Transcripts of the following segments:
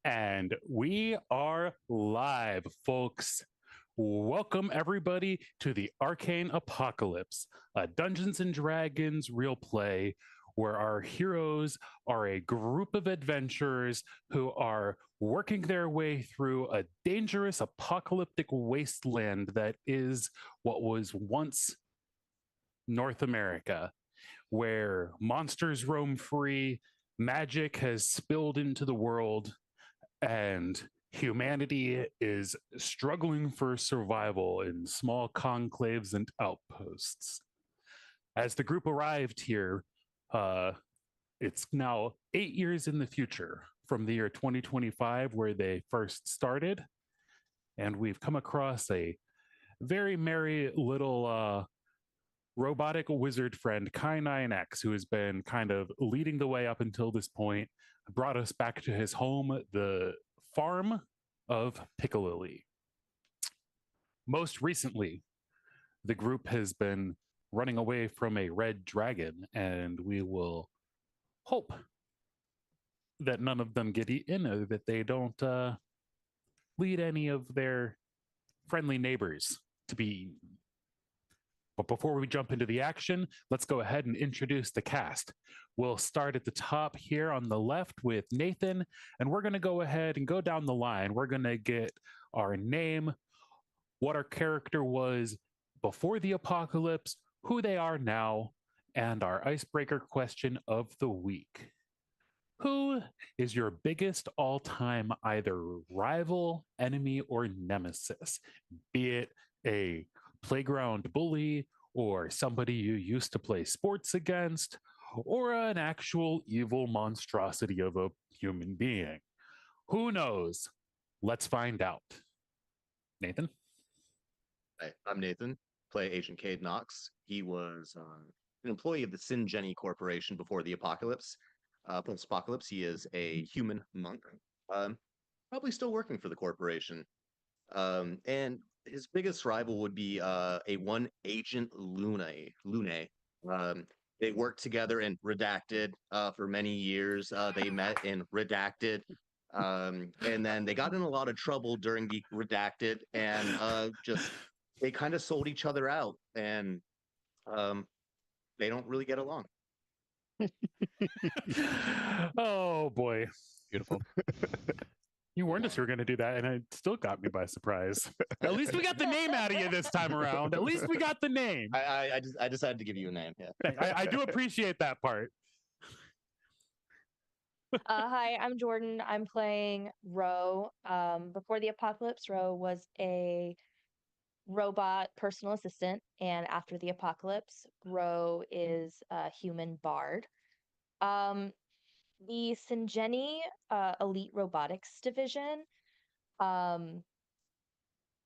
And we are live, folks. Welcome, everybody, to the Arcane Apocalypse, a Dungeons and Dragons real play where our heroes are a group of adventurers who are working their way through a dangerous apocalyptic wasteland that is what was once North America, where monsters roam free, magic has spilled into the world, and humanity is struggling for survival in small conclaves and outposts. As the group arrived here, it's now 8 years in the future from the year 2025, where they first started. And we've come across a very merry little robotic wizard friend, Kai9X, who has been kind of leading the way up until this point, brought us back to his home, the farm of Piccalilli. Most recently, the group has been running away from a red dragon, and we will hope that none of them get eaten, or that they don't lead any of their friendly neighbors to be eaten. But before we jump into the action, let's go ahead and introduce the cast. We'll start at the top here on the left with Nathan, and we're going to go ahead and go down the line. We're going to get our name, what our character was before the apocalypse, who they are now, and our icebreaker question of the week. Who is your biggest all-time either rival, enemy, or nemesis? Be it a playground bully, or somebody you used to play sports against, or an actual evil monstrosity of a human being. Who knows? Let's find out. Nathan? Hi, I'm Nathan, play Agent Cade Knox. He was an employee of the Singenny Corporation before the apocalypse. Post-apocalypse, he is a human monk, probably still working for the corporation. And his biggest rival would be a one Agent Lune. They worked together in Redacted for many years. They met in Redacted. And then they got in a lot of trouble during the Redacted, and they kind of sold each other out, and they don't really get along. Oh boy. Beautiful. You warned us you were going to do that, and it still got me by surprise. At least we got the name out of you this time around. At least we got the name. I decided to give you a name. Yeah. I do appreciate that part. Hi, I'm Jordan. I'm playing Ro. Before the apocalypse, Ro was a robot personal assistant, and after the apocalypse, Ro is a human bard. The Singenny Elite Robotics Division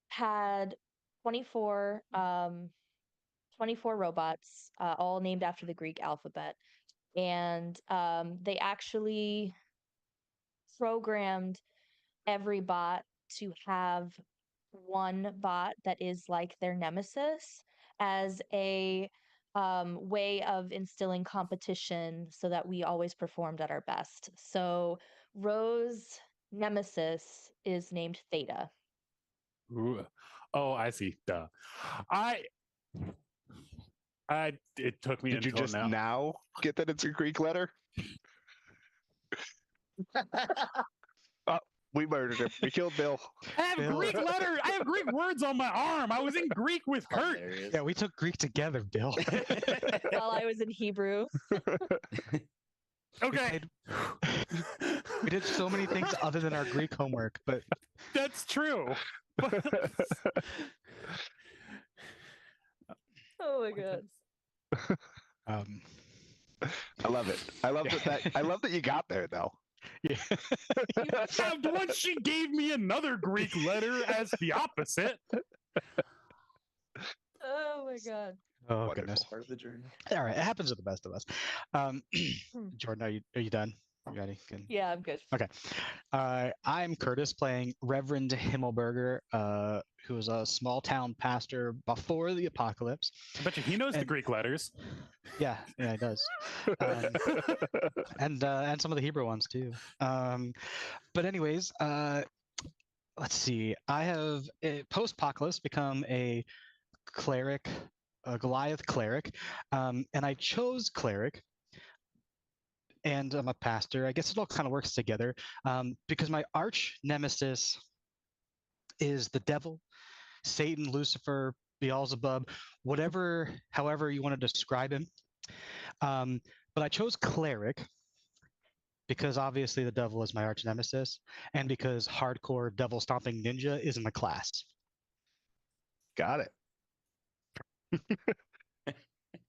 had 24 robots, all named after the Greek alphabet. And they actually programmed every bot to have one bot that is like their nemesis as a way of instilling competition so that we always performed at our best. So Ro's nemesis is named Theta. Ooh. Oh, I see. Duh. It took me Did you just now get that it's a Greek letter? We murdered him. We killed Bill. I have Greek letters. I have Greek words on my arm. I was in Greek with Kurt. Yeah, we took Greek together, Bill. While I was in Hebrew. Okay. We did so many things other than our Greek homework, but that's true. Oh my god. I love it. I love I love that you got there though. Yeah. Once she gave me another Greek letter as the opposite. Oh my god. Oh Wonderful. goodness. Part of the journey. All right, it happens to the best of us. Jordan, are you done? You ready? Good. Yeah, I'm good. Okay. I'm Curtis playing Reverend Himmelberger, who is a small town pastor before the apocalypse. I bet you he knows the Greek letters. Yeah, he does. And some of the Hebrew ones too. But anyways, let's see. I have post-apocalypse become a cleric, a Goliath cleric, and I chose cleric. And I'm a pastor. I guess it all kind of works together because my arch nemesis is the devil, Satan, Lucifer, Beelzebub, however you want to describe him. But I chose cleric because obviously the devil is my arch nemesis, and because hardcore devil stomping ninja is in the class. Got it.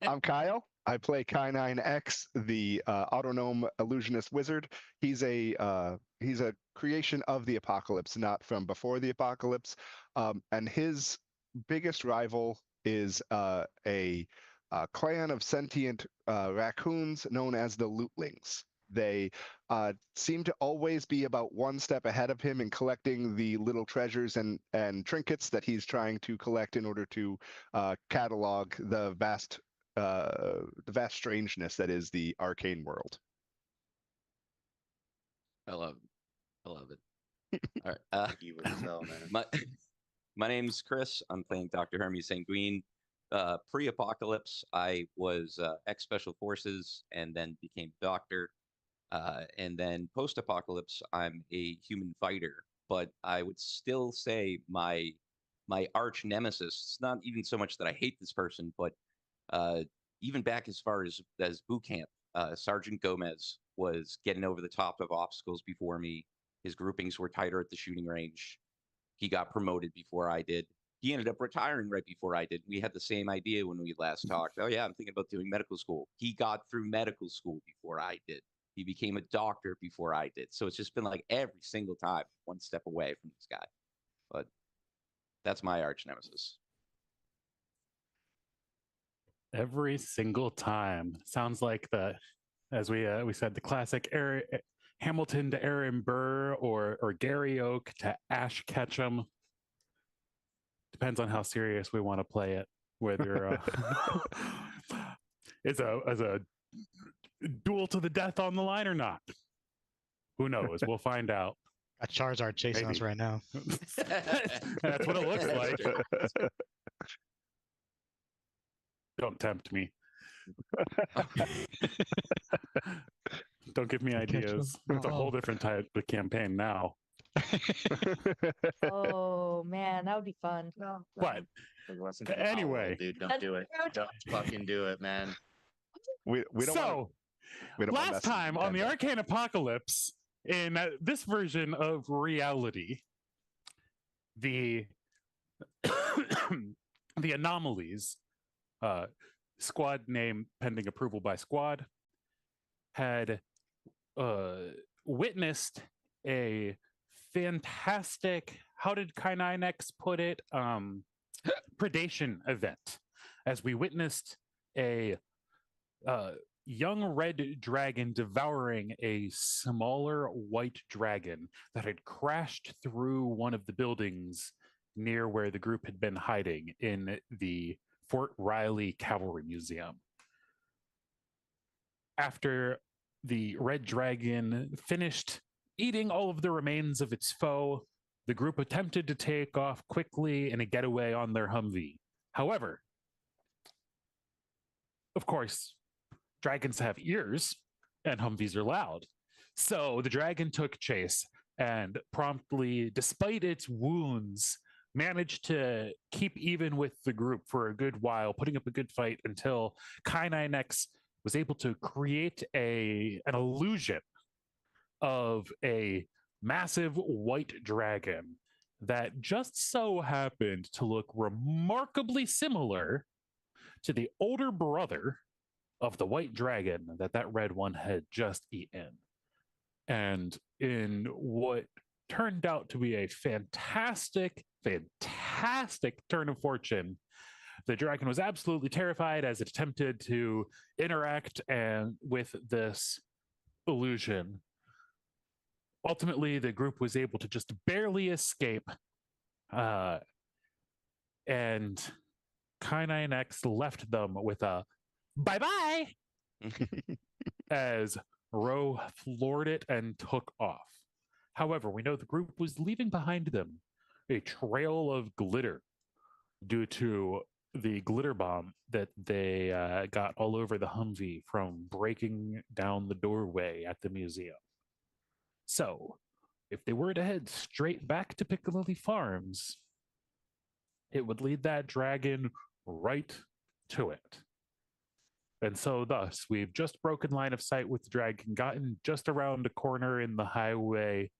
I'm Kyle. I play K9X, the autonomous illusionist wizard. He's a creation of the apocalypse, not from before the apocalypse. And his biggest rival is a clan of sentient raccoons known as the Lootlings. They seem to always be about one step ahead of him in collecting the little treasures and trinkets that he's trying to collect in order to catalog the vast strangeness that is the Arcane world. I love it. All right. Evil as hell, man. My name's Chris. I'm playing Dr. Hermes Sanguine. Pre-apocalypse, I was ex-special forces and then became doctor. And then post-apocalypse, I'm a human fighter. But I would still say my arch nemesis, it's not even so much that I hate this person, but even back as far as boot camp, Sergeant Gomez was getting over the top of obstacles before me. His groupings were tighter at the shooting range. He got promoted before I did. He ended up retiring right before I did. We had the same idea when we last talked. Oh yeah, I'm thinking about doing medical school. He got through medical school before I did. He became a doctor before I did. So it's just been like every single time, one step away from this guy. But that's my arch nemesis. Every single time. Sounds like as we said, the classic Hamilton to Aaron Burr or Gary Oak to Ash Ketchum. Depends on how serious we want to play it. Whether is a duel to the death on the line or not. Who knows? We'll find out. Got Charizard chasing us right now. That's what it looks like. Don't tempt me. Don't give me ideas. It's a whole different type of campaign now. Oh man, that would be fun. No, But anyway, dude, don't do it. Don't fucking do it, man. We don't so last time on the Arcane Apocalypse, in this version of reality, the the Anomalies, squad name pending approval by squad, had witnessed a fantastic, how did K9X put it, predation event, as we witnessed a young red dragon devouring a smaller white dragon that had crashed through one of the buildings near where the group had been hiding in the Fort Riley Cavalry Museum. After the red dragon finished eating all of the remains of its foe, the group attempted to take off quickly in a getaway on their Humvee. However, of course, dragons have ears and Humvees are loud. So the dragon took chase and promptly, despite its wounds, managed to keep even with the group for a good while, putting up a good fight until K9X was able to create an illusion of a massive white dragon that just so happened to look remarkably similar to the older brother of the white dragon that red one had just eaten. And in what turned out to be a fantastic turn of fortune, the dragon was absolutely terrified as it attempted to interact with this illusion ultimately, the group was able to just barely escape. And K9X left them with a bye-bye as Ro floored it and took off. However, we know the group was leaving behind them a trail of glitter due to the glitter bomb that they got all over the Humvee from breaking down the doorway at the museum. So, if they were to head straight back to Piccadilly Farms, it would lead that dragon right to it. And so, thus, we've just broken line of sight with the dragon, gotten just around a corner in the highway,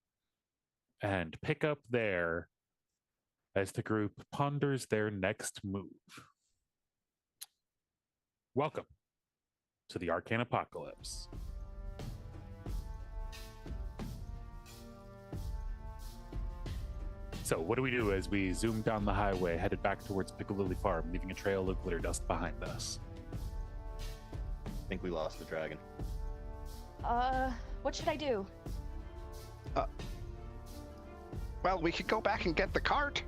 and pick up there as the group ponders their next move. Welcome to the Arcane Apocalypse. So, what do we do as we zoom down the highway, headed back towards Piccadilly Farm, leaving a trail of glitter dust behind us? I think we lost the dragon. What should I do? Well, we could go back and get the cart.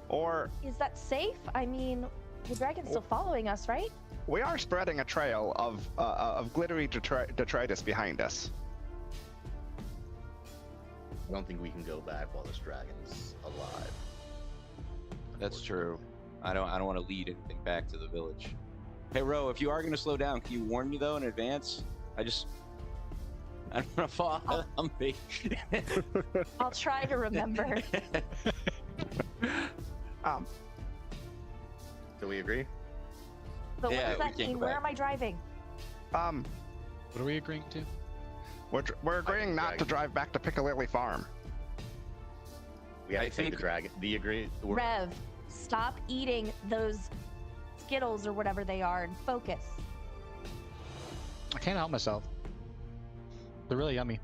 Or Is that safe? I mean, the dragon's still following us, right? we are spreading a trail of glittery detritus behind us. I don't think we can go back while this dragon's alive. That's true. I don't want to lead anything back to the village. Hey, Ro, if you are going to slow down, can you warn me though in advance? I don't want to fall out of the Humvee. I'll try to remember. Do we agree? But Yeah, what does we that can't mean? go Where back. am I driving? What are we agreeing to? We're agreeing not to dragon. drive back to Piccadilly Farm. We have I to take the think- dragon. Do you agree? Rev, stop eating those Skittles or whatever they are and focus. I can't help myself. They're really yummy.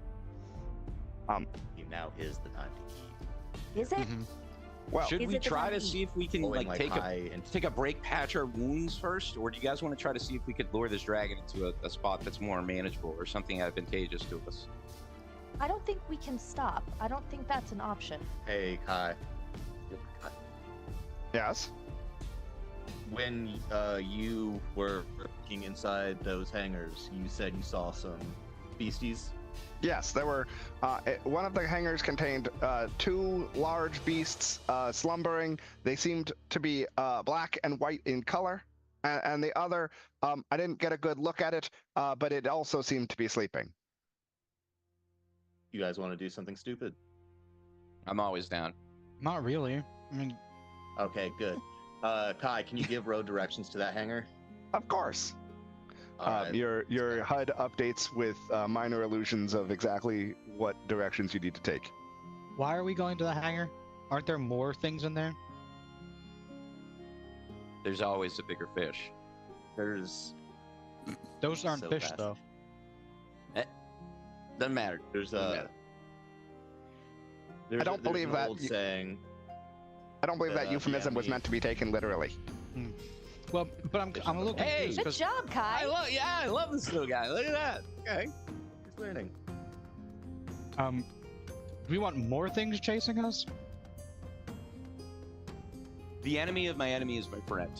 Now is the time to eat. Is it? Mhm. Well, Should Is we it the try to Humvee? see if we can Pulling like take high and a break, patch our wounds first, or do you guys want to try to see if we could lure this dragon into a spot that's more manageable or something advantageous to us? I don't think we can stop. I don't think that's an option. Hey, Kai. yes. When you were looking inside those hangars, you said you saw some beasties. Yes, there were. One of the hangars contained two large beasts slumbering. They seemed to be black and white in color, and the other, I didn't get a good look at it, but it also seemed to be sleeping. You guys want to do something stupid? I'm always down. Not really. I mean, Okay, good. Kai, can you give road directions to that hangar? Of course. All right. Your HUD updates with minor illusions of exactly what directions you need to take. why are we going to the hangar? Aren't there more things in there? There's always a bigger fish. There's Those aren't So fish, fast. though. Doesn't matter. there's Doesn't a matter. there's don't a, there's believe an that old you- saying. I don't believe that Yeah, euphemism was me. meant to be taken literally. Well, but I'm a little Hey! confused Good 'cause job, Kai. I love this little guy. Look at that. Okay. He's learning. do we want more things chasing us? The enemy of my enemy is my friend.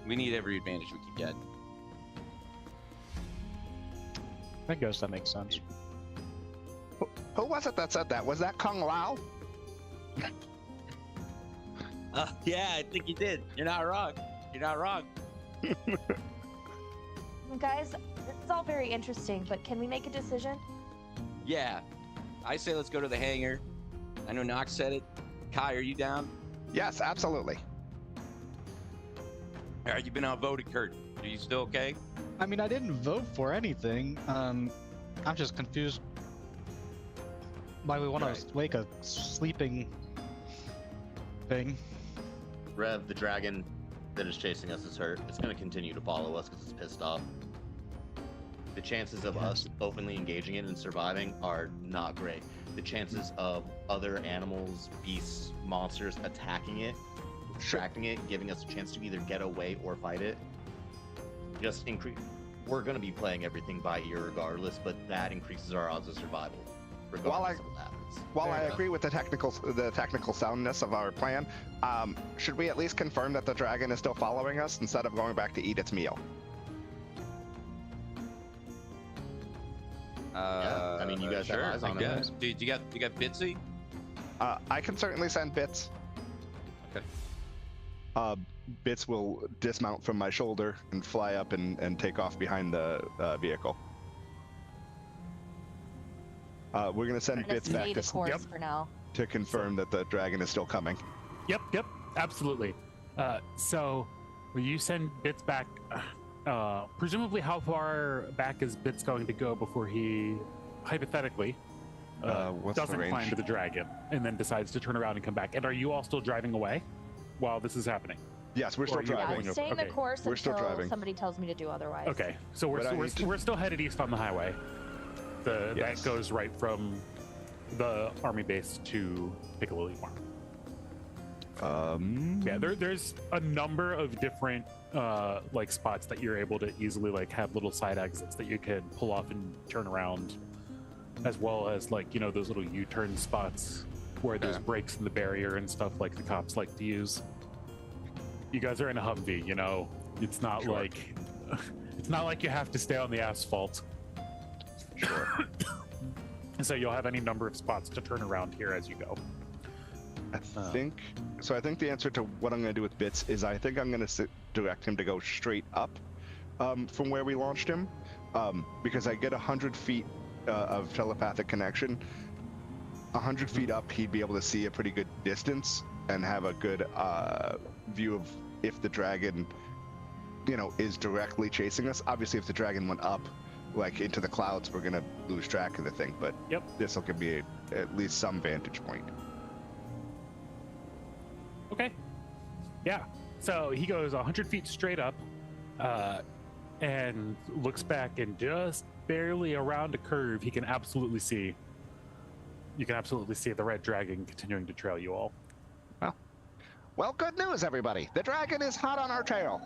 We need every advantage we can get. I guess that makes sense. Who was it that said that? Was that Kung Lao? Yeah, I think you did. You're not wrong. You're not wrong. Guys, this is all very interesting, but can we make a decision? Yeah. I say let's go to the hangar. I know Nox said it. Kai, are you down? Yes, absolutely. All right, you've been outvoted, Kurt. Are you still okay? I mean, I didn't vote for anything. I'm just confused why we want Right. to wake a sleeping thing. Rev, the dragon that is chasing us is hurt. It's going to continue to follow us because it's pissed off. The chances of us openly engaging it and surviving are not great. The chances of other animals, beasts, monsters attacking it, distracting it, giving us a chance to either get away or fight it, just increase. we're going to be playing everything by ear regardless, but that increases our odds of survival, regardless of what happens. While Fair I enough. agree with the technical soundness of our plan, should we at least confirm that the dragon is still following us instead of going back to eat its meal? Yeah, I mean, you guys have sure, eyes on I it, guess. Dude, you got Bitsy? I can certainly send Bits. Okay. Bits will dismount from my shoulder and fly up and take off behind the vehicle. We're gonna send I'm gonna Bits back stay the to, course for now. to confirm that the dragon is still coming. Yep, absolutely. So you send Bits back. Presumably, how far back is Bits going to go before he, hypothetically, What's the doesn't range? climb to the dragon and then decides to turn around and come back? And are you all still driving away while this is happening? Yes, we're Or still are you Yeah, driving. going I'm staying okay. the course We're still until driving. somebody tells me to do otherwise. Okay, so But I need to- we're still headed east on the highway. Yes. That goes right from the army base to Piccalilli Farm. Yeah, there's a number of different like spots that you're able to easily like have little side exits that you can pull off and turn around, as well as like, you know, those little U-turn spots where there's breaks in the barrier and stuff like the cops like to use. You guys are in a Humvee, you know. It's not Sure. like it's not like you have to stay on the asphalt. Sure. So you'll have any number of spots to turn around here as you go. I think so. I think the answer to what I'm going to do with Bits is I think I'm going to direct him to go straight up from where we launched him, because I get 100 feet of telepathic connection. 100 feet up, he'd be able to see a pretty good distance and have a good view of if the dragon, you know, is directly chasing us. Obviously, if the dragon went up, like into the clouds, we're going to lose track of the thing. But Yep. this will give me at least some vantage point. Okay. Yeah. So he goes 100 feet straight up and looks back, and just barely around a curve, you can absolutely see the red dragon continuing to trail you all. Well, good news, everybody. The dragon is hot on our tail.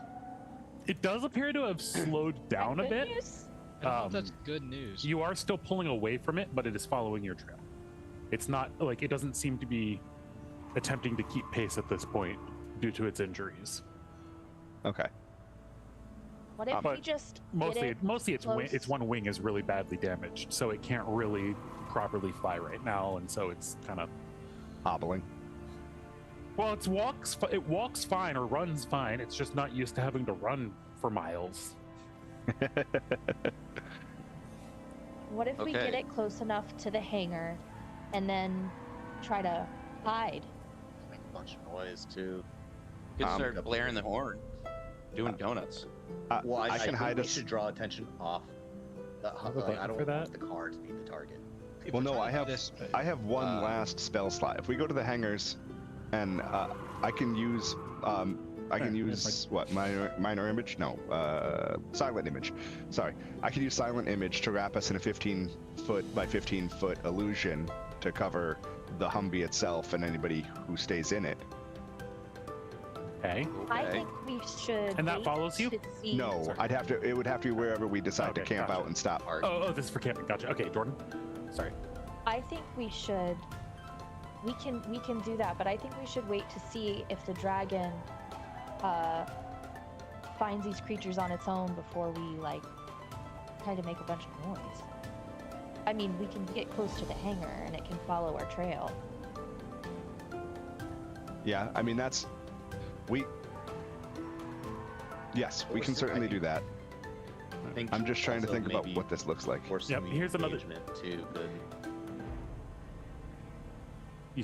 It does appear to have slowed down a Good bit. news? I don't know if that's good news. You are still pulling away from it, but it is following your trail. It's not like it doesn't seem to be attempting to keep pace at this point due to its injuries. Okay. What if we but just Mostly its close? its one wing is really badly damaged, so it can't really properly fly right now, and so it's kind of Hobbling. well, it walks fine or runs fine. It's just not used to having to run for miles. What if we get Okay. it close enough to the hangar and then try to hide? Make a bunch of noise too. Could Um, start blaring the horn, doing donuts. Well, I can think hide we us. should draw attention off. a I button don't for want that? the car to be the target. If Well, we're no, trying I to do have this, I have one last spell slot. If we go to the hangars, and I can use that's what minor image? No, silent image. Sorry, I can use silent image to wrap us in a 15-foot by 15-foot illusion to cover the Humvee itself and anybody who stays in it. Okay. I Okay. think we should. And that wait follows you? to see- No, Sorry. it would have to be wherever we decide to Okay, camp gotcha. out and stop. Oh, this is for camping. Gotcha. Okay, Jordan. Sorry. I think we should. We can do that, but I think we should wait to see if the dragon finds these creatures on its own before we like try to make a bunch of noise. I mean, we can get close to the hangar and it can follow our trail. Yeah, I mean Yes, we can Force it, I certainly do think. that. I think I'm just trying to also think about maybe what this looks like. force Yep, some here's another- engagement too. Good.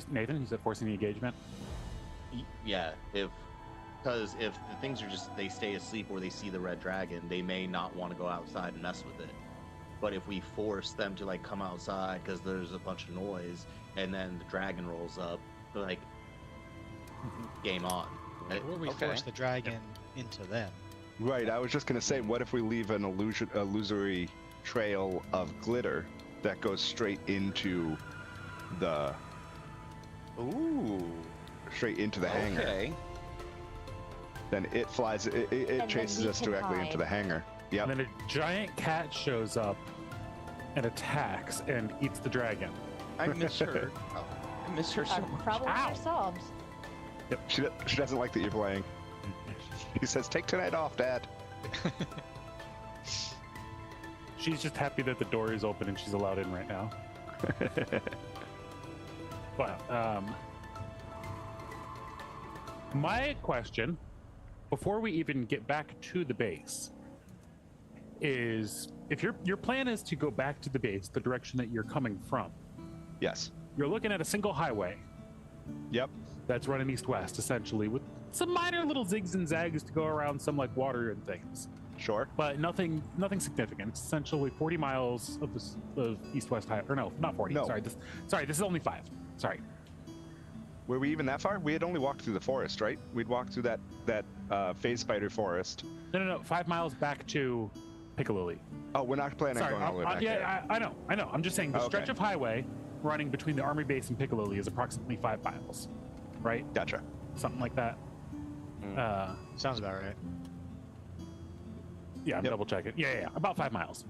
Nathan, you said forcing the engagement. Yeah, because if the things are just they stay asleep or they see the red dragon, they may not want to go outside and mess with it. But if we force them to like come outside because there's a bunch of noise, and then the dragon rolls up, like game on. Right? or we Okay. force the dragon into them. Right, I was just gonna say, what if we leave an illusory trail of glitter that goes straight into the hangar? Okay. Then it flies, it then chases we us can directly into hide. the hangar. Yep. And then a giant cat shows up and attacks and eats the dragon. I miss her. Oh, I miss her so Our much. problem Ow. solved. She doesn't like that you're playing. He says, "Take tonight off, Dad." She's just happy that the door is open and she's allowed in right now. But my question, before we even get back to the base, is if your plan is to go back to the base, the direction that you're coming from, Yes. you're looking at a single highway Yep. that's running east-west, essentially, with some minor little zigs and zags to go around some like water and things, Sure. but nothing significant. It's essentially 40 miles of east-west highway, or no, not 40. No. Sorry, this is only 5. Sorry. Were we even that far? We had only walked through the forest, right? We'd walked through that phase spider forest. No, 5 miles back to Piccalilli. Oh, we're not planning on Sorry, going all the way back there. yeah, I know. I'm just saying the Okay. stretch of highway running between the army base and Piccalilli is approximately 5 miles, right? Gotcha. Something like that. Mm. Sounds about right. Yeah, I'm Yep. double checking. Yeah, about 5 miles.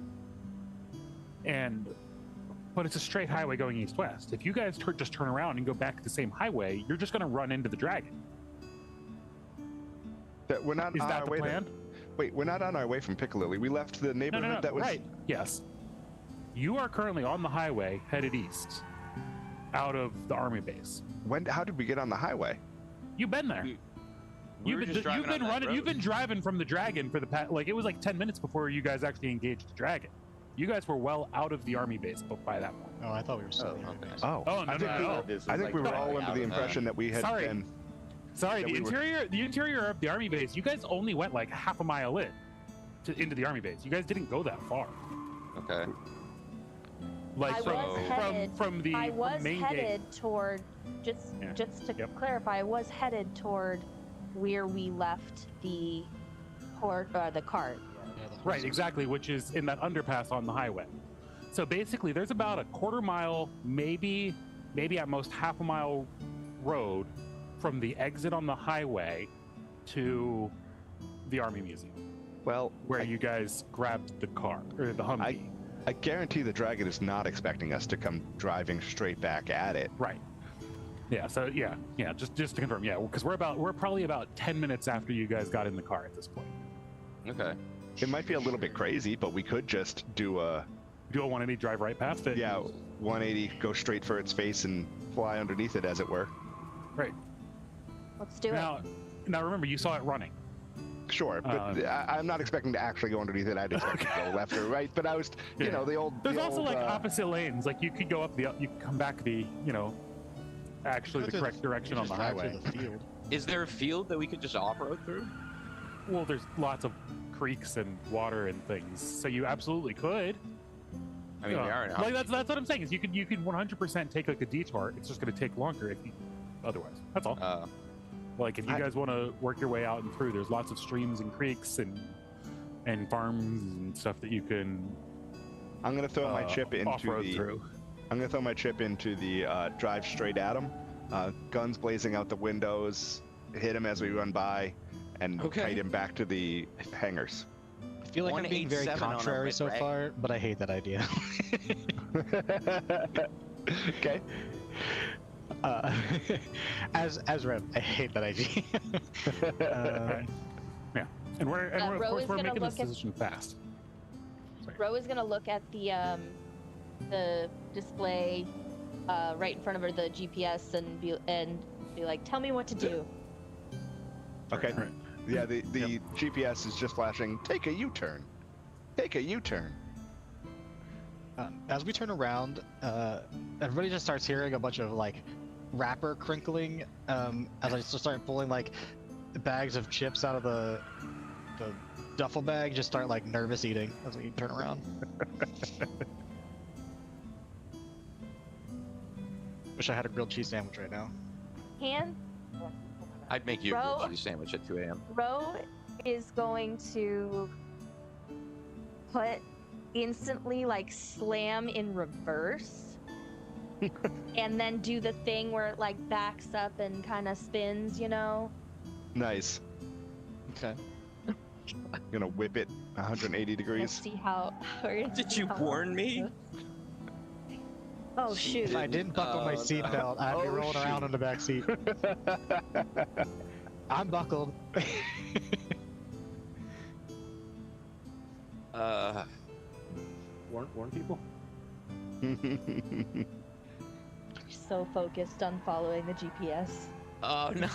But it's a straight highway going east-west. If you guys just turn around and go back the same highway, you're just going to run into the dragon. We're not Is on that our the way plan? Wait, we're not on our way from Piccalilli. We left the neighborhood No, that was. right. Yes. You are currently on the highway headed east out of the army base. How did we get on the highway? You've been there. We were just driving on that road. You've been driving from the dragon for the past, like, it was like 10 minutes before you guys actually engaged the dragon. You guys were well out of the army base by that point. Oh, I thought we were still Oh, here. okay. Oh, Oh, no, I think, no. I think we were all under the impression that we had Sorry. been. Sorry, that the we were- interior of the army base, you guys only went like half a mile into the army base. You guys didn't go that far. Okay. Like I from was headed- from the I was main headed gate. toward just Yeah. to Yep. clarify. I was headed toward where we left the cart. Yeah, the Right, horses. exactly, which is in that underpass on the highway. So basically, there's about a quarter mile, maybe at most half a mile road from the exit on the highway to the Army Museum, Well, where you guys grabbed the car or the Humvee. I guarantee the dragon is not expecting us to come driving straight back at it. Right. Yeah. So yeah. Just to confirm, yeah, because we're probably about 10 minutes after you guys got in the car at this point. Okay. It might be a little bit crazy, but we could just do a Do a 180 drive right past it. 180, go straight for its face and fly underneath it, as it were. Right. Let's do it. Now remember, you saw it running. Sure, but I'm not expecting to actually go underneath it. I'd expect to go left or right. But I was, Yeah. the old. There's the also old, like opposite lanes. Like you could go up you could come back actually the correct direction on the highway. The field. Is there a field that we could just off-road through? Well, there's lots of creeks and water and things, so you absolutely could. I mean, we are in like that's what I'm saying is you could 100% take like a detour. It's just going to take longer if you otherwise. That's all. Like if you guys want to work your way out and through, there's lots of streams and creeks and farms and stuff that you can. I'm gonna throw my chip into off-road the. through. I'm gonna throw my chip into the drive straight at him. Guns blazing out the windows. Hit him as we run by, and Okay. kite him back to the hangars. I feel like I'm being very 187 on a contrary red so rag. far, but I hate that idea. Okay. As Rev, I hate that idea. Yeah, and we're of Ro course is we're gonna making this look at- decision fast. Ro is gonna look at the display right in front of her, the GPS, and be like, "Tell me what to do." Okay. Right. Yeah, the GPS is just flashing. Take a U-turn. Take a U-turn. As we turn around, everybody just starts hearing a bunch of like wrapper crinkling as I just start pulling like bags of chips out of the duffel bag. Just start like nervous eating as we turn around. Wish I had a grilled cheese sandwich right now. I'd make you a Bro. grilled cheese sandwich at 2 a.m. Ro is going to instantly like slam in reverse and then do the thing where it like backs up and kind of spins, Nice. Okay. Gonna whip it 180 Let's degrees. see how. Did you warn me? Oh She shoot! If I didn't buckle my Oh, no. seatbelt, I'd be Oh, rolling around shoot. in the back seat. I'm buckled. Warn people. You're so focused on following the GPS. Oh no.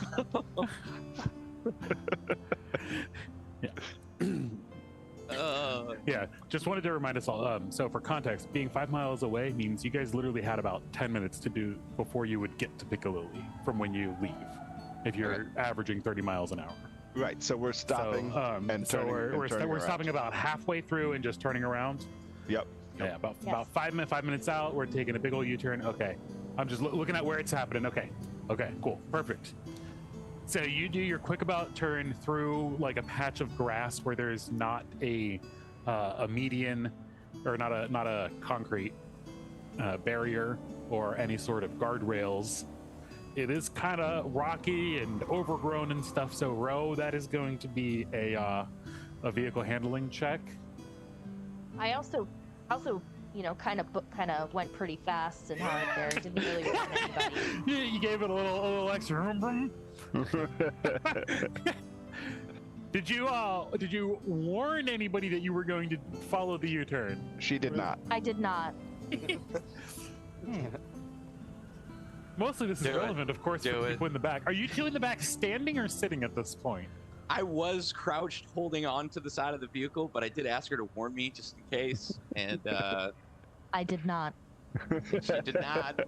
Yeah, just wanted to remind us all. So for context, being 5 miles away means you guys literally had about 10 minutes to do before you would get to Piccolilli from when you leave. If you're averaging 30 miles an hour. Right, so we're stopping and so turning. we're around. stopping about halfway through and just turning around. Yep. Yeah, about Yes. 5 minutes out, we're taking a big old U-turn. Okay, I'm just looking at where it's happening. Okay, cool, perfect. So you do your quick about turn through like a patch of grass where there's not a median or not a concrete barrier or any sort of guardrails. It is kind of rocky and overgrown and stuff. So Ro, that is going to be a vehicle handling check. I also, kind of went pretty fast and hard there. Didn't really warn anybody. You gave it a little extra. Did you warn anybody that you were going to follow the U-turn? She did not. I did not. Mostly this is Do it. relevant, of course, Do for the it. people in the back. Are you two in the back standing or sitting at this point? I was crouched holding on to the side of the vehicle, but I did ask her to warn me just in case, and I did not. she did not.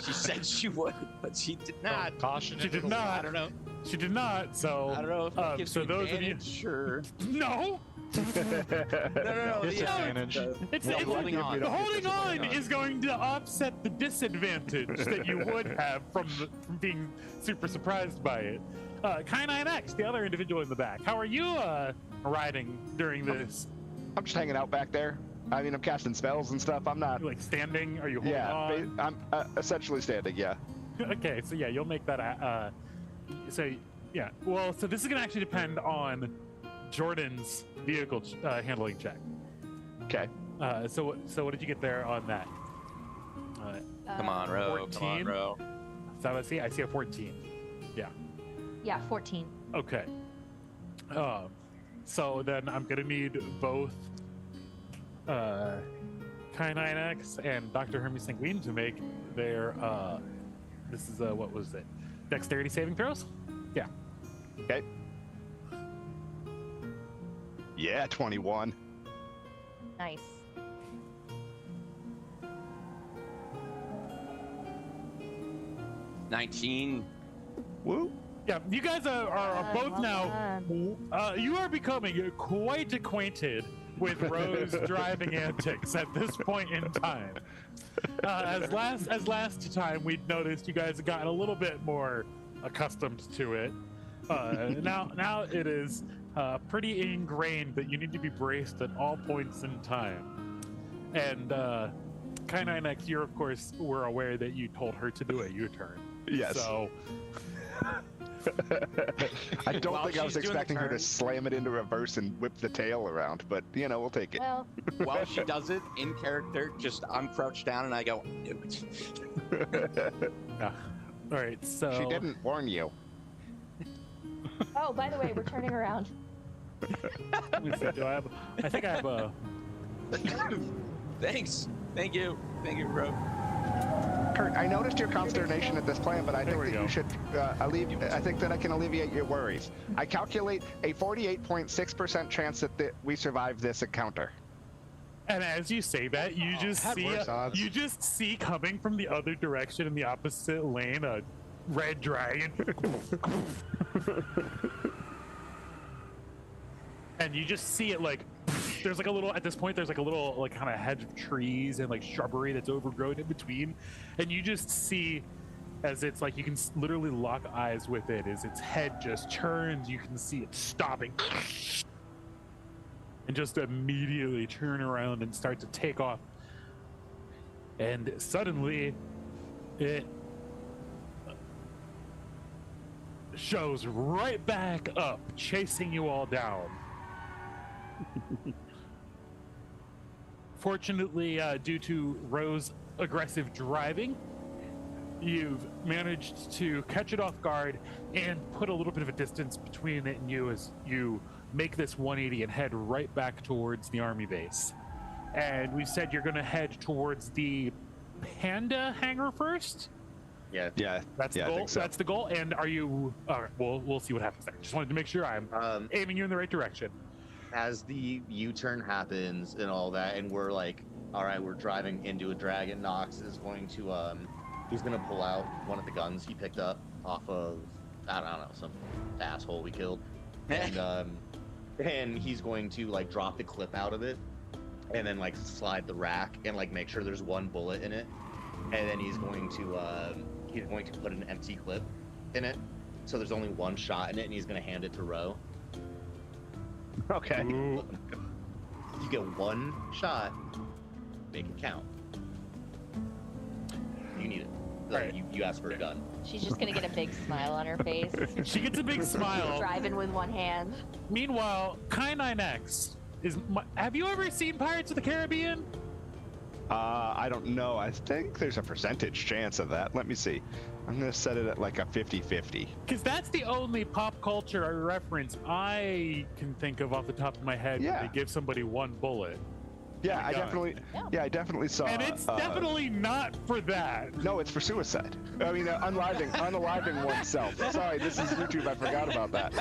She said she would, but she did not. Caution. She did I not. don't know. She did not. So I don't know if that gives so me those of you, advantage or no. no. Disadvantage. It's holding on. The holding on is going to offset the disadvantage that you would have from being super surprised by it. Kai9X, the other individual in the back, how are you riding during this? I'm just hanging out back there. I mean, I'm casting spells and stuff. I'm not. Like standing? Are you holding Yeah, on? I'm essentially standing. Yeah. Okay, so yeah, you'll make that. So yeah, well, so this is gonna actually depend on Jordan's vehicle handling check. Okay. So what did you get there on that? Come on, Ro. 14? Come on, Ro. So I see a 14. Yeah, 14. Okay. So then I'm gonna need both Kai9X and Dr. Hermes Sanguine to make their this is what was it? Dexterity saving throws? Yeah. Okay. Yeah, 21. Nice. $19. Woo. Yeah, you guys are both well now. You are becoming quite acquainted with Ro's driving antics at this point in time. As last time we'd noticed, you guys have gotten a little bit more accustomed to it. Now it is pretty ingrained that you need to be braced at all points in time. And Kai9X, you're of course were aware that you told her to do a U-turn. Yes. So. I don't While think I was she's doing the expecting her to turn- slam it into reverse and whip the tail around, but we'll take it. Well, While she does it in character, I'm crouched down and I go. Yeah. All right. So She didn't warn you. oh, by the way, we're turning around. Let me see, I think I have a. Thanks. Thank you, bro. Kurt, I noticed your consternation at this plan, but I There think we that go. you should I think that I can alleviate your worries. I calculate a 48.6% chance that we survive this encounter. And as you say that, you just had see worse odds. you just see coming from the other direction in the opposite lane a red dragon. And you just see it like there's like a little at this point there's like a little like kind of hedge of trees and like shrubbery that's overgrown in between, and you just see as it's like you can literally lock eyes with it as its head just turns. You can see it stopping and just immediately turn around and start to take off, and suddenly it shows right back up, chasing you all down. Fortunately, due to Ro's aggressive driving, you've managed to catch it off guard and put a little bit of a distance between it and you as you make this 180 and head right back towards the army base. And we said you're going to head towards the Panda hangar first. Yeah. That's the I goal. think so. That's the goal. And are you? All right. We'll see what happens there. Just wanted to make sure I'm aiming you in the right direction. As the U-turn happens and all that, and we're like, all right, we're driving into a dragon. Nox is going to he's gonna pull out one of the guns he picked up off of, I don't know, some asshole we killed, and he's going to like drop the clip out of it, and then like slide the rack and like make sure there's one bullet in it, and then he's going to put an empty clip in it, so there's only one shot in it, and he's gonna hand it to Ro. Okay. Ooh. You get one shot, make it count. You need it. Right. You asked for a gun. She's just gonna get a big smile on her face. She gets a big smile. Driving with one hand. Meanwhile, Kai9X is. Have you ever seen Pirates of the Caribbean? I don't know. I think there's a percentage chance of that. Let me see. I'm going to set it at like a 50-50. Because that's the only pop culture reference I can think of off the top of my head where Yeah. they give somebody one bullet. Yeah, I gun. definitely saw. And it's definitely not for that. No, it's for suicide. I mean, unaliving oneself. Sorry, this is YouTube. I forgot about that.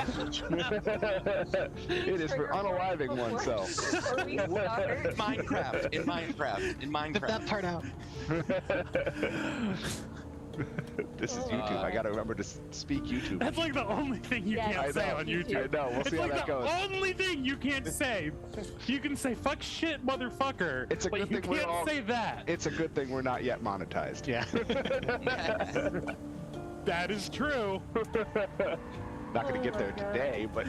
It is for unaliving oneself. Before we start. In Minecraft. Put that part out. This is YouTube. I got to remember to speak YouTube. That's like the only thing you Yeah, can't I say know. on YouTube. YouTube. No, we'll It's see like how that the goes. only thing you can't say. You can say "fuck shit, motherfucker," It's a but good you thing we're can't all- say that. It's a good thing we're not yet monetized. Yeah. That is true. Not going to get Oh there my God. today, but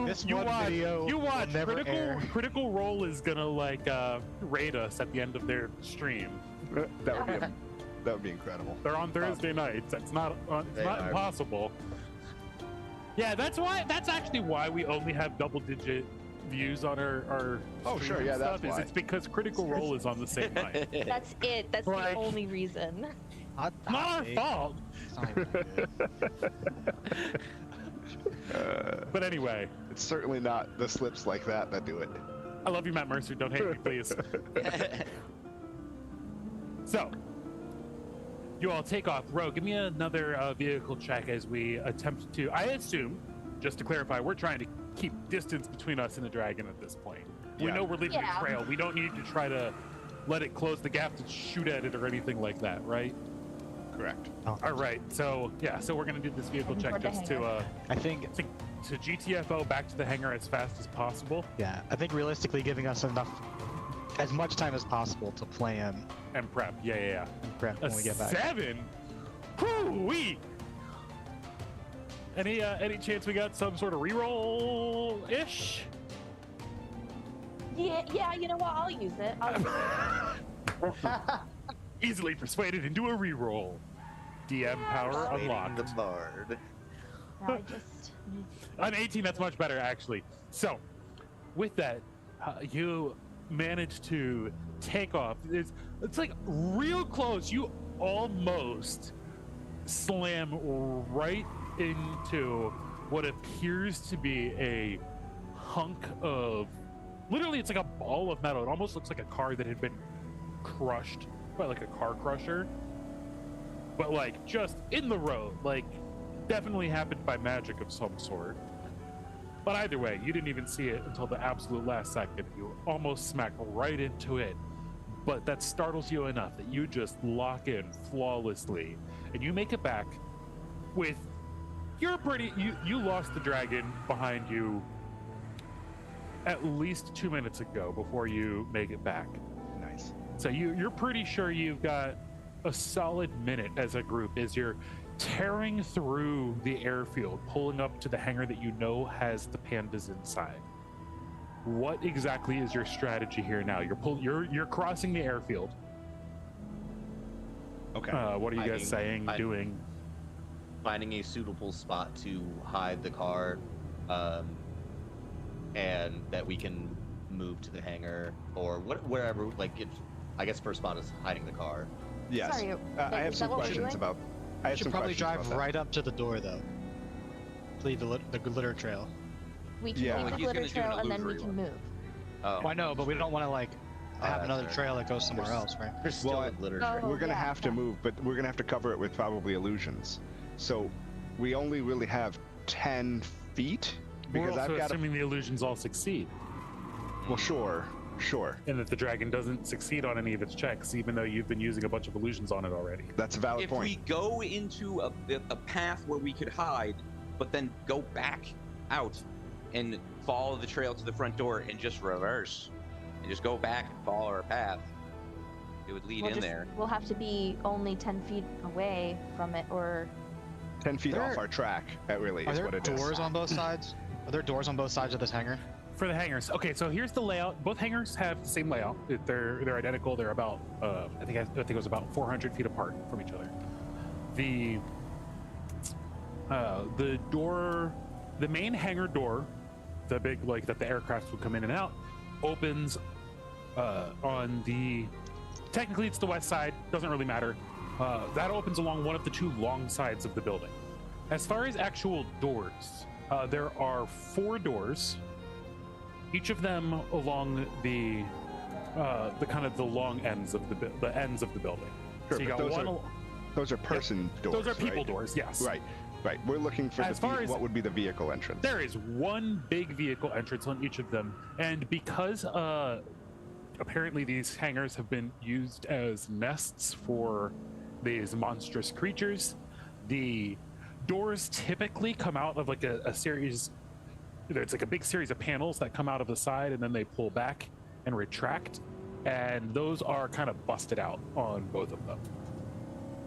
This one video will watch. never air. Critical Role is gonna like raid us at the end of their stream. that would be incredible. They're on Thursday nights. It's not They are. impossible. Yeah, that's actually why we only have double-digit views on our Oh, stream sure, and yeah, that's stuff, is why. it's because Critical Role is on the same night. That's it. That's Like- the only reason. Hot Not our take. fault. It's not even good. But anyway, It's certainly not the slips like that do it. I love you, Matt Mercer. Don't hate me, please. So, you all take off. Ro, give me another vehicle check as we attempt to. I assume, just to clarify, we're trying to keep distance between us and the dragon at this point. We Yeah. know we're leaving Yeah. a trail. We don't need to try to let it close the gap to shoot at it or anything like that, right? Correct. Oh, All right. So yeah. So we're gonna do this vehicle Heading check toward the just to hangar. I think, to GTFO back to the hangar as fast as possible yeah, I think realistically giving us as much time as possible to plan and prep. Yeah. and prep A when we get back. 7. Whoo-wee. Any chance we got some sort of reroll ish? Yeah, you know what? I'll use it. Easily persuaded into a reroll. DM power Waiting unlocked. the bard. I just. An 18, that's much better, actually. So, with that, you manage to take off. It's like real close. You almost slam right into what appears to be a hunk of. Literally, it's like a ball of metal. It almost looks like a car that had been crushed by like a car crusher. But like just in the road. Like definitely happened by magic of some sort. But either way, you didn't even see it until the absolute last second. You almost smacked right into it. But that startles you enough that you just lock in flawlessly. And you make it back with you lost the dragon behind you at least 2 minutes ago before you make it back. Nice. So you're pretty sure you've got a solid minute as a group as you're tearing through the airfield, pulling up to the hangar that you know has the pandas inside. What exactly is your strategy here now? You're crossing the airfield. Okay. What are you guys saying, I- doing? finding a suitable spot to hide the car, and that we can move to the hangar or wherever. Like, I guess first spot is hiding the car. Yes. Sorry, I have is some that what we're questions doing? about. I You have should some probably questions drive about that. right up to the door, though. To leave the litter trail. We can Yeah. leave Well, the he's glitter gonna do an trail and then we illusory can one. move. Oh, Well, I know, but we don't want to like have that's another fair. trail that goes somewhere There's- else, right? There's still Well, a glitter Oh, trail. We're gonna yeah, have to yeah. move, but we're gonna have to cover it with probably illusions. So we only really have 10 feet We're because also I've got. assuming the illusions all succeed, Well, sure. and that the dragon doesn't succeed on any of its checks, even though you've been using a bunch of illusions on it already. That's a valid if point. we go into a path where we could hide, but then go back out and follow the trail to the front door and just reverse and just go back and follow our path, it would lead in there. We'll have to be only 10 feet away from it, or 10 feet off There- our track. That really Are is there what it is. doors on both sides? Are there doors on both sides of this hangar? For the hangars, okay. So here's the layout. Both hangars have the same layout. They're identical. They're about I think it was about 400 feet apart from each other. The door, the main hangar door, the big like that the aircraft would come in and out, opens on the. Technically, it's the west side. Doesn't really matter. That opens along one of the two long sides of the building. As far as actual doors, there are 4 doors. Each of them along the kind of the long ends of the ends of the building. Sure, so you but got those one. Those are person doors. Those are people right? doors. Yes. Right. Right. We're looking for As far as- what would be the vehicle entrance. There is one big vehicle entrance on each of them, and because apparently these hangars have been used as nests for these monstrous creatures, the doors typically come out of like a series. It's like a big series of panels that come out of the side, and then they pull back and retract, and those are kind of busted out on both of them.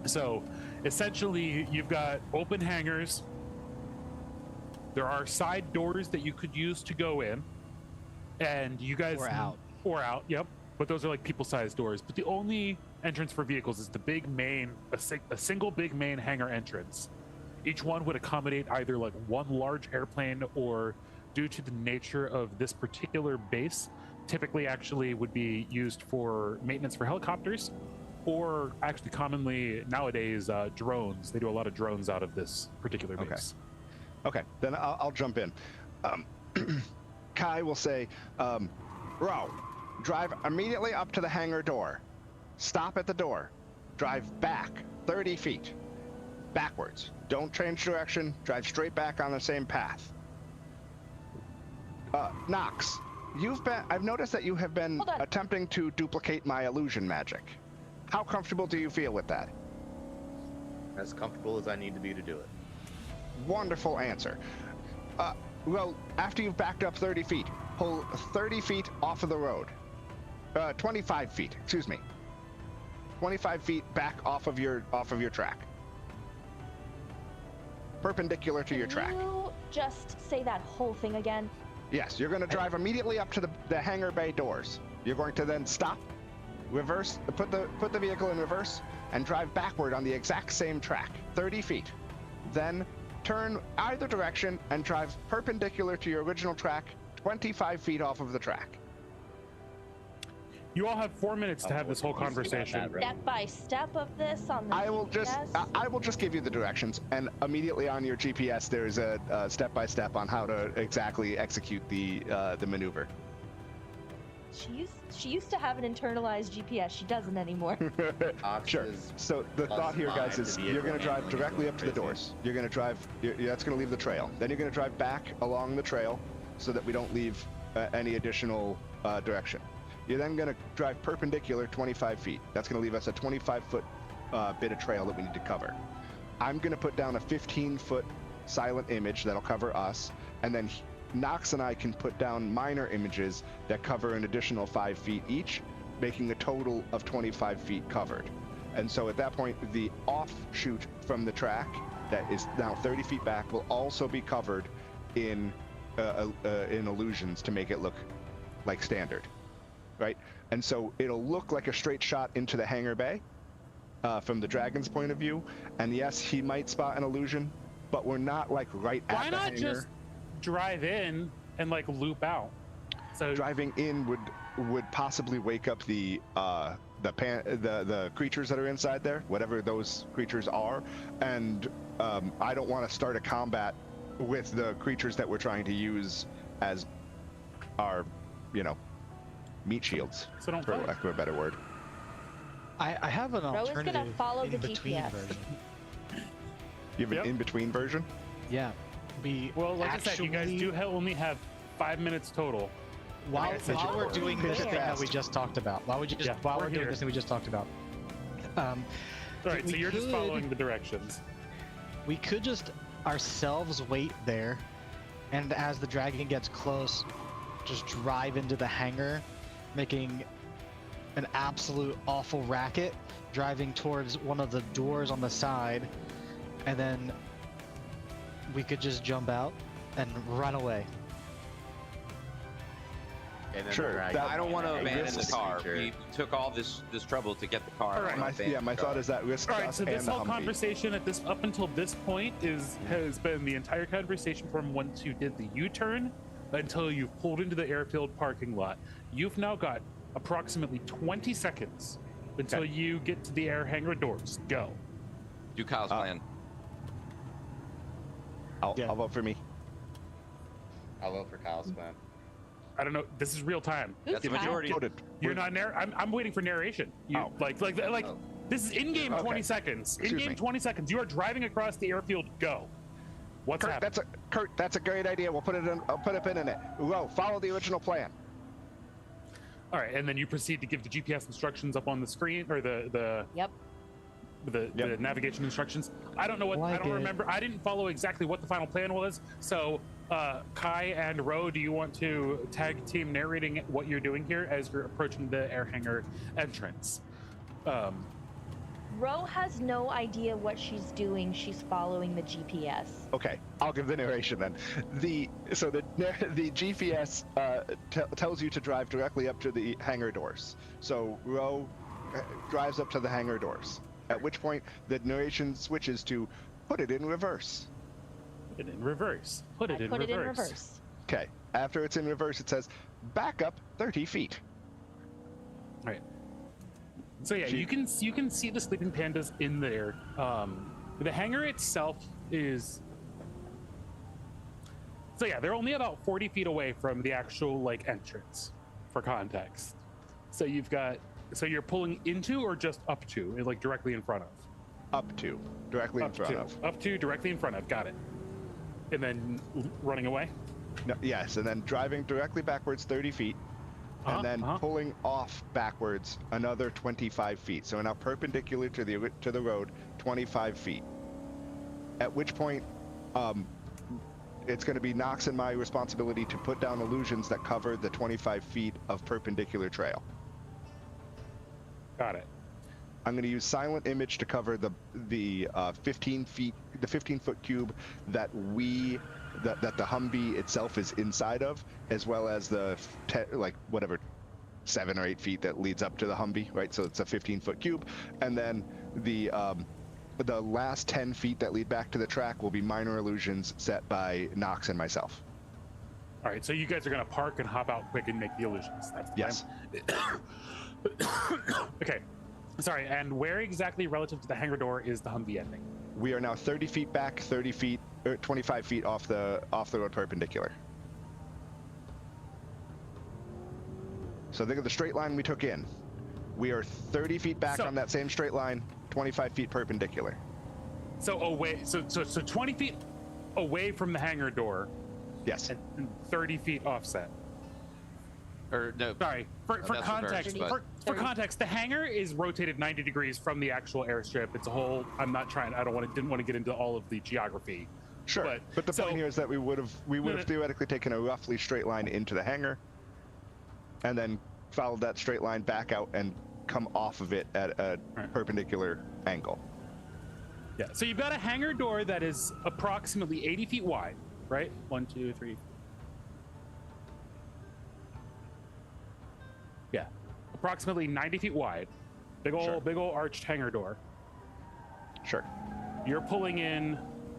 So essentially, you've got open hangars. There are side doors that you could use to go in, and you guys Or out. Yep, but those are like people-sized doors. But the only entrance for vehicles is the big main, a single big main hangar entrance. Each one would accommodate either like one large airplane, or due to the nature of this particular base, typically actually would be used for maintenance for helicopters, or actually commonly nowadays drones. They do a lot of drones out of this particular base. Okay, then I'll jump in. Kai will say, Ro, drive immediately up to the hangar door. Stop at the door. Drive back 30 feet. Backwards. Don't change direction. Drive straight back on the same path. Nox, I've noticed that you have been Hold on. attempting to duplicate my illusion magic. How comfortable do you feel with that? As comfortable as I need to be to do it. Wonderful answer. Well, after you've backed up 30 feet, pull 30 feet off of the road. 25 feet, excuse me. 25 feet back off of your track. Perpendicular to your track. Can you just say that whole thing again? Yes, you're going to drive immediately up to the hangar bay doors. You're going to then stop, reverse, put the vehicle in reverse, and drive backward on the exact same track, 30 feet. Then turn either direction and drive perpendicular to your original track, 25 feet off of the track. You all have 4 minutes to have this whole conversation. Right. Step by step of this on the I will just give you the directions, and immediately on your GPS there's a step-by-step on how to exactly execute the maneuver. She used to have an internalized GPS. She doesn't anymore. Sure. So the thought here, guys, is you're going to drive directly up to the doors. You're going to drive. That's going to leave the trail. Then you're going to drive back along the trail, so that we don't leave any additional direction. You're then going to drive perpendicular 25 feet. That's going to leave us a 25-foot bit of trail that we need to cover. I'm going to put down a 15-foot silent image that'll cover us, and then Nox and I can put down minor images that cover an additional 5 feet each, making a total of 25 feet covered. And so at that point, the offshoot from the track that is now 30 feet back will also be covered in illusions to make it look like standard, right? And so it'll look like a straight shot into the hangar bay, from the dragon's point of view. And yes, he might spot an illusion, but we're not like right Why at the not hangar. just drive in and like loop out? So Driving in would possibly wake up the creatures that are inside there, whatever those creatures are, and I don't want to start a combat with the creatures that we're trying to use as our, meat shields, so don't for fight. lack of a better word. I have an Ro is alternative gonna follow the in-between GPS. version. You have Yep. an in-between version? Yeah. We Well, like I said, you guys do only have 5 minutes total. while, I said, while we're you're doing moving this thing that we fast. just talked about. While we're doing here. this thing we just talked about. All right, so we you're just could- following the directions. We could just ourselves wait there, and as the dragon gets close, just drive into the hangar, making an absolute awful racket, driving towards one of the doors on the side, and then we could just jump out and run away. And then Sure, the dragon- that- I don't want to Hey, abandon this the is car. feature. We took all this trouble to get the car. All right. I don't wanna abandon My the thought car. is that risks All right, us so and this the whole Humvee. conversation up until this point has been the entire conversation from once you did the U-turn until you've pulled into the airfield parking lot. You've now got approximately 20 seconds until you get to the air hangar doors. Go. Do Kyle's plan. I'll Yeah. vote for me. I'll vote for Kyle's plan. I don't know. This is real time. Who's That's the Kyle? majority. Voted. You're not I'm waiting for narration. You Oh. like Oh. this is in-game Okay. 20 seconds. Excuse In-game me. 20 seconds. You are driving across the airfield. Go. What's Kurt, happening? that's a great idea. We'll put it in. I'll put a pin in it. Whoa, follow the original plan. All right, and then you proceed to give the GPS instructions up on the screen or the Yep. the navigation instructions. I don't know what I Like don't it. remember. I didn't follow exactly what the final plan was. So, Kai and Ro, do you want to tag team narrating what you're doing here as you're approaching the air hangar entrance? Ro has no idea what she's doing. She's following the GPS. Okay, I'll give the narration then. The GPS tells you to drive directly up to the hangar doors. So Ro drives up to the hangar doors. At which point the narration switches to put it in reverse. Put it in reverse. Put it I in put reverse. it in reverse. Okay, after it's in reverse, it says back up 30 feet. All right. So yeah, you can see the sleeping pandas in there. The hangar itself is. So yeah, they're only about 40 feet away from the actual like entrance, for context. So you're pulling into or just up to, like directly in front of. Up to, directly in front of. Up to, directly in front of. Got it. And then running away. No, yes, and then driving directly backwards 30 feet. And then pulling off backwards another 25 feet. So now perpendicular to the road, 25 feet. At which point, it's going to be Nox and my responsibility to put down illusions that cover the 25 feet of perpendicular trail. Got it. I'm going to use silent image to cover the 15-foot cube that that the Humvee itself is inside of, as well as the 7 or 8 feet that leads up to the Humvee, right? So it's a 15-foot cube, and then the last 10 feet that lead back to the track will be minor illusions set by Nox and myself. All right, so you guys are gonna park and hop out quick and make the illusions. That's the Yes. plan. Okay. Sorry, and where exactly relative to the hangar door is the Humvee ending? We are now 30 feet back, 30 feet, or 25 feet off the road perpendicular. So think of the straight line we took in. We are 30 feet back on that same straight line, 25 feet perpendicular. So away, so 20 feet away from the hangar door. Yes. And 30 feet offset. Or no. Sorry, for that's context, reversed, but- for context, the hangar is rotated 90 degrees from the actual airstrip. It's a whole. Didn't want to get into all of the geography. Sure. But the point here is that we would have theoretically taken a roughly straight line into the hangar, and then followed that straight line back out and come off of it at a perpendicular angle. Yeah. So you've got a hangar door that is approximately 80 feet wide, right? 1, 2, 3. Yeah, approximately 90 feet wide. Big old arched hangar door. Sure. You're pulling in.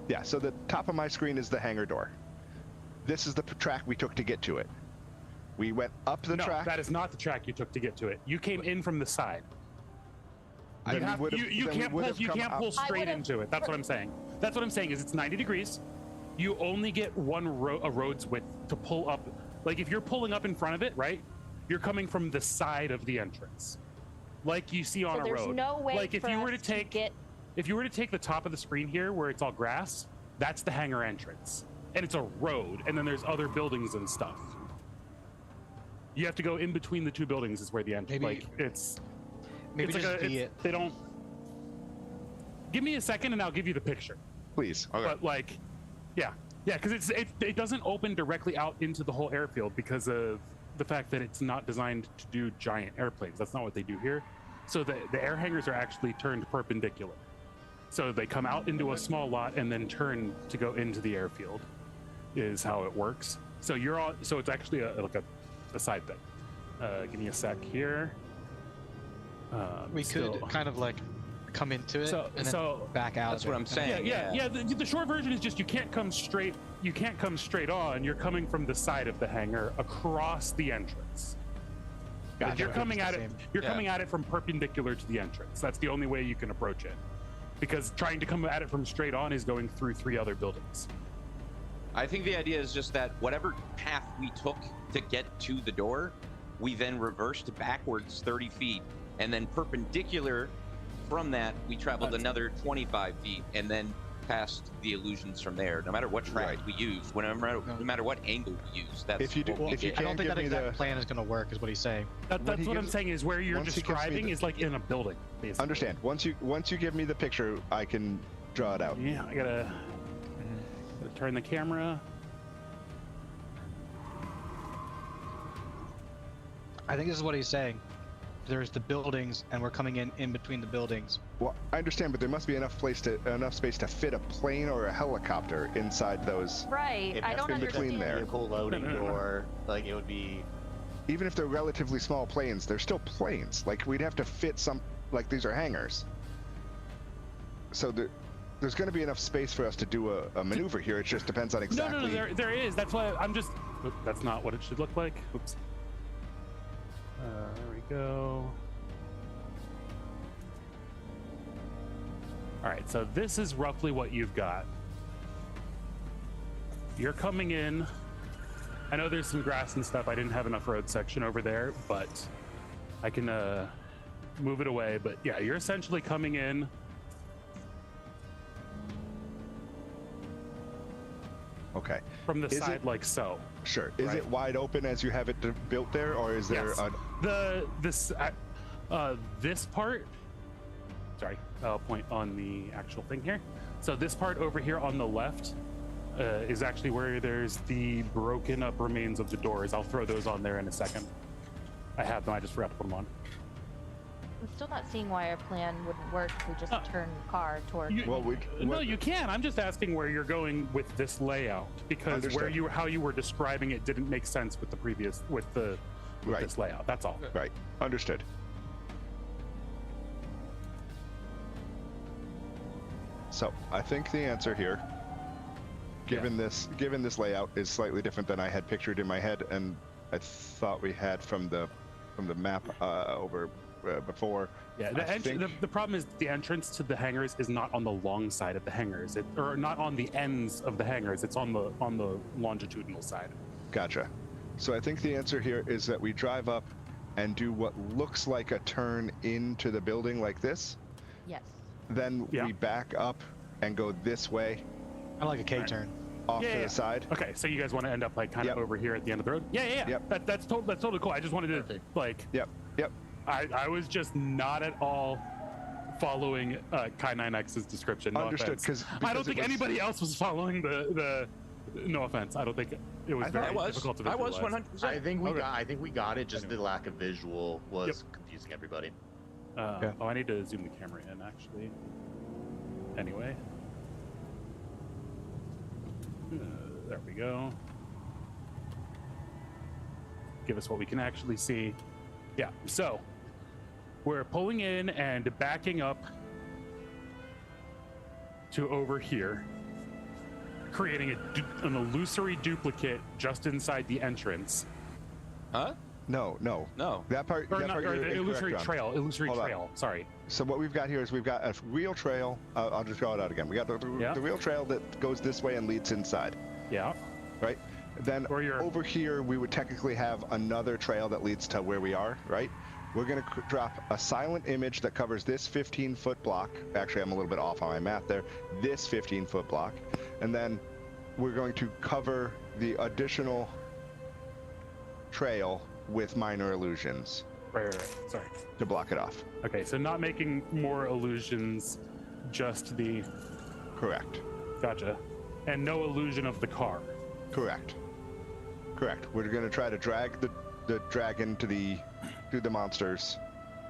Yeah, so the top of my screen is the hangar door. This is the track we took to get to it. We went up the No, track. that is not the track you took to get to it. You came in from the side. Then we would've- You then we can't would've come pull up- straight into it. That's what I'm saying. That's what I'm saying is it's 90 degrees. You only get one a road's width to pull up. Like if you're pulling up in front of it, right? You're coming from the side of the entrance, like you see on So a there's road. no way like if for you were to us take get. if you were to take the top of the screen here where it's all grass, that's the hangar entrance, and it's a road, and then there's other buildings and stuff. You have to go in between the two buildings is where the entrance. Maybe- Like it's Maybe it's just like be they don't. Give me a second and I'll give you the picture. Please. Okay. But like, yeah, because it doesn't open directly out into the whole airfield because of the fact that it's not designed to do giant airplanes. That's not what they do here. So the air hangars are actually turned perpendicular. So they come out into a small lot and then turn to go into the airfield, is how it works. So you're on. So it's actually like a side thing. Give me a sec here. We could kind of like come into it and then back out. That's of what it. I'm saying. Yeah. The short version is just you can't come straight. You can't come straight on. You're coming from the side of the hangar across the entrance. Gotcha. You're coming It's at the it. same. You're coming at it from perpendicular to the entrance. That's the only way you can approach it. Because trying to come at it from straight on is going through 3 other buildings. I think the idea is just that whatever path we took to get to the door, we then reversed backwards 30 feet, and then perpendicular from that, we traveled another 25 feet, and then past the illusions from there. No matter what track we use, no matter what angle we use, that's If you do- what we if you get. I don't can't think that give me exact the- plan is going to work, is what he's saying. That's he what I'm gives- saying is where you're once he gives me describing the- is like in a building, basically. Understand. Once you give me the picture, I can draw it out. Yeah, I gotta turn the camera. I think this is what he's saying. There's the buildings, and we're coming in between the buildings. Well, I understand, but there must be enough space to fit a plane or a helicopter inside those. Right. If I that's don't in between understand. there. Vehicle loading No. door, like it would be. Even if they're relatively small planes, they're still planes. Like we'd have to fit some. Like these are hangars. So there's going to be enough space for us to do a maneuver here. It just depends on exactly. No, there is. That's why I'm just. Oop, that's not what it should look like. Oops. There we go. All right, so this is roughly what you've got. You're coming in. I know there's some grass and stuff. I didn't have enough road section over there, but I can move it away. But yeah, you're essentially coming in. Okay. From the Is side it- like so. Sure. Is Right. it wide open as you have it built there, or is there Yes. This part. Sorry, I'll point on the actual thing here. So this part over here on the left is actually where there's the broken up remains of the doors. I'll throw those on there in a second. I have them. I just forgot to put them on. I'm still not seeing why our plan wouldn't work if we just turn the car toward. Well, No, you can. I'm just asking where you're going with this layout because Understood. how you were describing it didn't make sense with the previous with Right. this layout. That's all. Right. Understood. So I think the answer here, given this layout, is slightly different than I had pictured in my head, and I thought we had from the map over before. Yeah, I think- the problem is the entrance to the hangars is not on the long side of the hangars, or not on the ends of the hangars. It's on the longitudinal side. Gotcha. So I think the answer here is that we drive up and do what looks like a turn into the building like this. Yes. Then Yeah. we back up and go this way I like a K Right. turn. off Yeah, to yeah. the side. Okay, so you guys want to end up like kind Yep. of over here at the end of the road? Yeah. Yep. That's totally cool. I just wanted to Perfect. like. Yep. I was just not at all following Kai9X's description. No Understood. offense. Because I don't think anybody else was following the. No offense. I don't think it was very difficult to I was visualize. 100%. I think we got it. Just the lack of visual was Yep. confusing everybody. Yeah. Oh, I need to zoom the camera in actually. Anyway. There we go. Give us what we can actually see. Yeah, so we're pulling in and backing up to over here, creating an illusory duplicate just inside the entrance. Huh? No. No. That part. Or that not, part or you're the illusory incorrect on. trail. Illusory Hold on. trail. Sorry. So what we've got here is we've got a real trail. I'll just draw it out again. We got the real trail that goes this way and leads inside. Yeah. Right. Then Or you're- over here, we would technically have another trail that leads to where we are, right? We're going to drop a silent image that covers this 15-foot block. Actually, I'm a little bit off on my math there. This 15-foot block. And then we're going to cover the additional trail with minor illusions Right. Sorry. to block it off. Okay, so not making more illusions, just the... Correct. Gotcha. And no illusion of the car. Correct. We're going to try to drag the dragon to the monsters.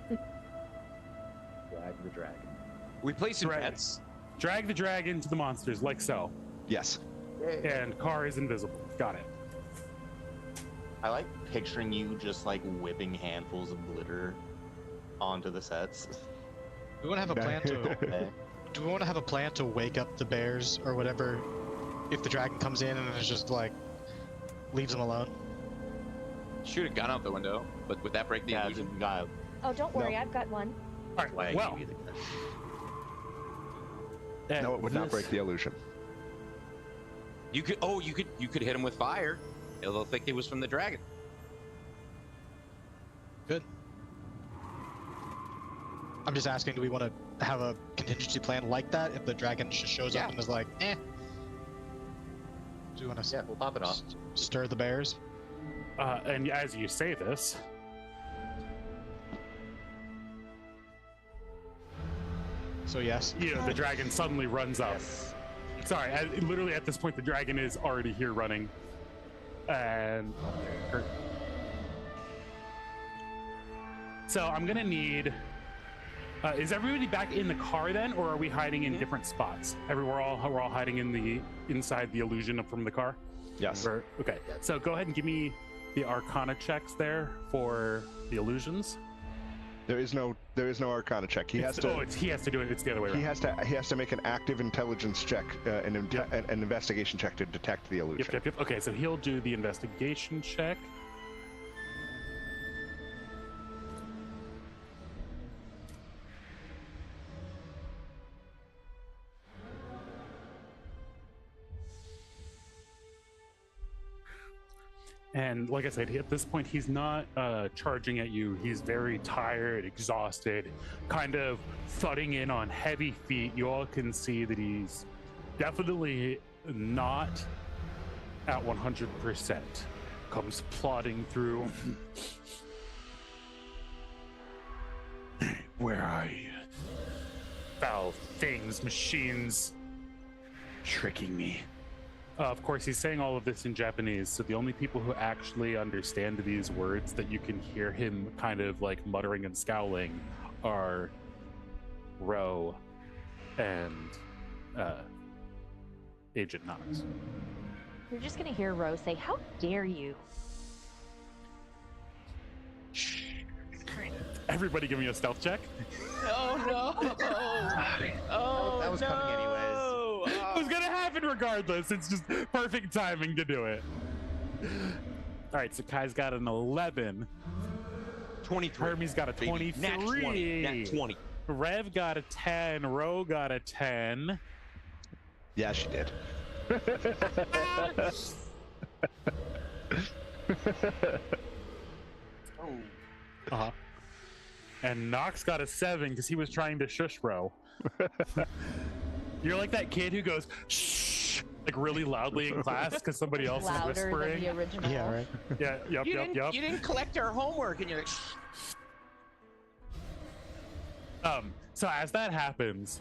Drag the dragon. We play some Dragon. bets. Drag the dragon to the monsters, like so. Yes. And car is invisible. Got it. I like picturing you just like whipping handfuls of glitter onto the sets. We want to have a plan to. Okay. Do we want to have a plan to wake up the bears or whatever if the dragon comes in and it's just like leaves them alone? Shoot a gun out the window, but would that break the Yeah, illusion? the guy. Oh, don't worry, I've got one. All right, Why I well. gave you the gun. and No, it would not this- break the illusion. You could. Oh, you could hit him with fire. They'll think it was from the dragon. Good. I'm just asking, do we want to have a contingency plan like that if the dragon just shows Yeah. up and is like, eh? Do you want to Yeah, we'll pop it off. stir the bears? And as you say this, So yes. the dragon suddenly runs up. Yes. Sorry, literally at this point, the dragon is already here running. And so I'm gonna need. Is everybody back in the car then, or are we hiding in different spots? We're all hiding in the inside the illusion from the car. Yes. Okay. So go ahead and give me the Arcana checks there for the illusions. There is no Arcana check. He has to do it. It's the other way around. he has to make an active intelligence check, an investigation check to detect the illusion. Yep. Okay, so he'll do the investigation check. And like I said, at this point, he's not charging at you. He's very tired, exhausted, kind of thudding in on heavy feet. You all can see that he's definitely not at 100%. Comes plodding through. Where are you? Foul things, machines, tricking me. Of course, he's saying all of this in Japanese, so the only people who actually understand these words that you can hear him kind of like muttering and scowling are Ro and Agent Knox. You're just gonna hear Rose say, "How dare you?" Everybody give me a stealth check. Oh no! Oh, That was coming anyways. It was gonna happen regardless. It's just perfect timing to do it. All right, so Kai's got an 11. 23. Hermes got a Baby. 23. Nat 20. Nat 20. Rev got a 10. Ro got a 10. Yeah, she did. Uh-huh. And Knox got a 7 because he was trying to shush Ro. You're like that kid who goes shh like really loudly in class because somebody else is Louder than whispering. the original. Yeah, right. Yeah, yep. You didn't collect our homework, and you're like, So as that happens,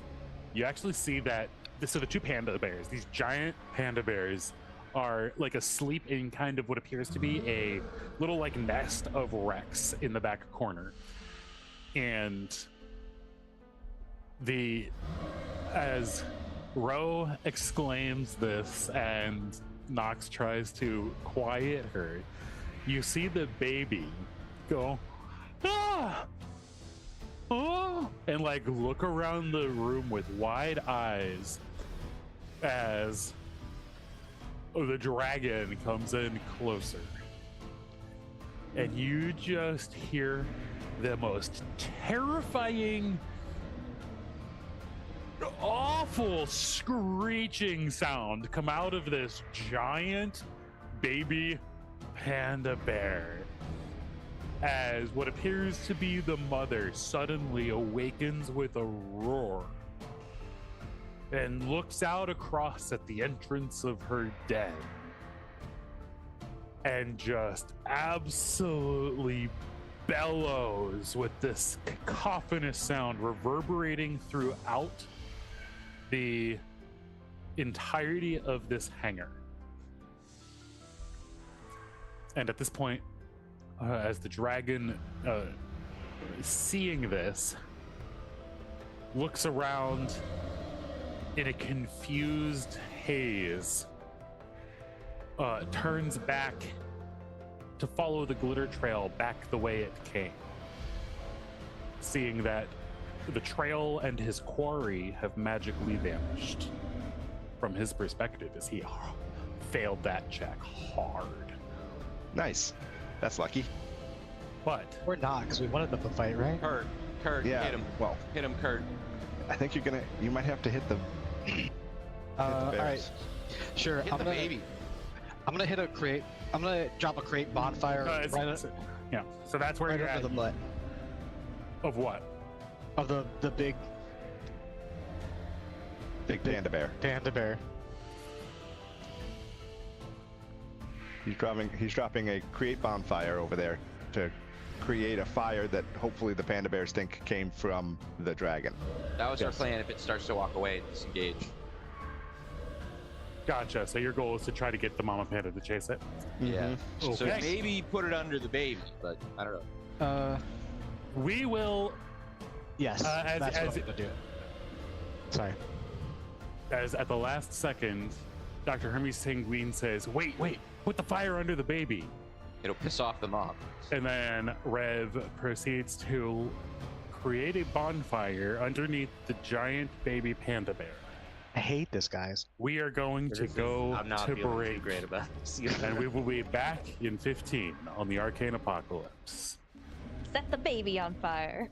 you actually see that. So the two panda bears, these giant panda bears, are like asleep in kind of what appears to be a little like nest of wrecks in the back corner, and as Ro exclaims this and Knox tries to quiet her, you see the baby go, ah! Oh, and like look around the room with wide eyes as the dragon comes in closer. And you just hear the most terrifying, awful screeching sound come out of this giant baby panda bear as what appears to be the mother suddenly awakens with a roar and looks out across at the entrance of her den and just absolutely bellows with this cacophonous sound reverberating throughout the entirety of this hangar. And at this point, as the dragon, seeing this, looks around in a confused haze, turns back to follow the glitter trail back the way it came, seeing that the trail and his quarry have magically vanished from his perspective as he failed that check hard. Nice. That's lucky. But Or not, because we wanted them to fight, right? Kurt, Yeah. hit him. Well, Hit him, Kurt. I think you might have to hit the. All bears. right, sure. Hit I'm the gonna baby. I'm gonna hit a crate. I'm gonna drop a crate bonfire yeah, so that's where right you're over at. the butt Of what? of the big Big panda bear. panda bear. He's dropping a create bonfire over there to create a fire that hopefully the panda bears think came from the dragon. That was our Yes. plan. If it starts to walk away, disengage. Gotcha. So your goal is to try to get the mama panda to chase it. Yeah. Mhm. So Okay. maybe put it under the baby, but I don't know. We will, Yes, as- that's as- what I'm gonna do. Sorry. as at the last second, Dr. Hermes Sanguine says, wait, put the fire under the baby. It'll piss off the mob. And then Rev proceeds to create a bonfire underneath the giant baby panda bear. I hate this, guys. We are going to go I'm not to feeling break, too great about this. and we will be back in 15 on the Arcane Apocalypse. Set the baby on fire.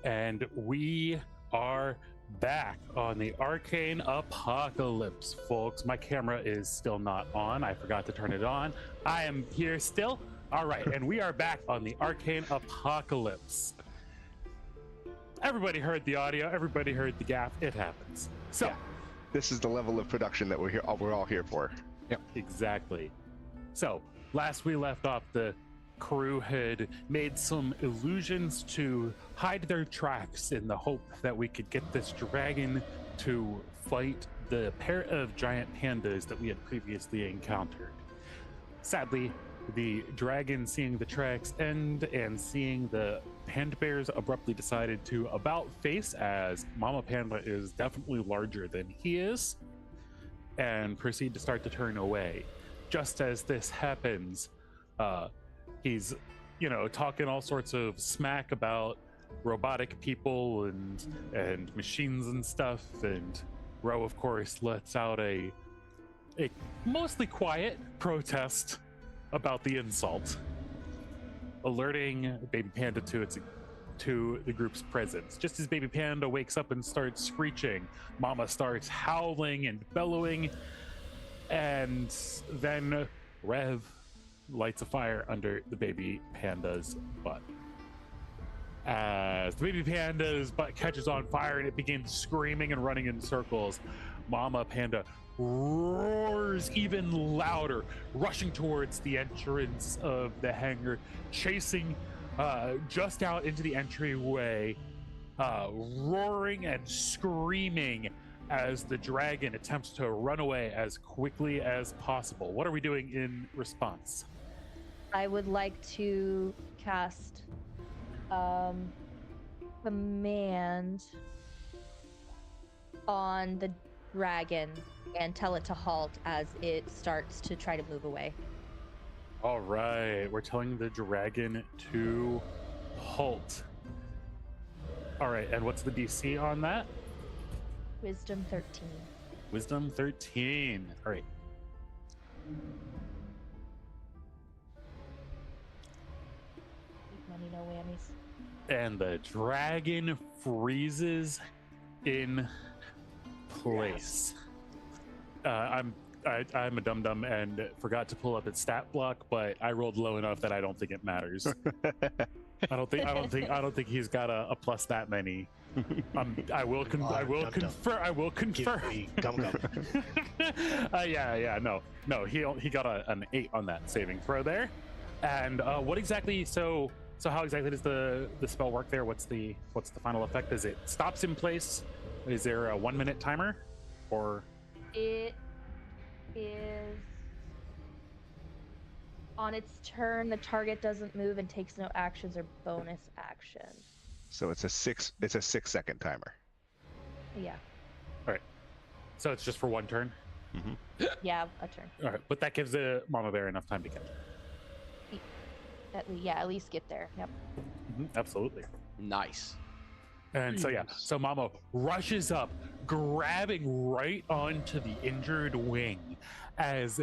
And we are back on the Arcane Apocalypse, folks. My camera is still not on. I forgot to turn it on. I am here still. All right, and we are back on the Arcane Apocalypse. Everybody heard the audio. Everybody heard the gaff. It happens. So, Yeah. This is the level of production that we're all here for. yep, exactly. So, last we left off, the crew had made some illusions to hide their tracks in the hope that we could get this dragon to fight the pair of giant pandas that we had previously encountered. Sadly, the dragon, seeing the tracks end and seeing the panda bears, abruptly decided to about face, as Mama Panda is definitely larger than he is, and proceed to start to turn away. Just as this happens, he's, talking all sorts of smack about robotic people and machines and stuff, and Ro, of course, lets out a mostly quiet protest about the insult, alerting Baby Panda to the group's presence. Just as Baby Panda wakes up and starts screeching, Mama starts howling and bellowing, and then Rev lights a fire under the Baby Panda's butt. As the Baby Panda's butt catches on fire and it begins screaming and running in circles, Mama Panda roars even louder, rushing towards the entrance of the hangar, chasing just out into the entryway, roaring and screaming as the dragon attempts to run away as quickly as possible. What are we doing in response? I would like to cast command on the dragon and tell it to halt as it starts to try to move away. All right, we're telling the dragon to halt. All right, and what's the DC on that? Wisdom 13. Wisdom 13. All right. Big money, no whammies. And the dragon freezes in place. I'm a dum-dum and forgot to pull up its stat block, but I rolled low enough that I don't think it matters. I don't think he's got a plus that many. I will confer. Gum. No. He got an 8 on that saving throw there. And what exactly? So how exactly does the spell work there? What's the final effect? Is it stops in place? Is there a 1 minute timer, or? It is on its turn, the target doesn't move and takes no actions or bonus action. So it's a 6-second timer. Yeah. All right. So it's just for one turn. Mm-hmm. Yeah, a turn. All right, but that gives the Mama Bear enough time to catch. At least get there. Yep. Absolutely. Nice. And so Mama rushes up, grabbing right onto the injured wing, as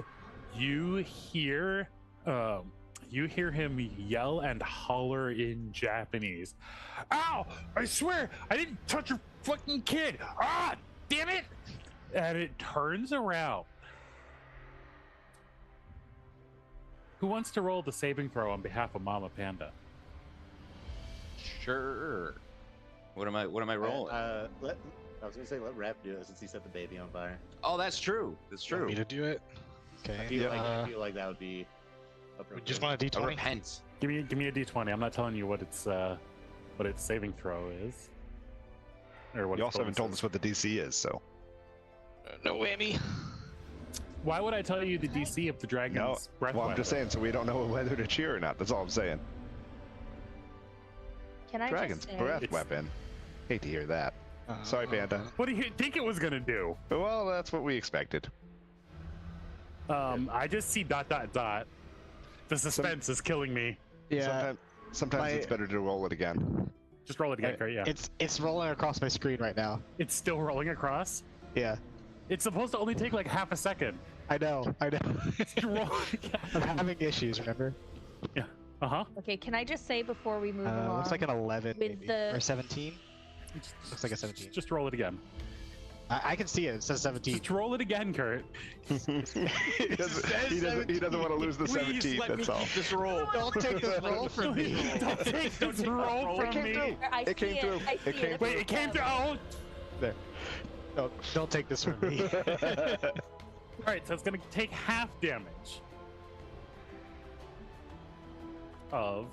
you hear him yell and holler in Japanese. "Ow! I swear I didn't touch your fucking kid! Ah, damn it!" And it turns around. Who wants to roll the saving throw on behalf of Mama Panda? Sure. What am I rolling? I was gonna say let Rev do it since he set the baby on fire. Oh, that's true. That's Want true. me to do it? Okay. I feel like that would be appropriate. Just want a I D20. repent. Give me a D20. I'm not telling you what its saving throw is, or what. You its also haven't told bonus us what the DC is, so. No whammy. is. Why would I tell you the DC of the dragon's No. breath Well, I'm just weapon? saying, so we don't know whether to cheer or not. That's all I'm saying. Can I Dragon's just say, breath weapon. Hate to hear that. Sorry, Panda. What do you think it was gonna do? Well, that's what we expected. I just see ... The suspense is killing me. Yeah. Sometimes it's better to roll it again. Just roll it again, Kurt. Yeah. It's rolling across my screen right now. It's still rolling across. Yeah. It's supposed to only take like half a second. I know. Roll- I'm having issues, remember? Yeah. Uh-huh. Okay, can I just say before we move along? Looks like an 11 with maybe. the- Or 17. Looks like a 17. Just roll it again. I can see it. It says 17. Just roll it again, Kurt. he doesn't want to lose the 17. That's all. This roll. Don't take this roll from me. Don't take this roll It from came me. through. I It see came through. I It see came it. Wait, it came through. Oh. There. Don't take this from me. All right, so it's going to take half damage of.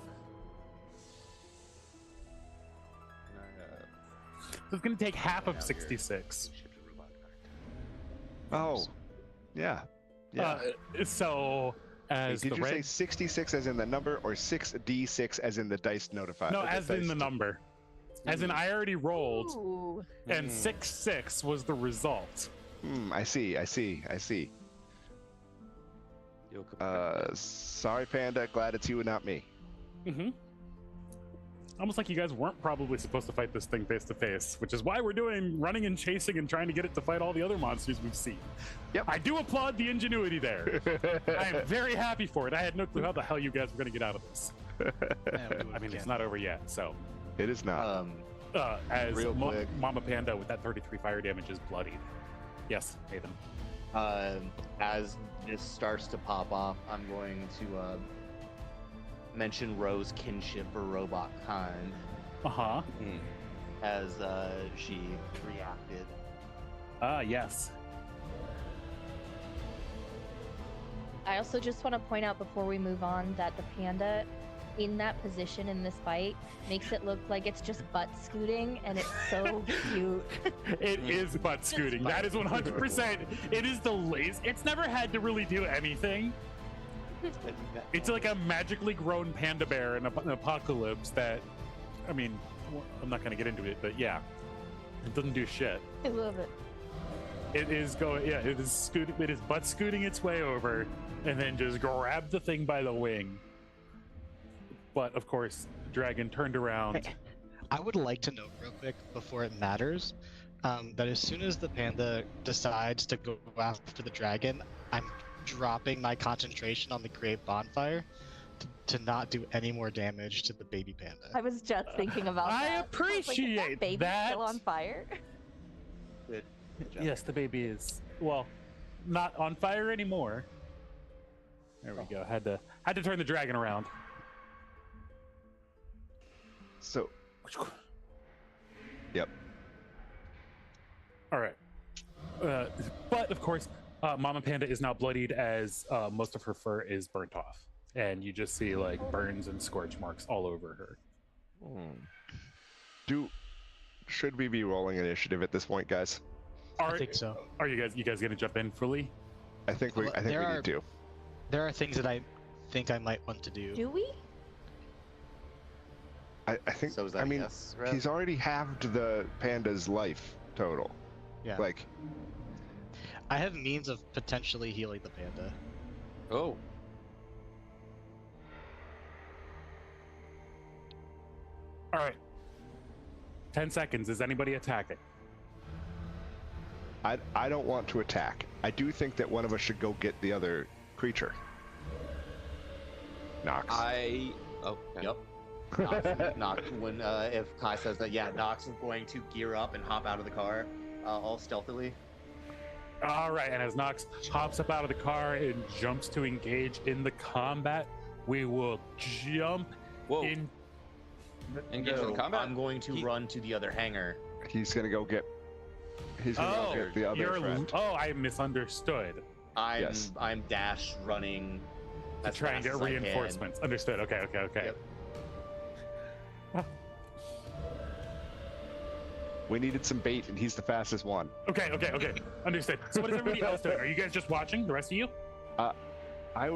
So it's going to take half of 66. Oh, yeah. Yeah. So as Did the you say red, 66 as in the number, or 6d6 as in the dice notified? no, as in the number, as in I already rolled, Ooh. and 6 was the result. I see. Sorry, Panda. Glad it's you and not me. Mm-hmm. Almost like you guys weren't probably supposed to fight this thing face to face, which is why we're doing running and chasing and trying to get it to fight all the other monsters we've seen. Yep. I do applaud the ingenuity there. I am very happy for it. I had no clue how the hell you guys were going to get out of this. I mean, it's not over yet, so. It is not. As Real quick. Mama Panda with that 33 fire damage is bloodied. Yes, Nathan. As this starts to pop off, I'm going to mention Ro's kinship for robot kind Uh-huh. as she reacted. Yes. I also just want to point out before we move on that the panda in that position in this fight makes it look like it's just butt scooting, and it's so cute. It is butt scooting. That is 100%. It is the lace. It's never had to really do anything. It's like a magically grown panda bear in an apocalypse that, I mean, I'm not going to get into it, but yeah, it doesn't do shit. I love it. It is going, yeah, it is scooting, it is butt scooting its way over and then just grab the thing by the wing. But of course, Dragon turned around. I would like to note real quick before it matters that as soon as the panda decides to go after the dragon, I'm dropping my concentration on the Grave Bonfire to not do any more damage to the baby panda. I was just thinking about I that. I was like, is appreciate baby that. still on fire? Good job. Yes, the baby is, well, not on fire anymore. There we go. Had to turn the dragon around. So, yep. All right. But of course, Mama Panda is now bloodied as most of her fur is burnt off. And you just see like burns and scorch marks all over her. Should we be rolling initiative at this point, guys? I think so. Are you guys gonna jump in fully? I think we need to. There are things that I think I might want to do. Do we? I think. So is that I mean, yes, Rev? he's already halved the panda's life total. Yeah. Like, I have means of potentially healing the panda. Oh, All right. 10 seconds. Is anybody attacking? I don't want to attack. I do think that one of us should go get the other creature. Nox. okay. Yep. Nox, when if Kai says that, yeah, Nox is going to gear up and hop out of the car, all stealthily. All right. And as Nox hops up out of the car and jumps to engage in the combat, we will jump Whoa. in. Engage in combat. I'm going to run to the other hangar. He's gonna go get. He's gonna go get the other friend. Oh, I misunderstood. I'm dash running. To as try and fast get as I can. reinforcements. Understood. Okay. Yep. We needed some bait, and he's the fastest one. Okay. Understood. So what is everybody else doing? Are you guys just watching? The rest of you? I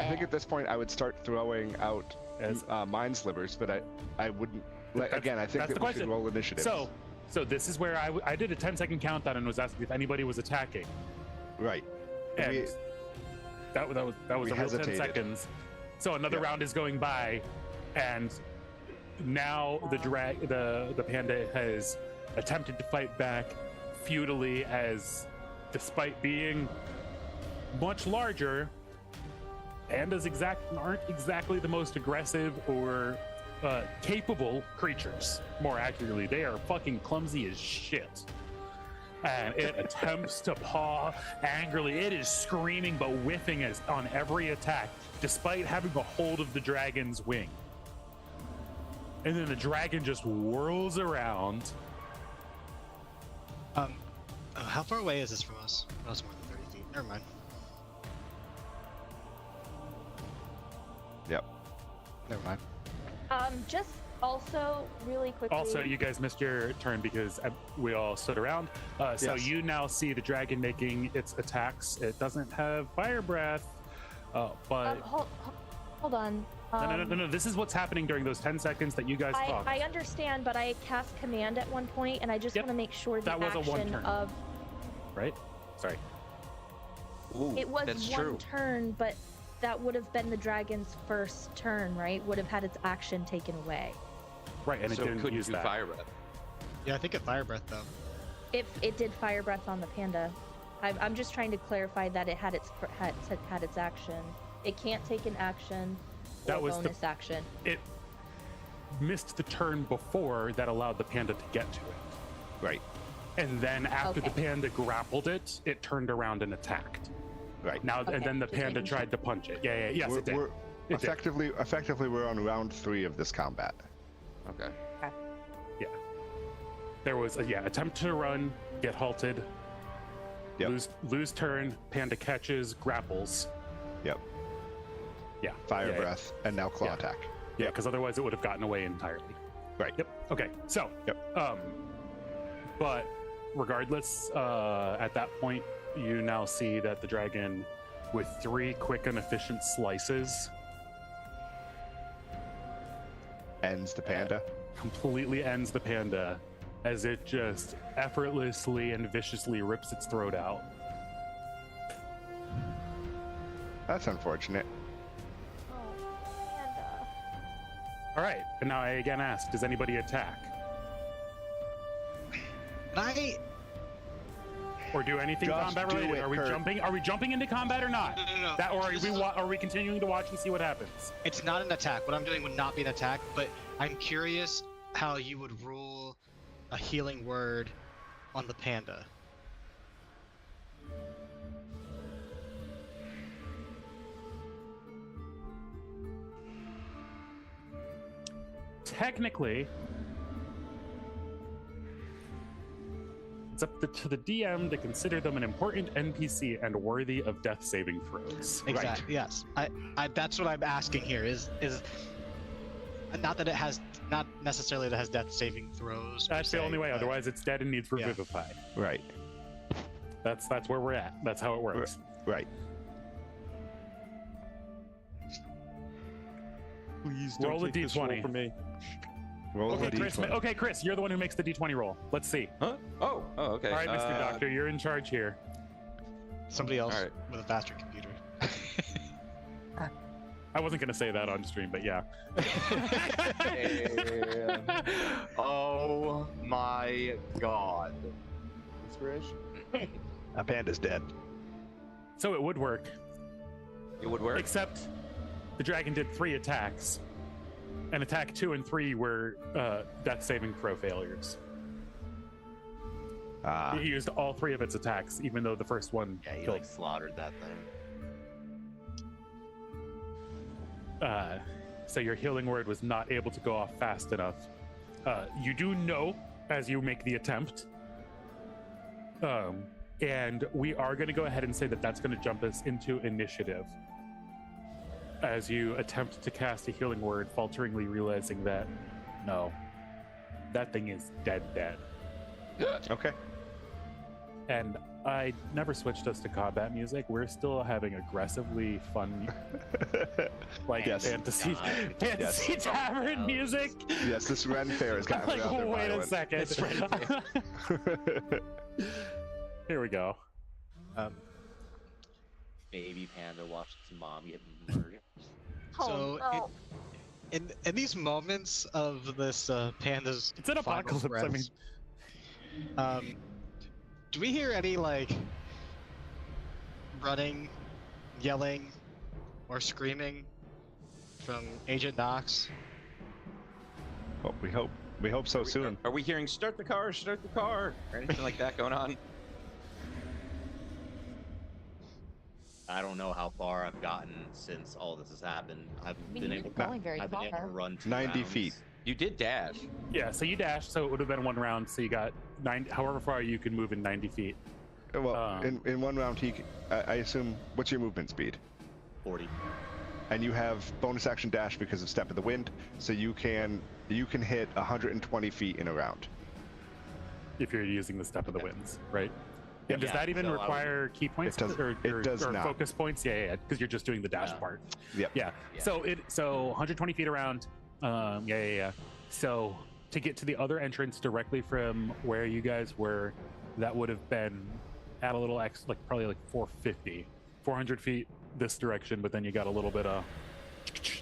think at this point I would start throwing out mind slivers, but I wouldn't. Again, I think that we should roll initiative. So this is where I did a 10-second countdown and was asking if anybody was attacking. Right. And that was a real 10 hesitated. seconds. So another round is going by, and now the panda has attempted to fight back futilely, as despite being much larger, pandas aren't exactly the most aggressive or capable creatures. More accurately, they are fucking clumsy as shit. And it attempts to paw angrily. It is screaming but whiffing on every attack, despite having a hold of the dragon's wing. And then the dragon just whirls around. How far away is this from us? Oh, it's more than 30 feet. Never mind. Yep. Never mind. Just also really quickly. Also, you guys missed your turn because we all stood around. So Yes. you now see the dragon making its attacks. It doesn't have fire breath, but hold on. no. This is what's happening during those 10 seconds that you guys talked. I understand, but I cast command at one point, and I just Yep. want to make sure the That was a one action turn. of Right? Sorry. Ooh, it was that's one true. turn, but that would have been the dragon's first turn, right? Would have had its action taken away. Right, and So it didn't couldn't use do that. fire breath. Yeah, I think it fire breath though. If it did fire breath on the panda, I'm just trying to clarify that it had its action. It can't take an action That or was the- bonus action. It missed the turn before that allowed the panda to get to it. Right. And then after the Okay. panda grappled it, it turned around and attacked. Right. Now, Okay, and then the just panda making sure. tried to punch it. Yeah, yes, we're, it did. we're It did. effectively we're on round 3 of this combat. Okay. There was attempt to run, get halted, Yep. lose turn, panda catches, grapples. Yep. Yeah. Fire yeah, breath, and now claw Yeah. attack. Yeah, because otherwise it would have gotten away entirely. Right. Yep. Okay. So. Yep. But regardless, at that point, you now see that the dragon, with 3 quick and efficient slices, Ends the panda. completely ends the panda as it just effortlessly and viciously rips its throat out. That's unfortunate. Oh, panda. All right. And now I again ask, does anybody attack or do anything Just combat do related? it, Are we Kurt. jumping? Are we jumping into combat or not? No. That, or are we continuing to watch and see what happens? It's not an attack. What I'm doing would not be an attack, but I'm curious how you would rule a healing word on the panda. Technically, it's up to the DM to consider them an important NPC and worthy of death saving throws. Exactly. Yes. I that's what I'm asking here is not that it has not necessarily that it has death saving throws. per That's the se, only way. but- Otherwise, it's dead and needs Yeah. revivify. Right. That's where we're at. That's how it works. Right. Please Roll a d20 for me. Roll Okay, the Chris. d20. Okay, Chris, you're the one who makes the d20 roll. Let's see. Huh? Oh, okay. All right, Mr. Doctor, you're in charge here. Somebody else All right. with a faster computer. I wasn't going to say that on stream, but yeah. And- oh my god. Inspiration? That panda's dead. So it would work, It would work. except the dragon did 3 attacks, and attack 2 and 3 were death saving throw failures. Ah. It used all 3 of its attacks, even though the first one Yeah, he killed. like slaughtered that thing. So your healing word was not able to go off fast enough. You do know as you make the attempt. And we are going to go ahead and say that that's going to jump us into initiative. As you attempt to cast a healing word, falteringly realizing that, no, that thing is dead. Okay. And I never switched us to combat music. We're still having aggressively fun, like Yes. fantasy Yes. tavern music. Yes, this Ren Fair has I'm gotten like, rather wait a violent. second. It's Ren Here we go. Baby panda watched its mom get murdered. Oh, So, no. In these moments of this panda's It's an final apocalypse. I mean, breaths, do we hear any like running, yelling, or screaming from Agent Knox? Well, we hope so soon. Are we hearing start the car, or anything like that going on? I don't know how far I've gotten since all this has happened. I've mean, been you've able been going very I've been able to far. run 90 rounds. feet. You did dash. Yeah, so you dashed, so it would have been 1 round. So you got 9. However far you can move in 90 feet. Well, in 1 round, I assume, what's your movement speed? 40. And you have bonus action dash because of Step of the Wind, so you can hit 120 feet in a round. If you're using the Step of the Winds, right? And does Yeah, that even so I would- require key points It does or not. focus points? Yeah, because you're just doing the dash Yeah. part. Yep. Yeah. Yeah. So 120 feet around. Yeah. So to get to the other entrance directly from where you guys were, that would have been at a little probably like 400 feet this direction, but then you got a little bit of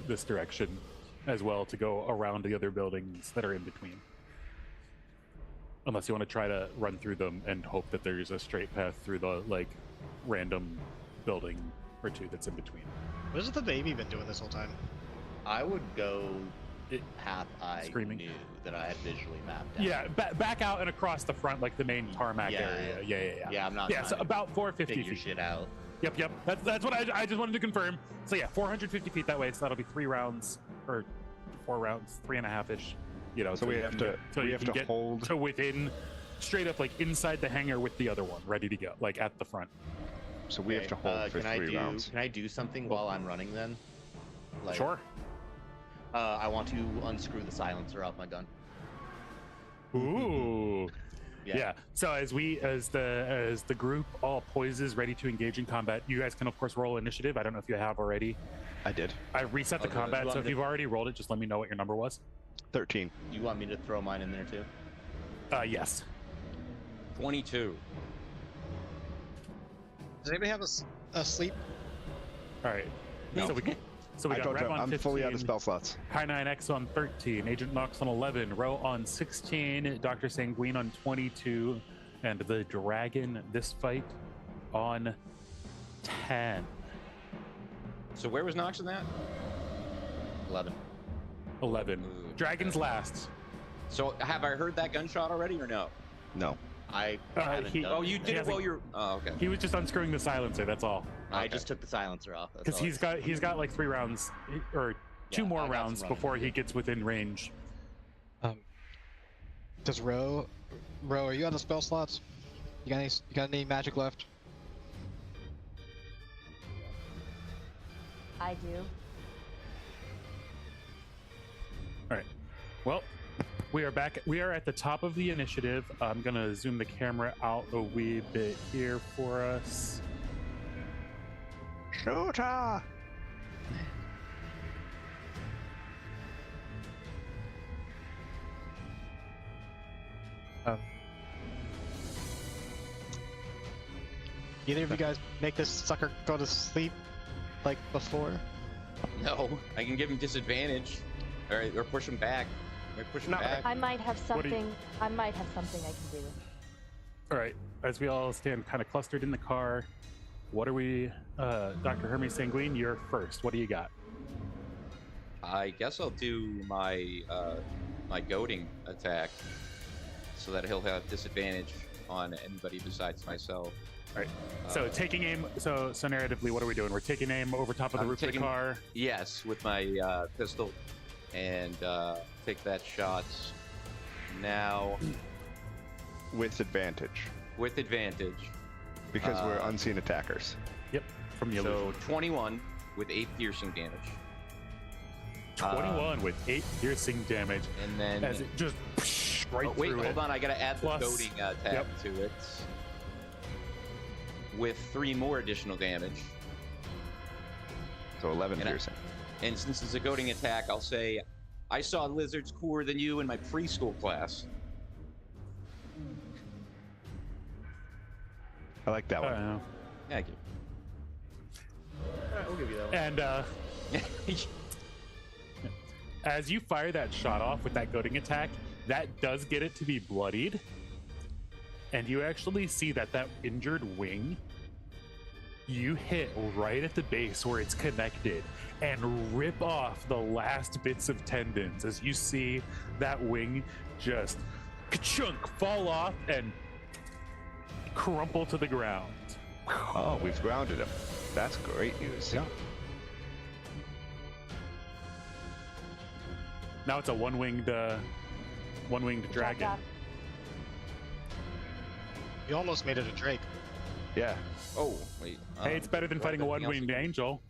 this direction as well to go around the other buildings that are in between. Unless you want to try to run through them and hope that there's a straight path through the random building or two that's in between. What has the baby been doing this whole time? I would go path I Screaming. knew that I had visually mapped out. Yeah, back out and across the front, like the main tarmac Yeah. area. Yeah. Yeah, I'm not Yeah, trying so to about 450 figure feet. shit out. Yep. That's what I just wanted to confirm. So yeah, 450 feet that way. So that'll be 3 rounds or 4 rounds, 3.5-ish. You know, So we have to get hold. to within, straight up like inside the hangar with the other one, ready to go, like at the front. So we have to hold for 3 rounds. Can I do something while I'm running then? Like, Sure. I want to unscrew the silencer off my gun. Ooh. Yeah. So as the group all poises, ready to engage in combat, you guys can of course roll initiative. I don't know if you have already. I did. I reset the Okay, combat, you so want if me to- you've already rolled it, just let me know what your number was. 13. You want me to throw mine in there too? Yes. 22. Does anybody have a sleep? All right. No. So we I got told you, Rev on I'm 15, fully out of spell slots. Kai9X on 13, Agent Knox on 11, Ro on 16, Dr. Sanguine on 22, and the Dragon, this fight, on 10. So where was Nox in that? 11. 11. Ooh. Dragon's last. So have I heard that gunshot already or no? No. I Uh, haven't he- done Oh, you anything. did it hasn't- while you're. Oh, okay. He was just unscrewing the silencer, that's all. I Okay. just took the silencer off. that's Because all. he's got like 3 rounds, or 2 Yeah, more I got some rounds running before to he do. gets within range. Does Ro, are you on the spell slots? You got any magic left? I do. Well, we are back. We are at the top of the initiative. I'm going to zoom the camera out a wee bit here for us. Shooter! Either of you guys make this sucker go to sleep like before? No, I can give him disadvantage, or push him back. Or push him No, back. I might have What do you- something. I might have something I can do. All right. As we all stand kind of clustered in the car, what are we, Dr. Hermes Sanguine, you're first. What do you got? I guess I'll do my my goading attack, so that he'll have disadvantage on anybody besides myself. Right. So taking aim, so narratively, what are we doing? We're taking aim over top of the I'm roof of the taking- car. Yes, with my pistol, and take that shot now With advantage. with advantage. Because we're unseen attackers. Yep. From the illusion. So 21 with 8 piercing damage, 21 with 8 piercing damage and then as it just right oh, wait, through hold it. on, I gotta add the Plus- goading attack to it with 3 more additional damage. So 11 And I- piercing. And since it's a goading attack, I'll say, I saw lizards cooler than you in my preschool class. I like that one. Uh, Thank you. All right, we'll give you that one. and as you fire that shot off with that goading attack, that does get it to be bloodied. And you actually see that injured wing you hit right at the base where it's connected and rip off the last bits of tendons as you see that wing just ka-chunk fall off and crumple to the ground. Oh, we've grounded him. That's great news. Yeah. Now it's a one-winged dragon. Jack. You almost made it a Drake. Yeah. Oh, wait. Hey, it's better than fighting a everything else one-winged angel.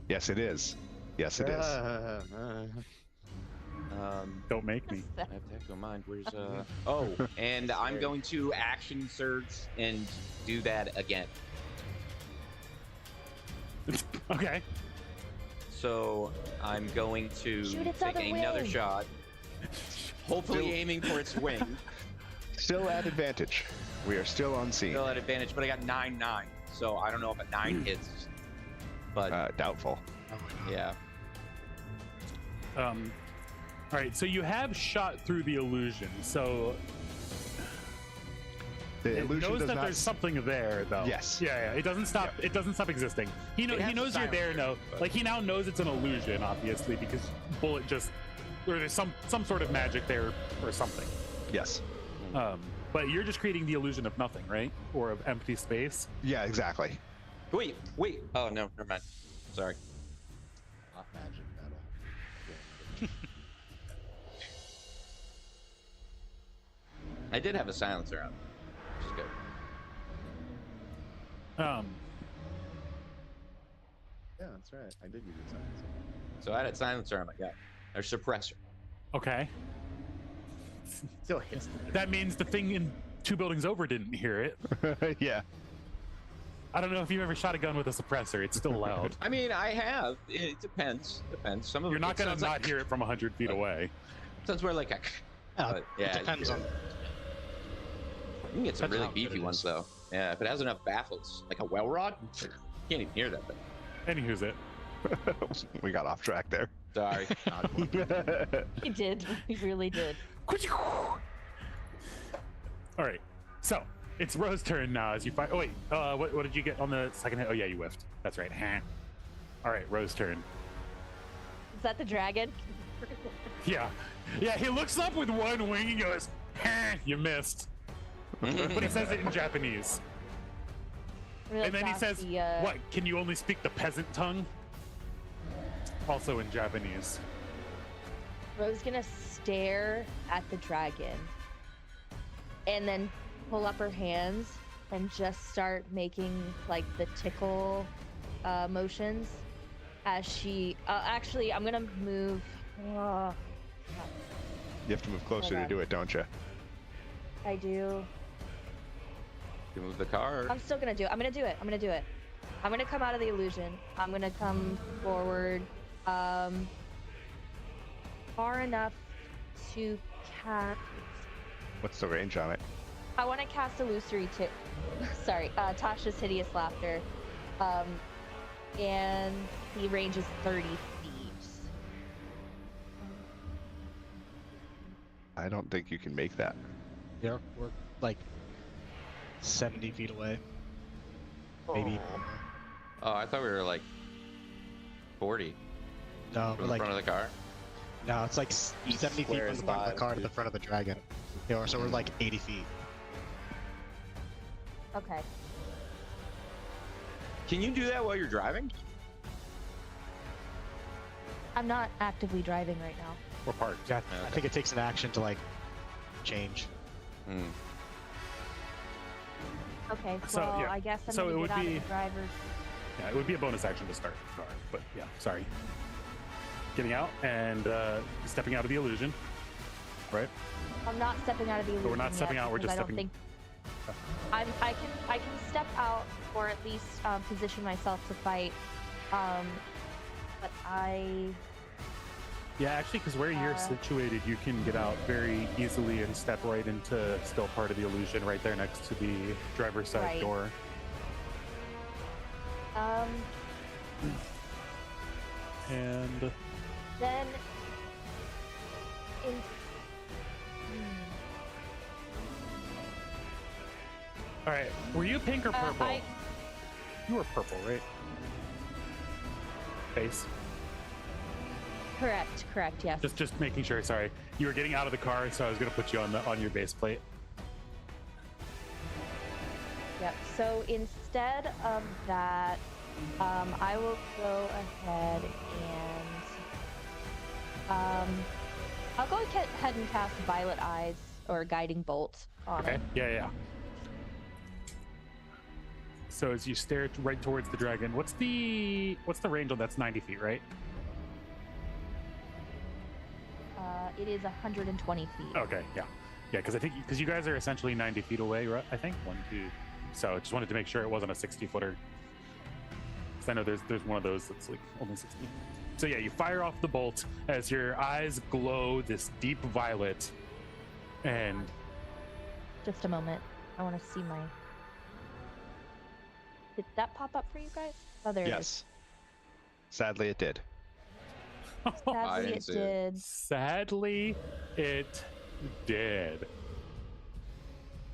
Yes, it is. Yes, it is. Don't make me. I have to echo mind. Where's Oh, and I'm going to action surge and do that again. Okay. So I'm going to Shoot its take other another wing. shot. Hopefully Still- aiming for its wing. Still at advantage. We are still unseen. Still at advantage, but I got 9/9. So I don't know if a 9 hits. But Doubtful. yeah. All right, so you have shot through the illusion, so The it illusion knows does that not. there's something there, though. Yes. Yeah. It doesn't stop. It doesn't stop existing. He It he has knows a you're there. silencer, No, but- like he now knows it's an illusion, obviously, because Bullet just or there's some sort of magic there or something. Yes. But you're just creating the illusion of nothing, right? Or of empty space. Yeah, exactly. Wait. Oh no, never mind. Sorry. Not magic metal. I did have a silencer on, which is good. Yeah, that's right. I did use it science. So I had a silencer on my gun, or suppressor. Okay. Still hits. That means the thing in 2 buildings over didn't hear it. Yeah. I don't know if you've ever shot a gun with a suppressor. It's still loud. I mean, I have. It depends. Some of You're it not gonna sounds not like, hear it from 100 feet away. Sounds more like a. But, yeah, It depends on. You can get some Depends really how good beefy it ones is. though. Yeah, if it has enough baffles, like a well rod, you can't even hear that thing. Anywho's it. We got off track there. Sorry. We did. We really did. All right, so it's Rose's turn now as you fight. Oh wait, what did you get on the second hit? Oh yeah, you whiffed. That's right. All right, Rose's turn. Is that the dragon? Yeah, he looks up with one wing and goes, you missed. But he says it in Japanese. Really And then he fast, says, the, what, can you only speak the peasant tongue? Also in Japanese. Rose gonna stare at the dragon and then pull up her hands and just start making like the tickle motions as she actually I'm gonna move You have to move closer to do it, don't you? I do. You move the car. I'm still gonna do it. I'm gonna do it. I'm gonna come out of the illusion. I'm gonna come forward far enough to cast. What's the range on it? I want to cast illusory sorry, Tasha's hideous laughter, and the range is 30 feet. I don't think you can make that. Yeah, we're like 70 feet away. Maybe. Oh, I thought we were like 40 No, from we're the like front of the car. no, it's like 70 feet from the front of the car to the front of the dragon. Yeah, so we're like 80 feet. Okay. Can you do that while you're driving? I'm not actively driving right now. Or parked. Yeah, I think it takes an action to like change. Hmm. Okay, So, well, yeah. I guess I'm So gonna it get would out be- of the driver's. Yeah, it would be a bonus action to start the car, but yeah, sorry. Getting out and stepping out of the illusion, right? I'm not stepping out of the illusion. we're not stepping yet out, we're because just I don't stepping- think I can step out or at least position myself to fight. But I Yeah, actually, because where you're situated, you can get out very easily and step right into still part of the illusion right there next to the driver's side Right. door. And then in all right, were you pink or purple? You were purple, right? Base. Correct, yes. Just making sure. Sorry, you were getting out of the car, so I was gonna put you on your base plate. Yep. So instead of that, I will go ahead and I'll go ahead and cast Violet Eyes or Guiding Bolt on it. Okay. Yeah. So as you stare right towards the dragon, what's the range on that's 90 feet, right? It is 120 feet. Okay, yeah, because you guys are essentially 90 feet away, right? I think 1, 2. So I just wanted to make sure it wasn't a 60-footer. Because I know there's one of those that's like only 60. So yeah, you fire off the bolt as your eyes glow this deep violet, and just a moment. I want to see my. Did that pop up for you guys? Oh, there it is. Yes. Sadly, it did. Sadly, it did. Sadly, it did.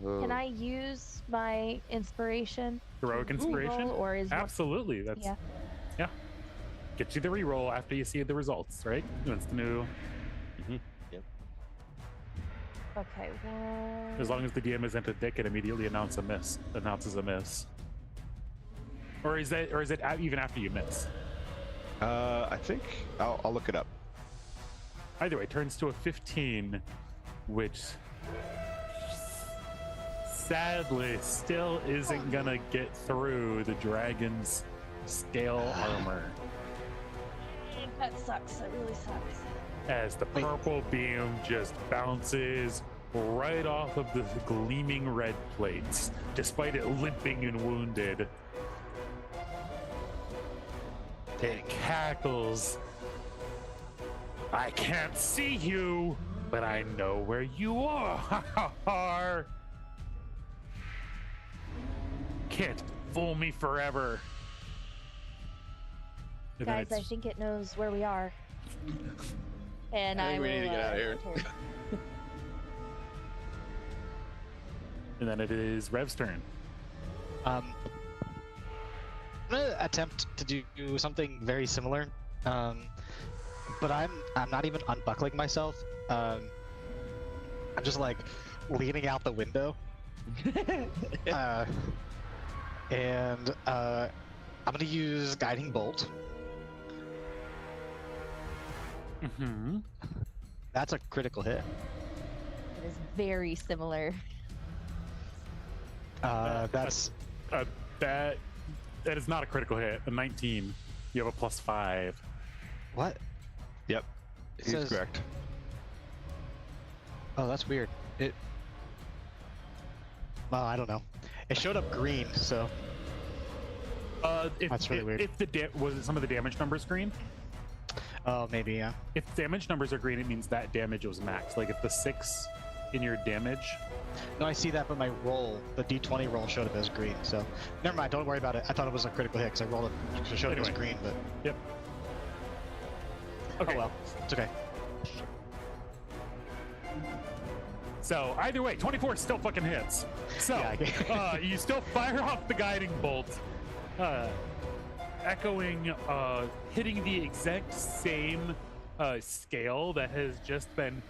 Can I use my inspiration? Heroic inspiration? Reroll, or is absolutely. That's yeah. Get you the reroll after you see the results, right? That's the new. Yep. Okay. Well... As long as the DM isn't a dick, it immediately announces a miss. Or is it even after you miss? I think I'll look it up. Either way, it turns to a 15, which sadly still isn't gonna get through the dragon's scale armor. That sucks. That really sucks. As the purple beam just bounces right off of the gleaming red plates, despite it limping and wounded. It cackles. I can't see you, but I know where you are. Can't fool me forever. And then Guys, I think it knows where we are. And I think we need to get out of here. And then it is Rev's turn. I'm gonna attempt to do something very similar, but I'm not even unbuckling myself. I'm just like leaning out the window, and I'm gonna use Guiding Bolt. Mm-hmm. That's a critical hit. It is very similar. That's that is not a critical hit. A 19. You have a +5. what? Yep, It he's says- correct. Oh, that's weird. Well, I don't know. It showed up green, so That's really weird. If was it some of the damage numbers green? oh, maybe yeah. If damage numbers are green, it means that damage was max. Like if the 6 in your damage. No, I see that, but my roll, the D20 roll, showed it as green. So never mind. Don't worry about it. I thought it was a critical hit because I rolled it. It showed it as Anyway. green, but Yep. Okay. oh well, it's okay. So either way, 24 still fucking hits. So Yeah, you still fire off the guiding bolt, echoing, hitting the exact same scale that has just been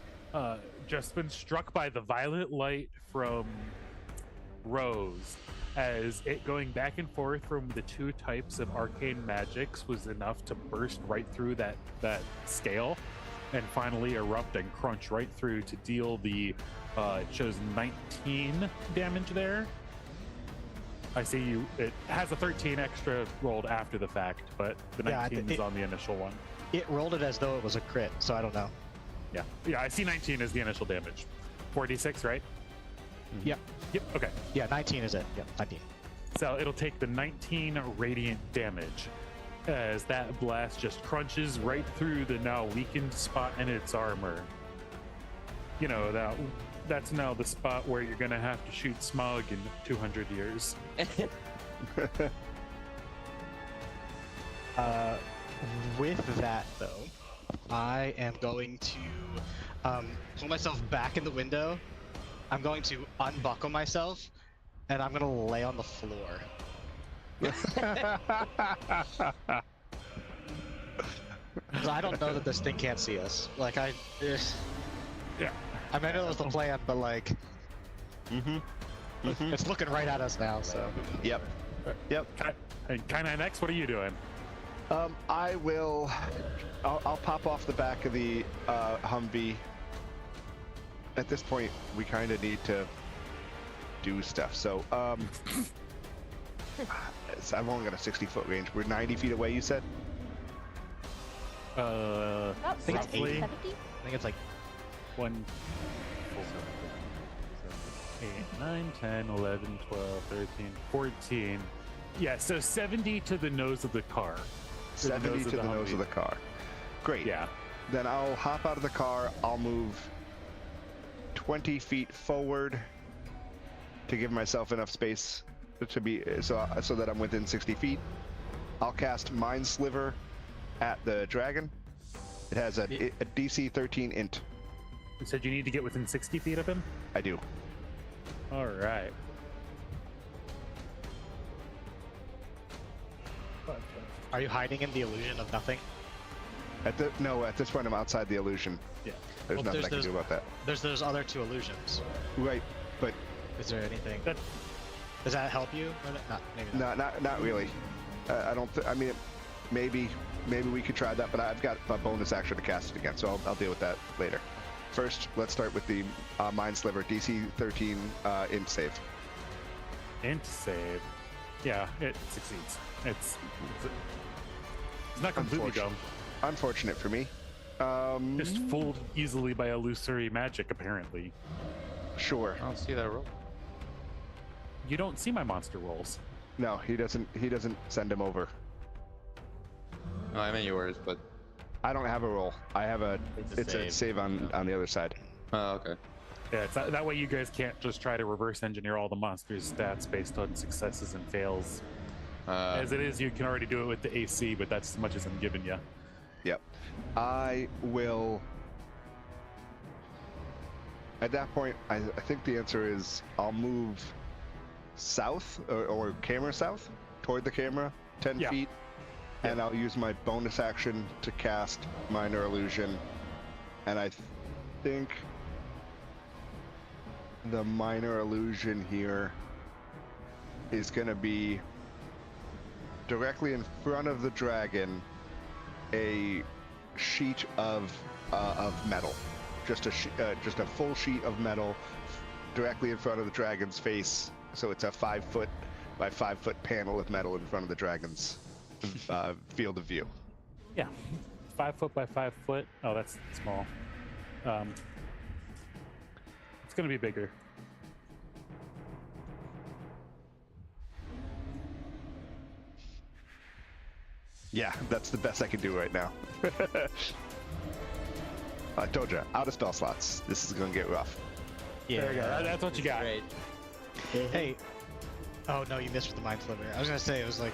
struck by the violet light from Rose, as it going back and forth from the two types of arcane magics was enough to burst right through that scale and finally erupt and crunch right through to deal the it shows 19 damage there. I see you. It has a 13 extra rolled after the fact, but the 19 is on the initial one. It rolled it as though it was a crit, so I don't know. Yeah, I see 19 as the initial damage. 4d6, right? Yep. Yep, okay. Yeah, 19 is it. Yep, 19. So it'll take the 19 radiant damage as that blast just crunches right through the now weakened spot in its armor. You know, that's now the spot where you're gonna have to shoot Smog in 200 years. With that though, I am going to pull myself back in the window. I'm going to unbuckle myself, and I'm gonna lay on the floor. 'Cause I don't know that this thing can't see us. Like Yeah. I mean, I know it was the plan, but like, Mm-hmm. it's looking right at us now. So Yep. Yep. And Kainai next, what are you doing? I will. I'll pop off the back of the Humvee. At this point, we kind of need to do stuff. So, I'm only got a 60-foot range. We're 90 feet away. You said? About think it's 60, 80. 70? I think it's like 1, 4, 8, 9, 10, 11, 12, 13, 14. Yeah, so 70 to the nose of the car. 70 to the nose of the car. Great. Yeah. Then I'll hop out of the car. I'll move 20 feet forward to give myself enough space to be so that I'm within 60 feet. I'll cast Mind Sliver at the dragon. It has a DC 13 int. You said you need to get within 60 feet of him? I do. All right. Are you hiding in the illusion of nothing? At this point I'm outside the illusion. Yeah. There's Well, nothing I can do about that. There's those other two illusions. Right, but Is there anything? That- Does that help you? Or not, maybe not. not really. I don't. I mean, maybe we could try that, but I've got a bonus action to cast it again, so I'll deal with that later. First, let's start with the Mind Sliver DC 13 int save. Int save. Yeah, it succeeds. It's not completely dumb. Unfortunate for me. Just fooled easily by illusory magic, apparently. Sure. I don't see that roll. You don't see my monster rolls. No, he doesn't send him over. No, I meant yours, but I don't have a roll. I have a It's a a save on the other side. oh, okay. Yeah, it's that way you guys can't just try to reverse engineer all the monsters' stats based on successes and fails. As it is, you can already do it with the AC, but that's as much as I'm giving you. Yep. I will. At that point, I think the answer is I'll move south or camera south toward the camera 10 Yeah. feet, and I'll use my bonus action to cast Minor Illusion. And I think the Minor Illusion here is going to be directly in front of the dragon, a sheet of metal, just a full sheet of metal directly in front of the dragon's face. So it's a 5-foot by 5-foot panel of metal in front of the dragon's field of view. Yeah, 5 foot by 5 foot. Oh, that's small. It's gonna be bigger. Yeah, that's the best I can do right now. I told you, out of spell slots. This is gonna get rough. Yeah. There you go. That's what you got. Great. Hey. Oh no, you missed with the Mind Sliver. I was gonna say it was like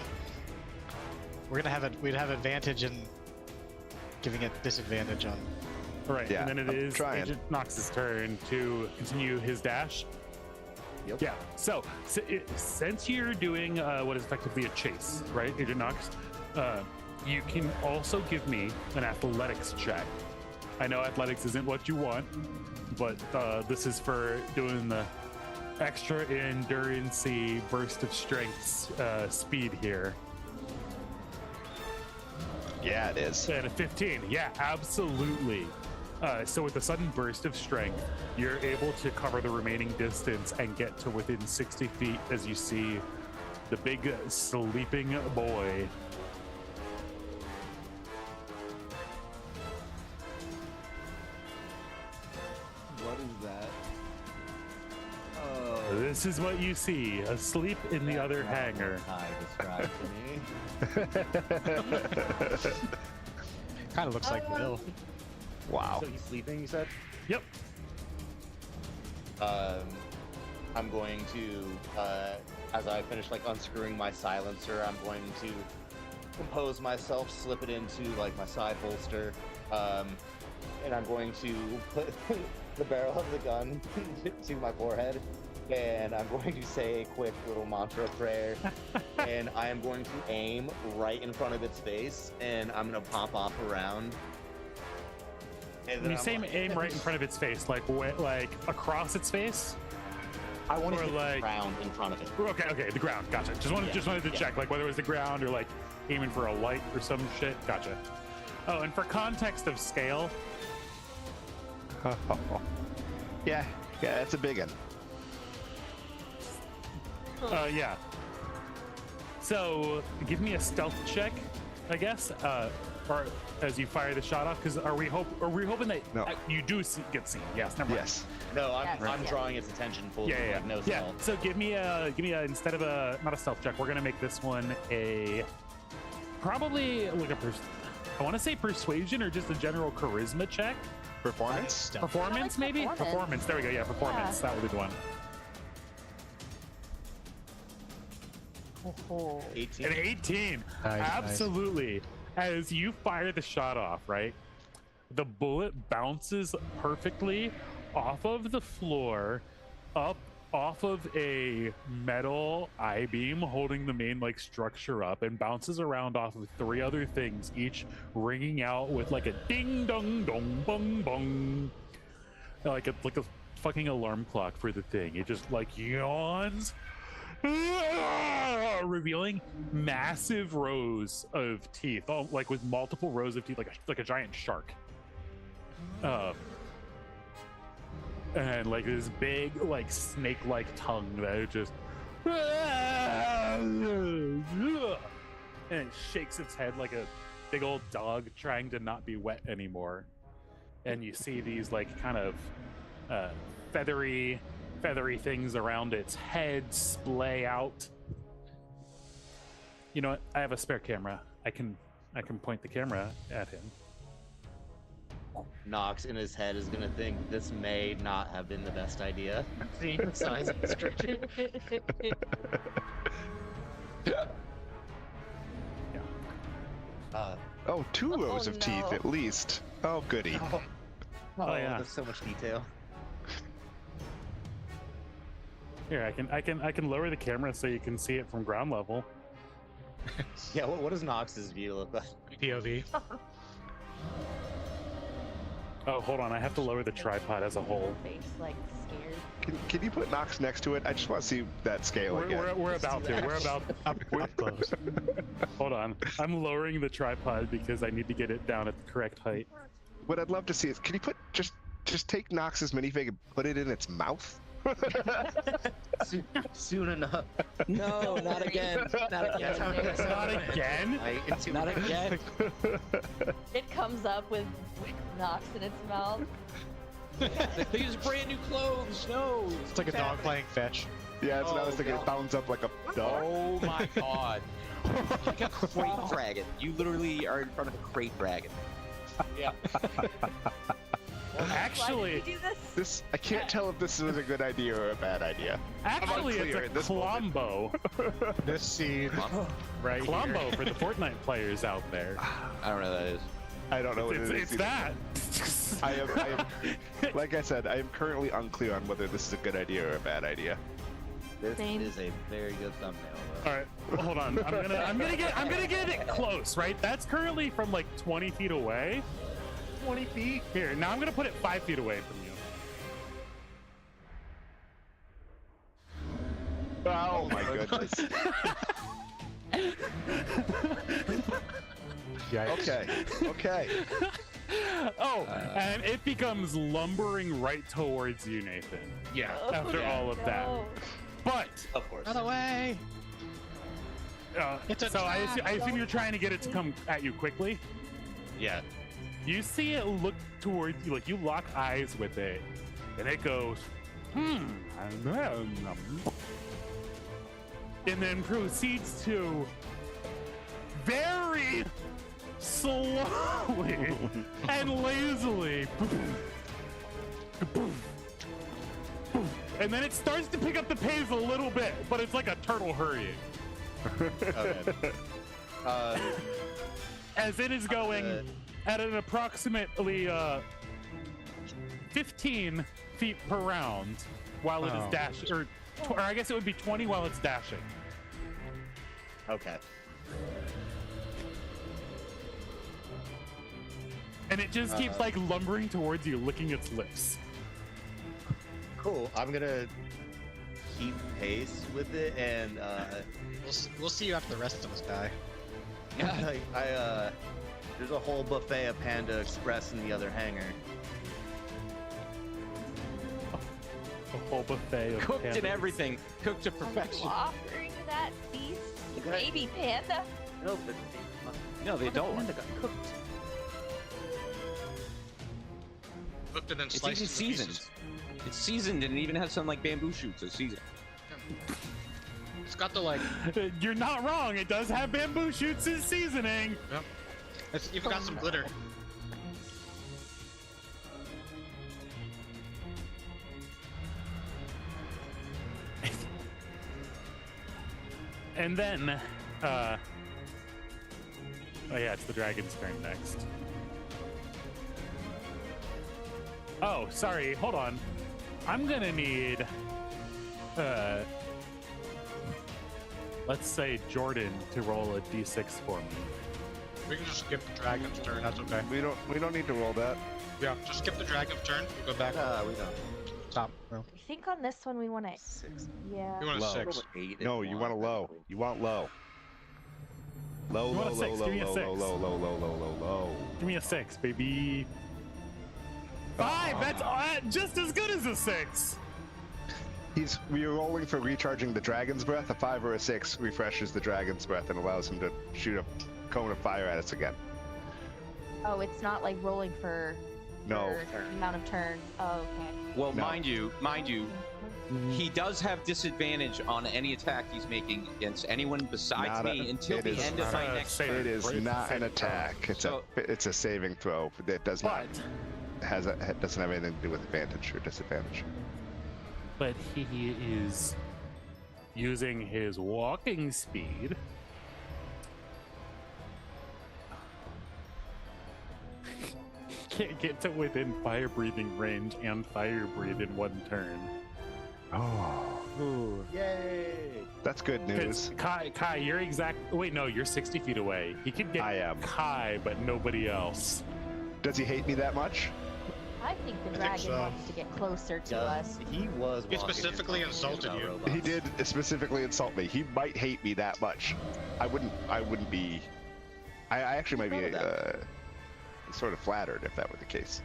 we'd have advantage in giving it disadvantage on. All right, Yeah, and then it I'm is trying. Agent Knox's turn to continue his dash. Yep. Yeah. So, since you're doing what is effectively a chase, right, Agent Knox, you can also give me an athletics check. I know athletics isn't what you want, but this is for doing the extra endurance-y burst of strength speed here. Yeah, it is. And a 15. Yeah, absolutely. So with a sudden burst of strength, you're able to cover the remaining distance and get to within 60 feet as you see the big sleeping boy. What is that? Oh, This is what you see, asleep in the other hangar. Hi, described to me. Kind of looks like Will. Wow. So he's sleeping, you said? Yep. I'm going to, as I finish like unscrewing my silencer, I'm going to compose myself, slip it into like my side holster, and I'm going to put the barrel of the gun to my forehead and I'm going to say a quick little mantra prayer, and I am going to aim right in front of its face, and I'm gonna pop off around. And When you I'm say like, aim right in front of its face, like across its face? I want to or hit like- the ground in front of it. Okay, the ground. Gotcha. Just wanted to check, like whether it was the ground or like aiming for a light or some shit. Gotcha. Oh, and for context of scale, Yeah, that's a big one. yeah. So give me a stealth check, I guess, or as you fire the shot off. Because are we hoping that No. you do get seen? Yes. Never mind. Yes. No, I'm Yes. drawing its attention fully. Yeah. Like, no Yeah. stealth. So give me a instead of not a stealth check, we're gonna make this one probably like I want to say persuasion or just a general charisma check. Performance? Performance, maybe? performance. There we go. Yeah, performance. Yeah. That would be the one. Oh. 18. An 18. Nice, Absolutely. As you fire the shot off, right? The bullet bounces perfectly off of the floor, up off of a metal I-beam holding the main like structure up, and bounces around off of 3 other things, each ringing out with like a ding dong dong bong bong, like a fucking alarm clock for the thing. It just like yawns, revealing massive rows of teeth, like with multiple rows of teeth, like a giant shark. And like this big, like snake-like tongue that it just, and it shakes its head like a big old dog trying to not be wet anymore. And you see these like kind of feathery things around its head splay out. You know what? I have a spare camera. I can point the camera at him. Nox in his head is gonna think this may not have been the best idea. Seeing the size of this creature. Oh, 2 rows of teeth no. at least. Oh, goody. Oh, yeah. There's so much detail. Here, I can lower the camera so you can see it from ground level. Yeah, what does Nox's view look like? POV. Oh, hold on. I have to lower the tripod as a whole. Face like scared. Can you put Nox next to it? I just want to see that scale again. We're about to. We're about. Up close. Hold on. I'm lowering the tripod because I need to get it down at the correct height. What I'd love to see is, can you put just take Nox's minifig and put it in its mouth? Soon enough. No, not again. Not again. Not again. Not again. It comes up with Nox in its mouth. These brand new clothes. No. It's like a dog playing fetch. Yeah, that's what I Oh, was thinking. God. It bounds up like a dog. Oh my god. Like a crate dragon. You literally are in front of a crate dragon. Yeah. Actually, Why did you do this? This I can't tell if this was a good idea or a bad idea. actually, unclear at it's a this moment. Colombo, This scene right Colombo here. for the Fortnite players out there. I don't know what that is. I don't know what It's, it is. it's either. that. I am, like I said, I am currently unclear on whether this is a good idea or a bad idea. This Same. is a very good thumbnail. All right, well, hold on. I'm gonna get it close, right? That's currently from like 20 feet away. 20 feet. Here, now I'm gonna put it 5 feet away from you. Oh my goodness. Yikes. Okay. Oh, and it becomes lumbering right towards you, Nathan. Yeah. After all of that, No. but Of course. Run away. It's a so I trap. assume you're trying to get it to come at you quickly. Yeah. You see it look towards you, like you lock eyes with it, and it goes, and then proceeds to very slowly and lazily, and then it starts to pick up the pace a little bit, but it's like a turtle hurrying. Okay. As it is going at an approximately 15 feet per round while it is Oh. dash, or I guess it would be 20 while it's dashing. Okay. And it just keeps like lumbering towards you, licking its lips. Cool. I'm gonna keep pace with it, and We'll see you after the rest of us die. there's a whole buffet of Panda Express in the other hangar. A whole buffet of Cooked and pandas. everything. Cooked to Are you perfection. offering that feast to Okay. baby panda? No, but No, they don't. Panda got cooked. Cooked and then It's sliced even into seasoned. pieces. It's seasoned and it even has some like bamboo shoots. It's seasoned. It's got the like. You're not wrong. It does have bamboo shoots as seasoning. Yep. It's even got some glitter. And then, oh yeah, it's the dragon's turn next. Oh, sorry. Hold on. I'm gonna need, let's say Jordan to roll a d6 for me. We can just skip the dragon's turn. That's okay. We don't need to roll that. Yeah, just skip the dragon's turn. We go back. We don't. Top. No. I think on this one we want to. 6. Yeah. You want a Low. 6. 8 No, you want a low. You want low. Low, You low, want a low, six. low, Give me a low, six. low, low, low, low, low, low, low. Give me a 6, baby. 5. That's just as good as a 6. We're rolling for recharging the dragon's breath. A 5 or a 6 refreshes the dragon's breath and allows him to shoot a cone of fire at us again. Oh, it's not like rolling for. No. For the amount of turns. Oh, okay. Well, No. mind you, he does have disadvantage on any attack he's making against anyone besides Not a- me until it the is end of not my a next save. turn. It is Right? not an Saving throw. attack. So- It's a saving throw. It does not But doesn't have anything to do with advantage or disadvantage. but he is using his walking speed. Can't get to within fire breathing range and fire breathe in one turn. Oh, Yay! that's good news. Because Kai, you're wait, no, you're 60 feet away. He could get I am. Kai, but nobody else. Does he hate me that much? I think the think dragon so. wants to get closer to Yeah, us. he was. He walking specifically and talking insulted about you. robots. He did specifically insult me. He might hate me that much. I wouldn't be. I actually might be Proud of sort of flattered if that were the case.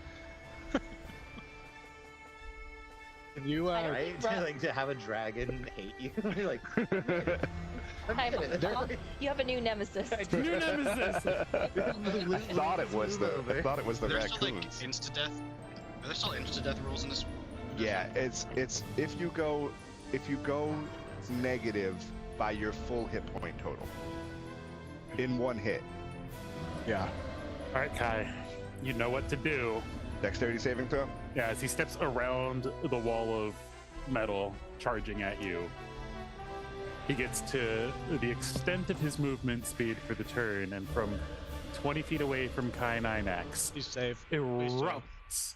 Can you I don't Right? think Ro- Like to have a dragon hate you. You're like, You have a new nemesis. New nemesis. I thought it was the There's still like raccoons. insta death. Are there still insta death rules in this? Yeah, it's if you go negative by your full hit point total in one hit. Yeah. All right, Kai, you know what to do. Dexterity saving throw. Yeah, as he steps around the wall of metal charging at you, he gets to the extent of his movement speed for the turn, and from 20 feet away from Kai 9X, Please save. Please save. erupts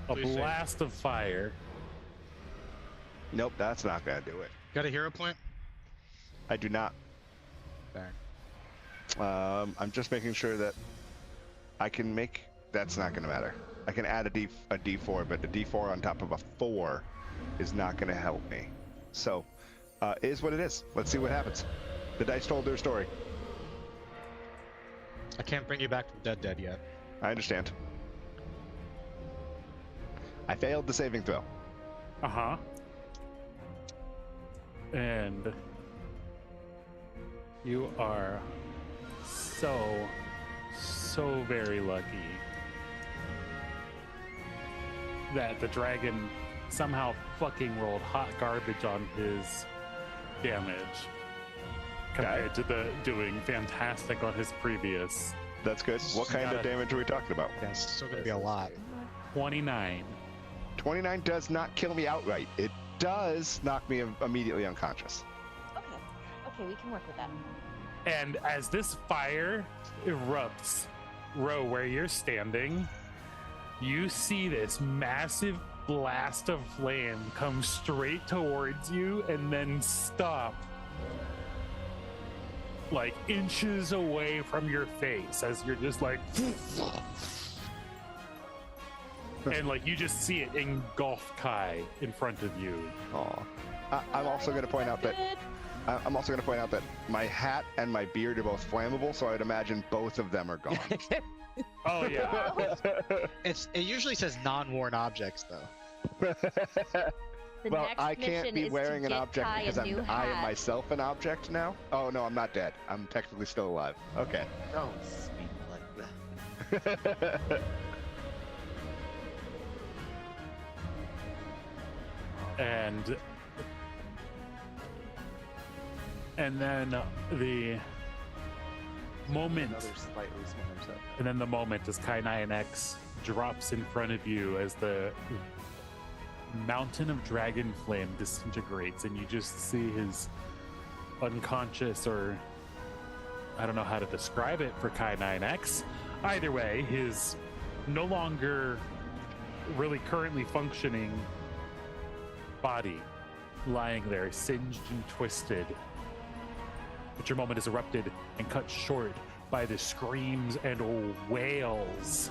a Please save. blast of fire. Nope, that's not gonna do it. Got a hero point? I do not. Dang. I'm just making sure that I can make. That's not gonna matter. I can add a D4, but a D4 on top of a 4 is not gonna help me. So, it is what it is. Let's see what happens. The dice told their story. I can't bring you back from dead yet. I understand. I failed the saving throw. Uh-huh. And you are so very lucky that the dragon somehow fucking rolled hot garbage on his damage compared to the doing fantastic on his previous That's good. What kind of damage are we talking about? Yeah, it's still gonna be a lot. 29. 29 does not kill me outright. It does knock me immediately unconscious. Okay. Okay, we can work with that. And as this fire erupts, Ro, where you're standing, you see this massive blast of flame come straight towards you and then stop like inches away from your face as you're just like and like you just see it engulf Kai in front of you. I'm also going to point out that my hat and my beard are both flammable, so I'd imagine both of them are gone. Oh yeah. It usually says non-worn objects though. The Well, next I can't mission be is to wearing an get object Kai a because new I am hat. myself an object now. Oh no, I'm not dead. I'm technically still alive. Okay. Don't speak like that. and then the moment Another slightly smaller set. and then the moment as Kai9X drops in front of you as the mountain of dragon flame disintegrates and you just see his unconscious, or I don't know how to describe it for Kai9X. Either way, his no longer really currently functioning body lying there, singed and twisted. But your moment is erupted and cut short by the screams and wails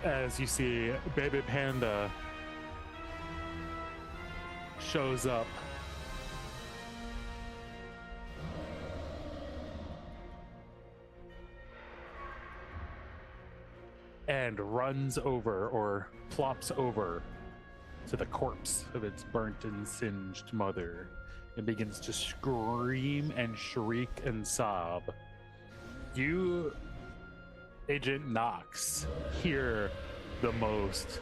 as you see Baby Panda shows up and runs over or plops over to the corpse of its burnt and singed mother and begins to scream and shriek and sob. You, Agent Knox, hear the most,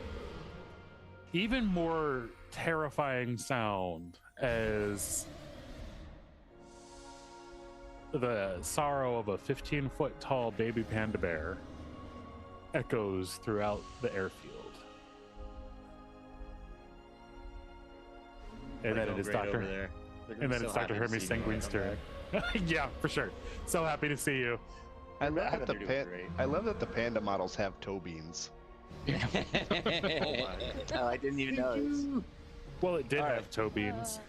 even more terrifying sound as the sorrow of a 15-foot tall baby panda bear echoes throughout the airfield. And then it is Dr. there. And then it's Dr. Hermes Sanguine's turn. Yeah, for sure. So happy to see you. I love that They're doing great. I love that the panda models have toe beans. Oh, I didn't even notice. Well, it did All have right. toe beans.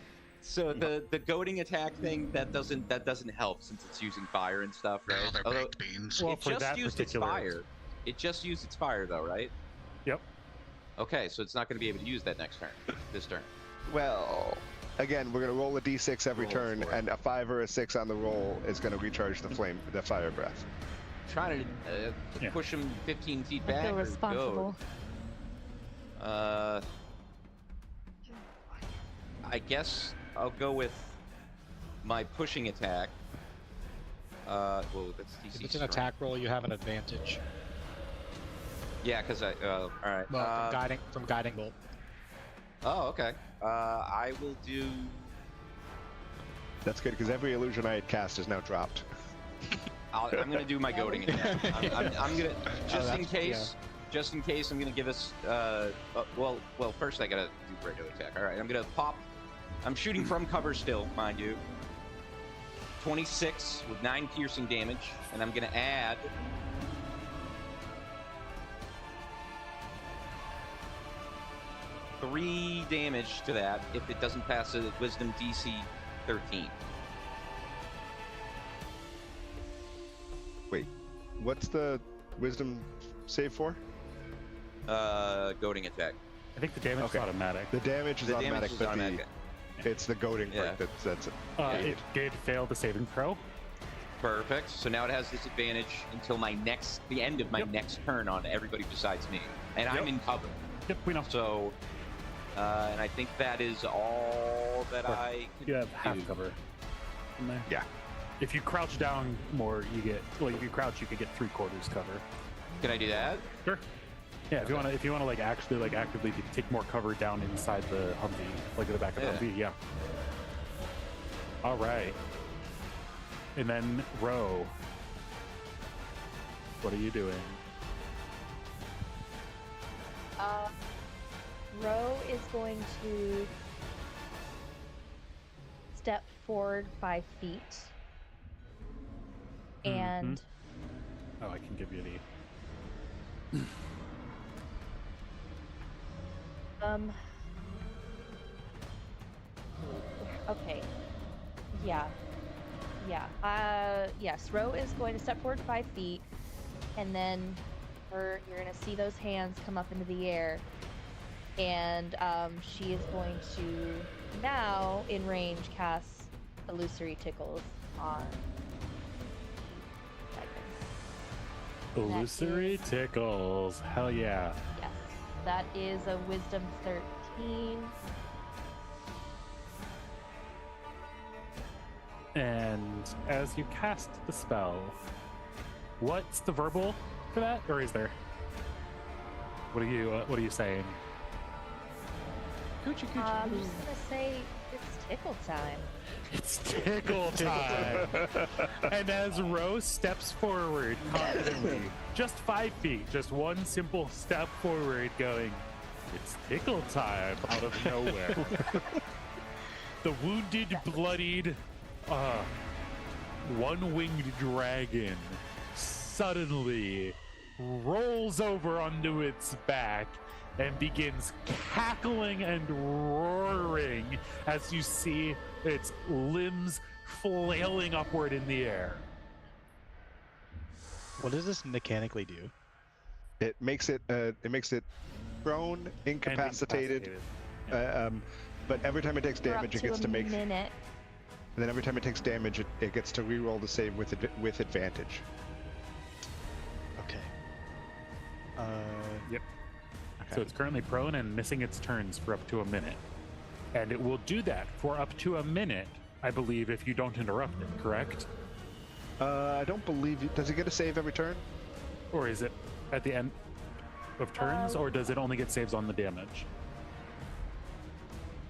So the goading attack thing that doesn't help since it's using fire and stuff, right? They're Although baked beans. Well, it for just that used its particular fire. It just used its fire though, right? Yep. Okay, so it's not going to be able to use that next turn. This turn. Well, again, we're gonna roll a d6 every Roll turn, for it. and a 5 or a 6 on the roll is gonna recharge the flame, the fire breath. Trying to Yeah. push him 15 feet I back. feel or responsible. goad? I guess I'll go with my pushing attack. Well, that's DC. If it's an strength. attack roll, you have an advantage. Yeah, because I. All right. Well, from guiding bolt. Oh, okay. I will do. That's good because every illusion I had cast is now dropped. I'm gonna do my goading attack. I'm gonna just in that's- case. Just in case, I'm gonna give us. Well, first I gotta do radio attack. All right, I'm gonna pop. I'm shooting from cover still, mind you. 26 with 9 piercing damage, and I'm gonna add. 3 damage to that if it doesn't pass a Wisdom DC 13. Wait, what's the wisdom save for? Goading attack. I think the damage Okay. is automatic. The damage is The automatic, damage is but automatic. it's the goading Yeah. part that's it. It did fail the saving throw. Perfect. So now it has disadvantage until the end of my Yep. next turn on everybody besides me, and I'm Yep. in cover. Yep, we know. So, and I think that is all that Or I can You have half do. cover in there. Yeah. If you crouch down more, you get, like, if you crouch, you could get 3/4 cover. Can I do that? Sure. Yeah, if you want to like actually actively take more cover down inside the Humvee, like at the back of Yeah. the Humvee, yeah. All right. And then Ro, what are you doing? Ro is going to step forward 5 feet. And Oh, I can give you the. Um. Okay. Yeah. Yeah. Yes. Ro is going to step forward 5 feet, and then you're gonna see those hands come up into the air, and she is going to now in range cast illusory tickles on Dragon. Illusory tickles. Hell yeah. Yes, that is a Wisdom 13. And as you cast the spell, what's the verbal for that, or is there? What are you saying? I'm just gonna say it's tickle time. It's tickle time. And as Rose steps forward confidently, just 5 feet, just one simple step forward, going, "It's tickle time," out of nowhere. The wounded, bloodied, one-winged dragon suddenly rolls over onto its back and begins cackling and roaring as you see its limbs flailing upward in the air. What does this mechanically do? It makes it prone, incapacitated. But every time it takes For up damage, it to gets a to make. minute. And then every time it takes damage, it gets to re-roll the save with advantage. Okay. Yep. Okay. So it's currently prone and missing its turns for up to a minute. And it will do that for up to a minute, I believe, if you don't interrupt it, correct? I don't believe. Does it get a save every turn? Or is it at the end of turns, or does it only get saves on the damage?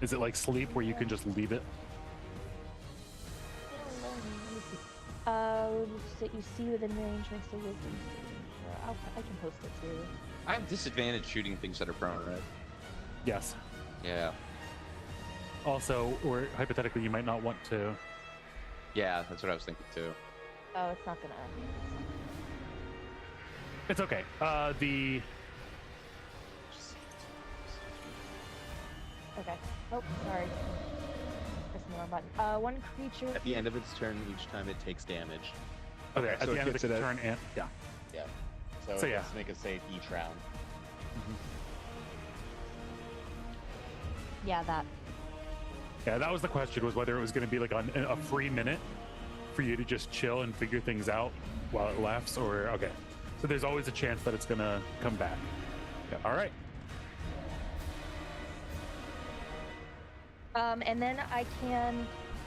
Is it like sleep where you can just leave it? That you see within range makes a wisdom saving throw. I can post it too. I have disadvantage shooting things that are prone, right? Yes. Yeah. Also, or hypothetically, you might not want to. Yeah, that's what I was thinking too. Oh, it's not gonna. It's okay. Okay. Oh, sorry. Pressing the wrong button. One creature. At the end of its turn, each time it takes damage. Okay, at so the it end of gets the it at- turn, and yeah. Yeah. So So, yeah. let's make a save each round. Yeah, that. Yeah, that was the question, was whether it was going to be like on a free minute for you to just chill and figure things out while it laughs, or okay. So there's always a chance that it's going to come back. Yeah. All right. And then I can.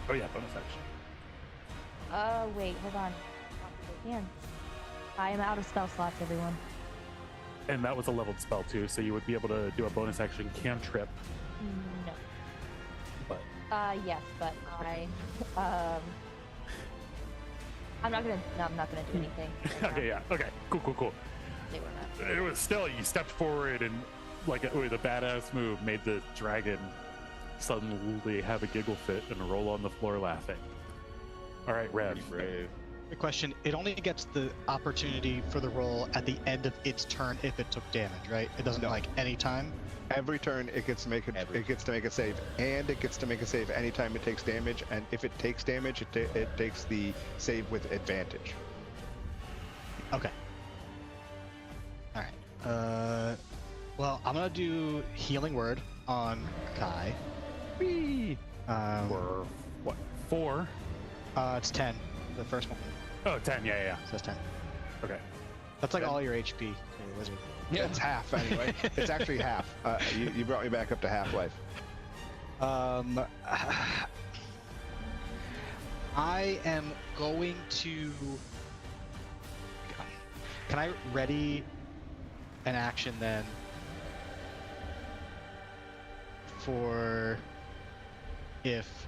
Oh yeah, bonus action. Wait, hold on. Again. I am out of spell slots, everyone. And that was a leveled spell too, so you would be able to do a bonus action cantrip. No. But Yes, but I'm not gonna do anything. right okay, now. yeah, okay, cool. They were not. It was still, you stepped forward and like with a badass move made the dragon suddenly have a giggle fit and roll on the floor laughing. All right, Rev. Pretty brave. The question: it only gets the opportunity for the roll at the end of its turn if it took damage, right? It doesn't No. like any time. Every turn, it gets to make Every it gets to make a save, and it gets to make a save anytime it takes damage. And if it takes damage, it takes the save with advantage. Okay. All right. Well, I'm gonna do healing word on Kai. Whee! Or what? 4? It's 10. The first one Oh, 10. Yeah. says 10. Okay. That's like 10. all your HP. To your wizard. Yeah, it's half anyway. It's actually half. You brought me back up to half life. I am going to. Can I ready an action then for if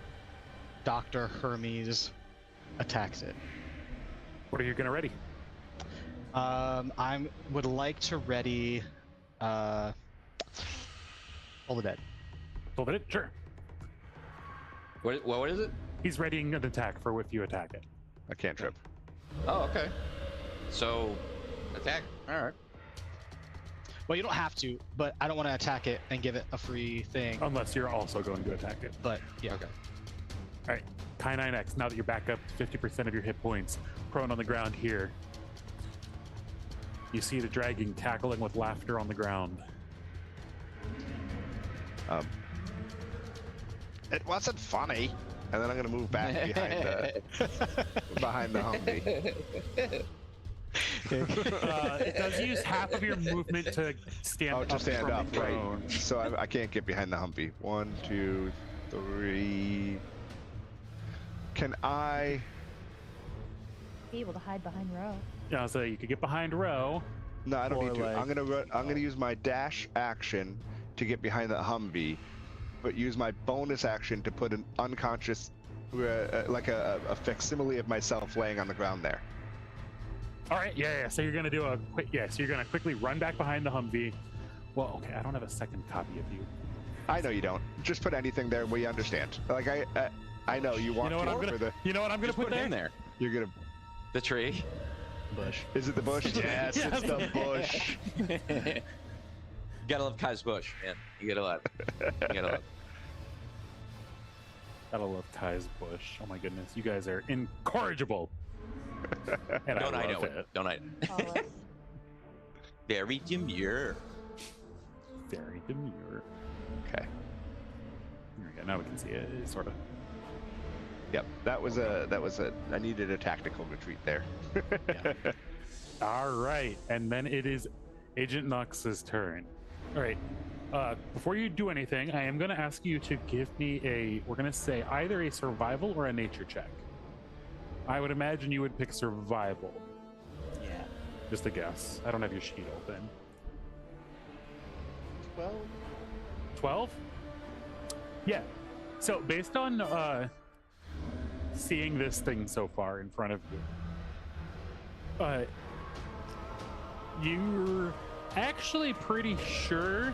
Dr. Hermes attacks it? What are you gonna ready? I would like to ready Hold the Dead. Hold it. Sure. What is it? He's readying an attack for if you attack it. A cantrip. Oh, okay. So, attack. All right. Well, you don't have to, but I don't want to attack it and give it a free thing. Unless you're also going to attack it. But yeah. Okay. All right, Kai9X, now that you're back up to 50% of your hit points, prone on the ground here, you see the dragon cackling with laughter on the ground. It wasn't funny. And then I'm gonna move back behind the Humvee. It does use half of your movement to stand up. To stand from up, the right? throne. So I can't get behind the Humvee. 1, 2, 3. Can I? Be able to hide behind row. Yeah, so you could get behind row. No, I don't Or need to. like- I'm gonna use my dash action to get behind the Humvee, but use my bonus action to put an unconscious, like a facsimile of myself laying on the ground there. All right, yeah. So you're gonna do a quick, so you're gonna quickly run back behind the Humvee. Well, okay, I don't have a second copy of you. I know you don't. Just put anything there where you understand. Like I know you want You know what to I'm gonna, for the. you know what I'm gonna Just put there? in there. You're gonna. The tree. Bush. Is it the bush? Yes, Yes. it's the bush. You gotta love Kai's bush, man. You gotta love. You gotta love. Gotta love Kai's bush. Oh my goodness, you guys are incorrigible. And Don't I love know it? Don't I? Follow us. Very demure. Very demure. Okay. There we go. Now we can see it, sort of. Yep. That was a. I needed a tactical retreat there. All right, and then it is Agent Nox's turn. All right. Before you do anything, I am going to ask you to give me we're going to say either a survival or a nature check. I would imagine you would pick survival. Yeah. Just a guess. I don't have your sheet open. 12. 12? Yeah. So based on seeing this thing so far in front of you, you're actually pretty sure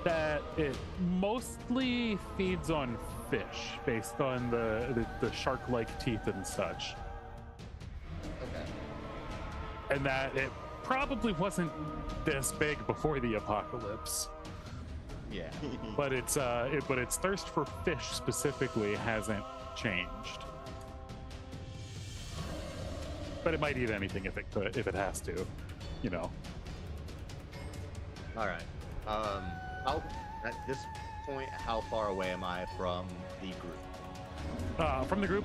that it mostly feeds on fish based on the shark-like teeth and such. Okay. And that it probably wasn't this big before the apocalypse. Yeah. But its thirst for fish specifically hasn't changed. But it might eat anything if it has to, you know. All right. At this point, how far away am I from the group? From the group,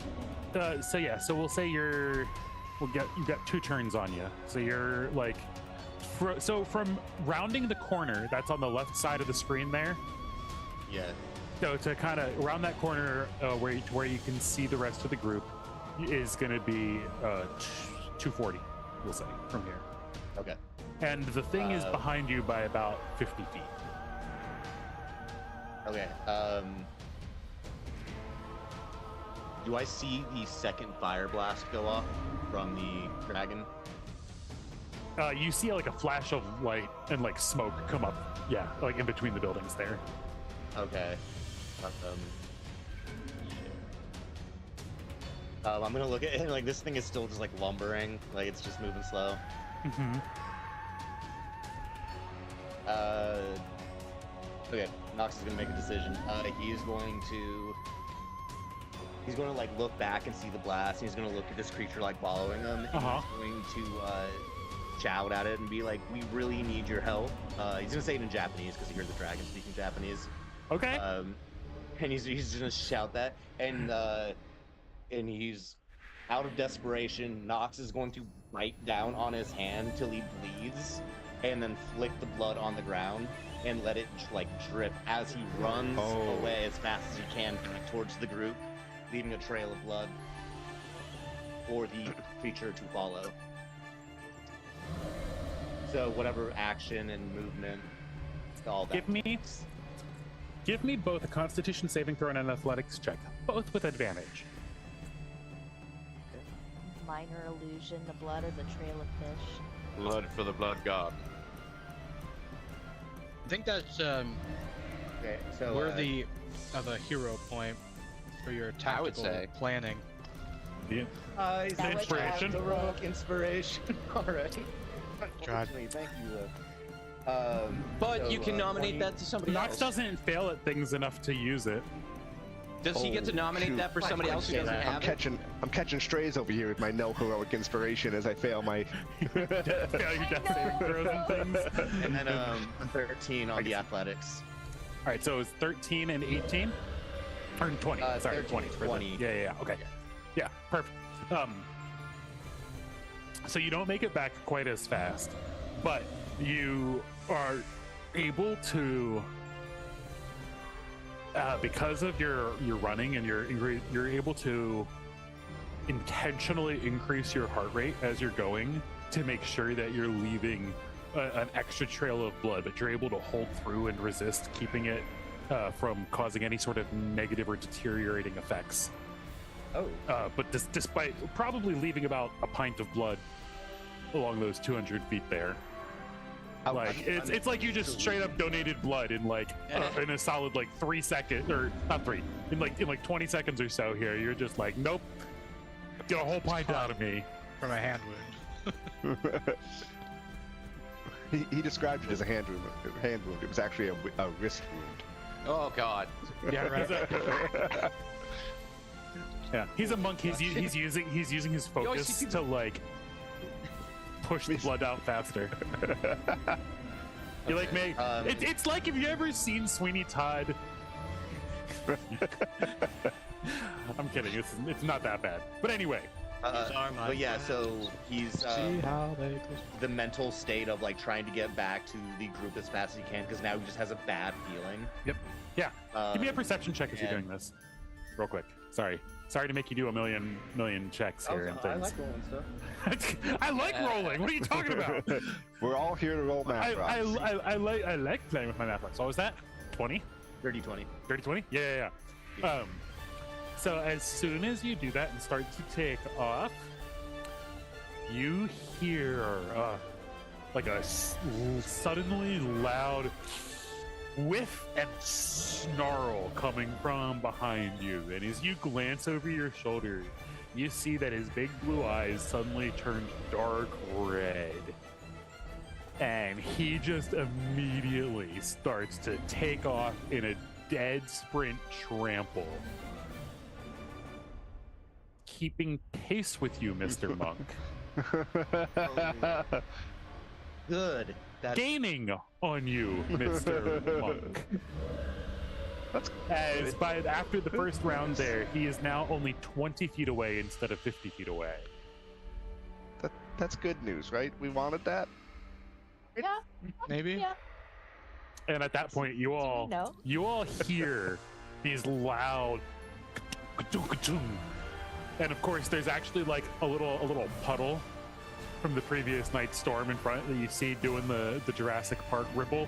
so we'll say you've got 2 turns on you. So you're like, from rounding the corner that's on the left side of the screen there. Yeah. So to kind of around that corner where you can see the rest of the group is going to be 240, we'll say, from here. Okay. And the thing is behind you by about 50 feet. Okay. Do I see the second fire blast go off from the dragon? You see like a flash of light and like smoke come up. Yeah, like in between the buildings there. Okay. I'm gonna look at it, like this thing is still just like lumbering, like it's just moving slow. Mm-hmm. Okay, Nox is gonna make a decision. He's going to like look back and see the blast, and he's gonna look at this creature like following him, and he's going to shout at it and be like, "We really need your help." He's gonna say it in Japanese because he heard the dragon speaking Japanese. Okay. And he's gonna shout that, and he's out of desperation. Nox is going to bite down on his hand till he bleeds, and then flick the blood on the ground and let it like drip as he runs away as fast as he can back towards the group, leaving a trail of blood for the creature to follow. So whatever action and movement, all that. Give me both a Constitution saving throw and an athletics check, both with advantage. Minor illusion. The blood is a trail of fish. Blood for the blood god. I think that's Okay, so worthy of a hero point for your tactical say. planning. Yeah. he's That was inspiration. Heroic inspiration. All right. God. Unfortunately, thank you. But you can nominate 20 that to somebody Knox else. doesn't fail at things enough to use it. Does he get to nominate shoot. that for somebody else who doesn't I'm have it? I'm catching strays over here with my no heroic inspiration as I fail my. Fail your death saving throws and things. And then 13 on the athletics. All right, so it was 13 and 18? Or 20. Sorry, 13, 20. For the- 20. Yeah. Okay. Yeah, perfect. So you don't make it back quite as fast, but you are able to, because of your running and you're able to intentionally increase your heart rate as you're going to make sure that you're leaving an extra trail of blood, but you're able to hold through and resist, keeping it from causing any sort of negative or deteriorating effects. Oh. But despite probably leaving about a pint of blood along those 200 feet there. Like it's like you just straight up donated blood in like in a solid like 3 seconds, or not 3, in like 20 seconds or so. Here you're just like, nope, get a whole pint out of me. From a hand wound. He described it as a hand wound. It was actually a wrist wound. Oh God. Yeah, right. Yeah, he's a monk. He's using his focus to like push the blood out faster. You like me? It's like, have you ever seen Sweeney Todd? I'm kidding. It's not that bad. But anyway. But yeah, so he's See how they the mental state of like trying to get back to the group as fast as he can because now he just has a bad feeling. Yep. Yeah. Give me a perception check as you're and- doing this, real quick. Sorry to make you do a million checks here and I things. like rolling stuff. I like rolling. What are you talking about? We're all here to roll math rocks. I like playing with my math rocks. What was that? 20? 30-20. 30-20? Yeah. So as soon as you do that and start to take off, you hear like a suddenly loud whiff and snarl coming from behind you. And as you glance over your shoulder, you see that his big blue eyes suddenly turn dark red. And he just immediately starts to take off in a dead sprint trample, keeping pace with you, Mr. Monk. Good. That's Gaining on you, Mr. Monk. As after the first round there, he is now only 20 feet away instead of 50 feet away. That's good news, right? We wanted that. Yeah. Maybe. Yeah. And at that point, you all hear these loud and of course there's actually like a little puddle from the previous night's storm in front that you see doing the Jurassic Park ripple.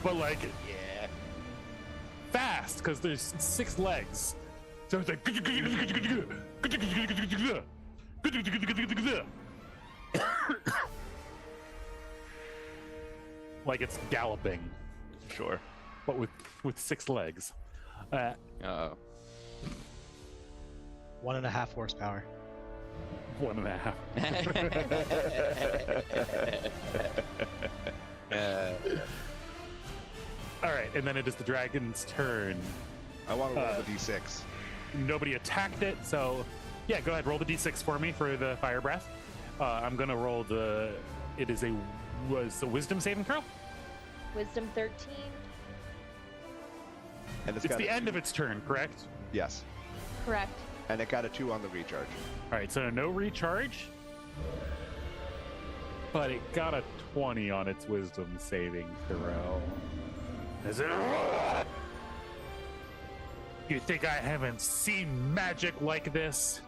But like fast, because there's 6 legs. So it's like like it's galloping. Sure. But with 6 legs. 1.5 horsepower. 1.5. All right, and then it is the dragon's turn. I want to roll the d6. Nobody attacked it, so yeah, go ahead, roll the d6 for me for the fire breath. I'm gonna roll it is a wisdom saving throw. Wisdom 13. And It's the end of its turn, correct? Yes. Correct. And it got a 2 on the recharge. All right, so no recharge, but it got a 20 on its wisdom saving throw. Is it? You think I haven't seen magic like this?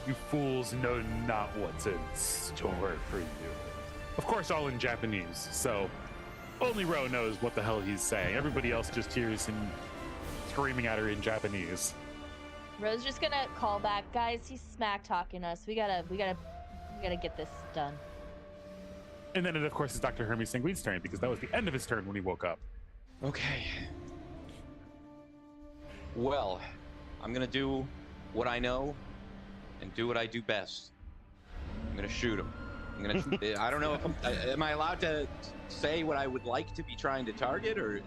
You fools know not what's in store for you. Of course, all in Japanese, so only Ro knows what the hell he's saying. Everybody else just hears him screaming at her in Japanese. Ro's just gonna call back, guys. He's smack talking us. We gotta get this done. And then it, of course, is Dr. Hermes Sanguine's turn, because that was the end of his turn when he woke up. Okay. Well, I'm gonna do what I know and do what I do best. I'm gonna shoot him. I'm gonna. I don't know if am I allowed to say what I would like to be trying to target, or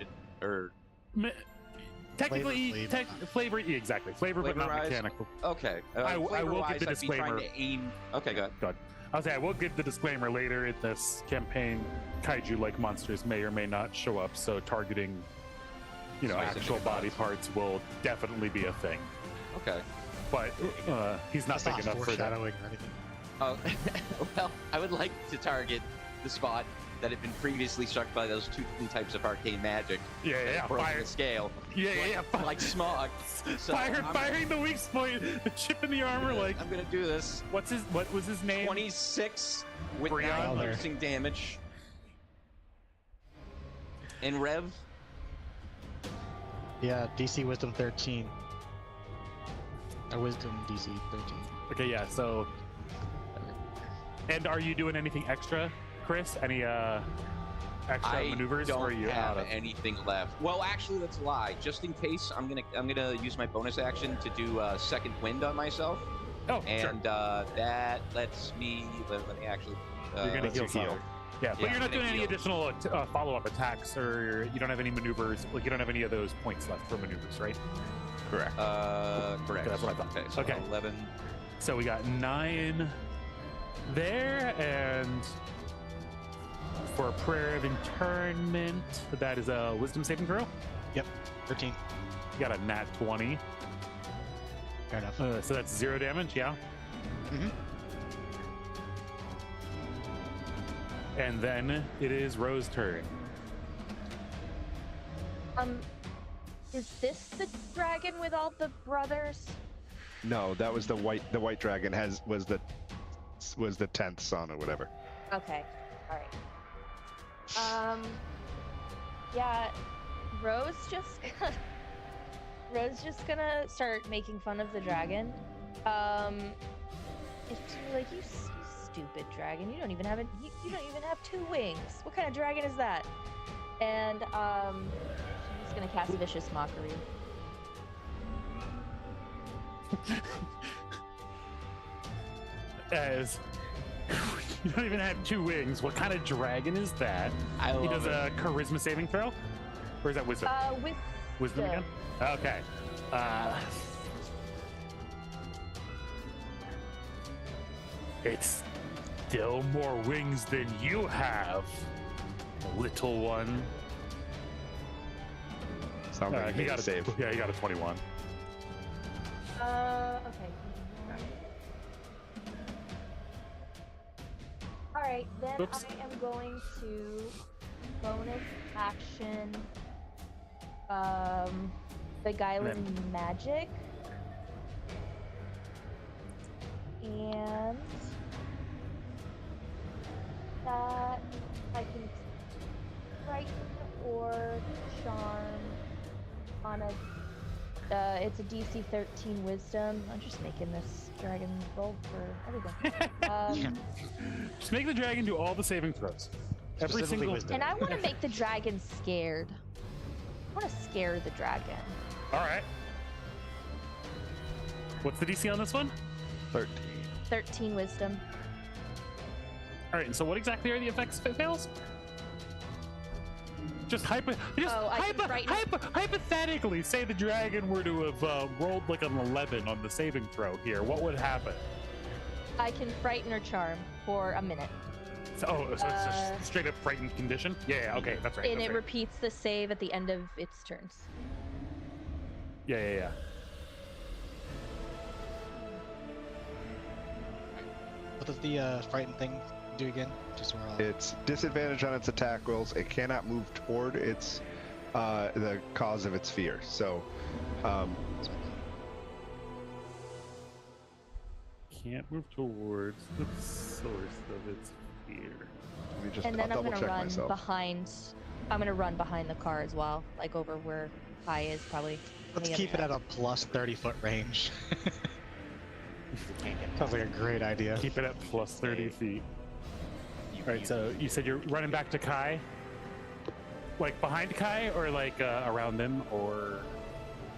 Technically, flavor, yeah, exactly. Flavor, but not Flavor-wise? mechanical. okay. I will give flavor-wise, the I'd be trying disclaimer. to aim. Okay, go ahead. I'll say I will give the disclaimer later in this campaign. Kaiju-like monsters may or may not show up, so targeting, Slicing actual the body bodies. parts will definitely be a thing. Okay. But he's not That's big not enough for that. foreshadowing or anything. Oh, well, I would like to target the spot that had been previously struck by those two types of arcane magic. Yeah. Broken Fire. the scale. Yeah. Like smog. So Firing the weak point, the chip in the armor. I'm gonna do this. What was his name? 26 with Brian. 9 piercing damage. And Rev. Yeah, DC Wisdom 13. Wisdom DC 13. Okay, yeah. So, and are you doing anything extra, Chris? Any extra maneuvers? I or are don't you have out of? anything left. Well, actually, that's a lie. Just in case, I'm gonna use my bonus action to do second wind on myself, Oh, sure. and that lets me. Let me actually. You're gonna lets you heal. heal. Yeah, but Yeah, you're I'm not gonna doing any heal. additional follow-up attacks, or you don't have any maneuvers. Like you don't have any of those points left for maneuvers, right? Correct. Correct. That's what I thought. Okay. So Okay. 11. So we got 9 there, and for prayer of internment, that is a wisdom saving throw. 13. You got a nat 20, Fair enough. so that's 0 damage. Yeah. Mhm. And then it is Rose's turn. Is this the dragon with all the brothers? No, that was the white dragon was the 10th son or whatever. Okay, all right. Yeah, Rose just gonna start making fun of the dragon. It's like you stupid dragon. You don't even have you don't even have 2 wings. What kind of dragon is that? And she's gonna cast vicious mockery. As you don't even have 2 wings. What kind of dragon is that? I He love does it. a charisma saving throw, or is that wisdom? With Wisdom again? Okay. It's still more wings than you have, little one. Sounds like He he got got a save. Yeah, he got a 21. Okay. All right, then Oops. I am going to bonus action beguiling magic, and that I can frighten or charm on a. It's a DC 13 Wisdom. I'm just making this dragon roll for everything. Just make the dragon do all the saving throws. Every Specifically single. wisdom. And I want to make the dragon scared. I want to scare the dragon. All right. What's the DC on this one? 13. 13 Wisdom. All right. And so, what exactly are the effects if it fails? Just Oh, I can frighten- hypothetically, say the dragon were to have rolled like an 11 on the saving throw here. What would happen? I can frighten or charm for a minute. So it's just straight up frightened condition? Yeah, okay, that's right. And that's it right. repeats the save at the end of its turns. Yeah. What does the frightened thing do again? Just so we're all... It's disadvantage on its attack rolls. It cannot move toward its the cause of its fear. So, Can't move towards the source of its fear. let me just And then I'll I'm double gonna check run myself. behind. I'm gonna run behind the car as well, like over where Kai is probably. Let's the keep it other at a plus 30-foot range. Sounds like a great idea. Keep it at plus 30 feet. All right, so you said you're running back to Kai? Like behind Kai, or like around him, or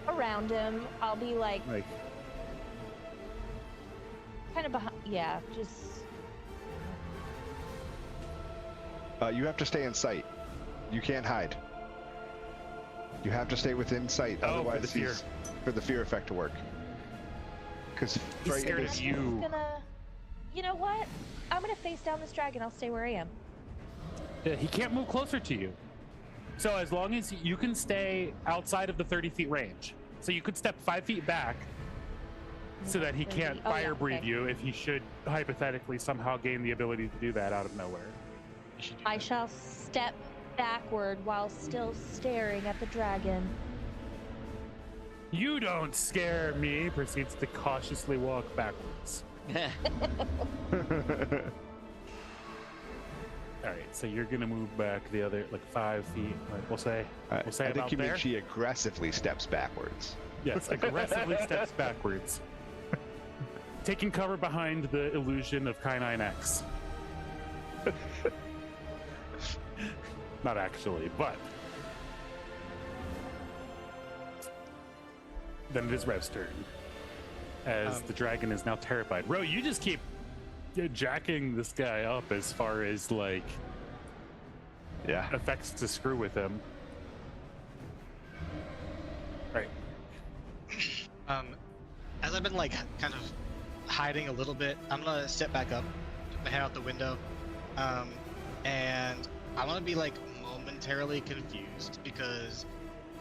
around him. I'll be like like... kind of behind. Yeah, just You have to stay in sight. You can't hide. You have to stay within sight, Oh, otherwise for the fear. for the fear effect to work. Because He's scared of I'm you. just gonna. You know what? I'm gonna face down this dragon. I'll stay where I am. He can't move closer to you. So as long as you can stay outside of the 30 feet range. So you could step 5 feet back so that he can't Oh, yeah, fire breathe okay. you if he should hypothetically somehow gain the ability to do that out of nowhere. You should do I that. shall step backward while still staring at the dragon. You don't scare me, proceeds to cautiously walk backwards. All right, so you're gonna move back the other like 5 feet. Like we'll say I about think you mean there. she aggressively steps backwards. Yes, aggressively steps backwards, taking cover behind the illusion of K9X. Not actually, but then it is Rev's turn, as the dragon is now terrified. Ro, you just keep jacking this guy up as far as like Yeah. effects to screw with him. Right. As I've been like kind of hiding a little bit, I'm gonna step back up, put my head out the window, and I'm gonna be like momentarily confused because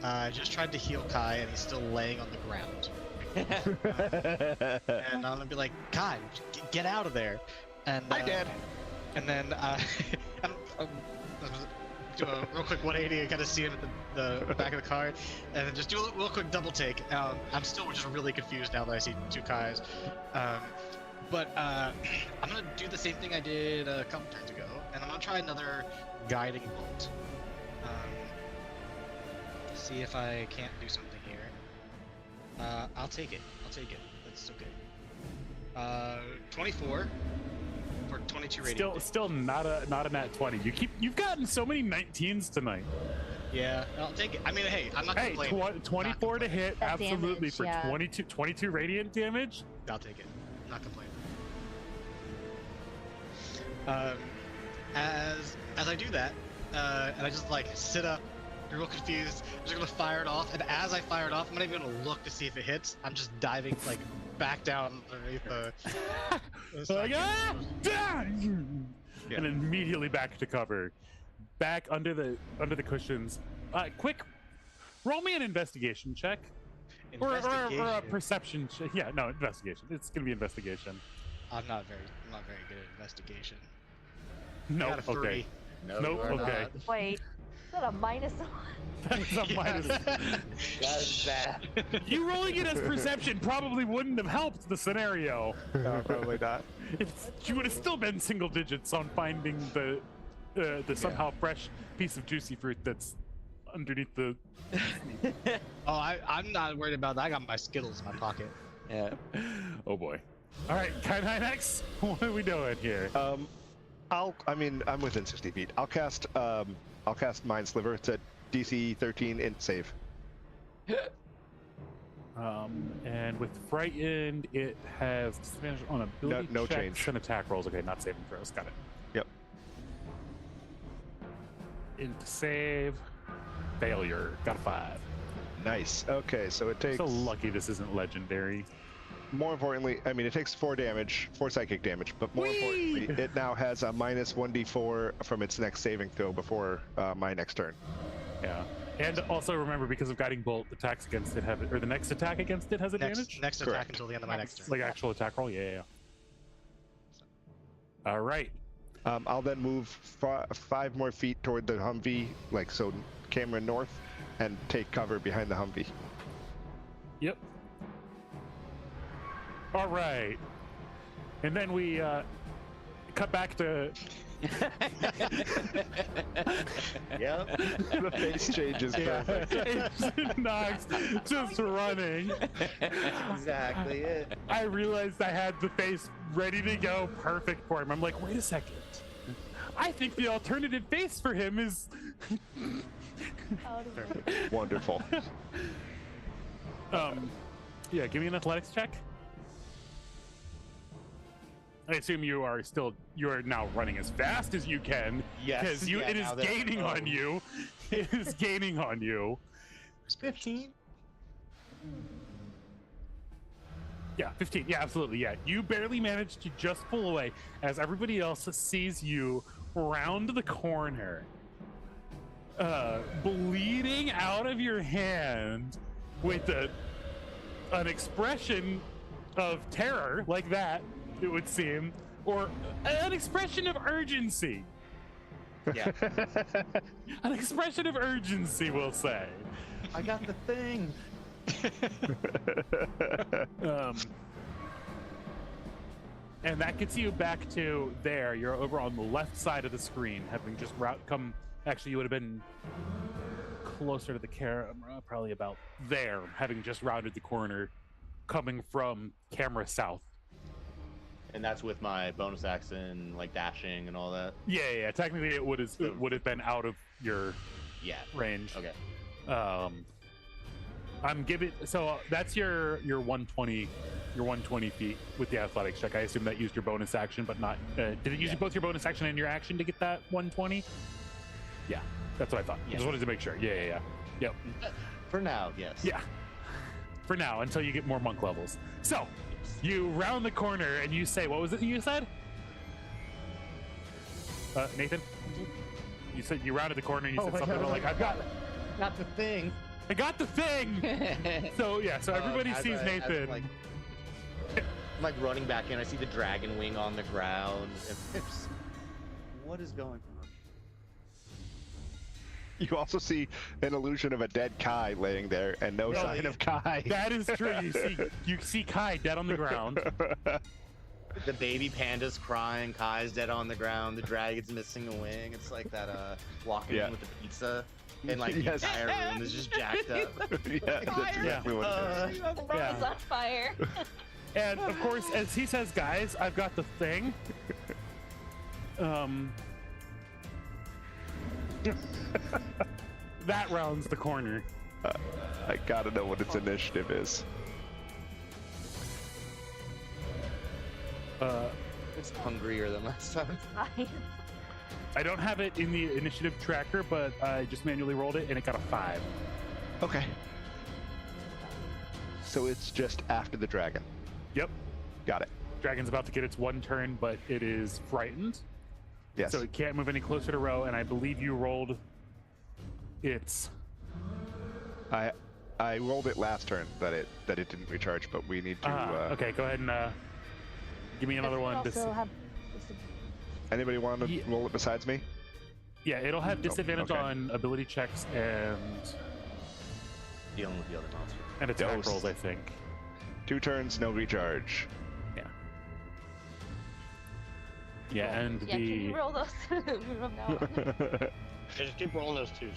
I just tried to heal Kai and he's still laying on the ground. And I'm gonna be like, Kai, get out of there. And Hi, Dad. And then I'm do a real quick 180 and kind of see him at the back of the car, and then just do a real quick double take. I'm still just really confused now that I see two Kais. But I'm gonna do the same thing I did a couple turns ago, and I'm gonna try another guiding bolt. See if I can't do something here. I'll take it. That's okay. 24 for 22 rating. Still not a nat 20. You've gotten so many 19s tonight. Yeah, I'll take it. I mean, hey, I'm not Hey, complaining. 24 to hit, That absolutely, damage, for yeah. 22 radiant damage. I'll take it. I'm not complaining. As I do that, and I just like sit up, be real confused. I'm just gonna fire it off, and as I fire it off, I'm not even gonna look to see if it hits. I'm just diving like back down underneath the. Like, ah! And immediately back to cover, back under the cushions. Quick, roll me an investigation check, or a perception check. Yeah, no, investigation. It's gonna be investigation. I'm not very good at investigation. No, Got a okay. 3. No, Nope, you are okay. not. Wait, is that a -1? That is a minus. That is bad. You rolling it as perception probably wouldn't have helped the scenario. No, probably not. You would have still been single digits on finding the somehow fresh piece of juicy fruit that's underneath the. Oh, I'm not worried about that. I got my Skittles in my pocket. Yeah. Oh boy. All right, K9X, what are we doing here? I'm within 60 feet. I'll cast Mind Sliver. It's a DC 13 int save. And with frightened, it has disadvantage on ability No checks change. and attack rolls. Okay, not saving throws. Got it. Yep. Int save, failure. Got a 5. Nice. Okay, so it takes. So lucky this isn't legendary. More importantly, I mean, it takes 4 psychic damage, but more importantly, it now has a minus 1d4 from its next saving throw before my next turn. Yeah. And also remember, because of Guiding Bolt, attacks against it have, or the next attack against it has advantage? Next attack Correct. until the end of my next turn. Like actual attack roll? Yeah. All right. I'll then move 5 more feet toward the Humvee, like so, camera north, and take cover behind the Humvee. Yep. All right. And then we cut back to Yep. The face changes perfect. Agent Knox just running. Exactly it. I realized I had the face ready to go perfect for him. I'm like, wait a second. I think the alternative face for him is Wonderful. yeah, give me an athletics check. I assume you are now running as fast as you can. Yes. Because it is gaining on you. It is gaining on you. 15. Yeah, 15. Yeah, absolutely. Yeah. You barely managed to just pull away as everybody else sees you round the corner. Bleeding out of your hand with an expression of terror like that, it would seem, or an expression of urgency. Yeah. An expression of urgency, we'll say. I got the thing. And that gets you back to there. You're over on the left side of the screen, having just come. Actually, you would have been closer to the camera, probably about there, having just rounded the corner, coming from camera south. And that's with my bonus action, like dashing and all that. Yeah. Technically, it would have been out of your range. Okay. I'm giving. So that's your 120. Your 120 feet with the athletics check. I assume that used your bonus action, but not. Did it use both your bonus action and your action to get that 120? Yeah, that's what I thought. Yeah. Just wanted to make sure. Yeah. Yep. For now, yes. Yeah. For now, until you get more monk levels. So, you round the corner and you say, what was it you said? Nathan? You said you rounded the corner and you said something about like, I've got the thing. I got the thing. So everybody sees Nathan. I'm like running back in. I see the dragon wing on the ground. What is going on? You also see an illusion of a dead Kai laying there, and no sign of Kai. That is true. You see Kai dead on the ground. The baby panda's crying. Kai's dead on the ground. The dragon's missing a wing. It's like that walking in with the pizza. And like the entire room is just jacked up. That's exactly what it is. The world is on fire. And of course, as he says, guys, I've got the thing. That rounds the corner. I gotta know what its initiative is. It's hungrier than last time. I don't have it in the initiative tracker, but I just manually rolled it and it got a 5. Okay. So it's just after the dragon. Yep. Got it. Dragon's about to get its 1 turn, but it is frightened. Yes. So it can't move any closer to Row, and I believe you rolled its. I rolled it last turn that it didn't recharge, but we need to. Okay, go ahead and give me another one. Anybody want to roll it besides me? Yeah, it'll have disadvantage okay. on ability checks and Dealing with the other monster. and attack rolls, I think. 2 turns, no recharge. Yeah, and Can you roll those from now on? Just keep rolling those 2s.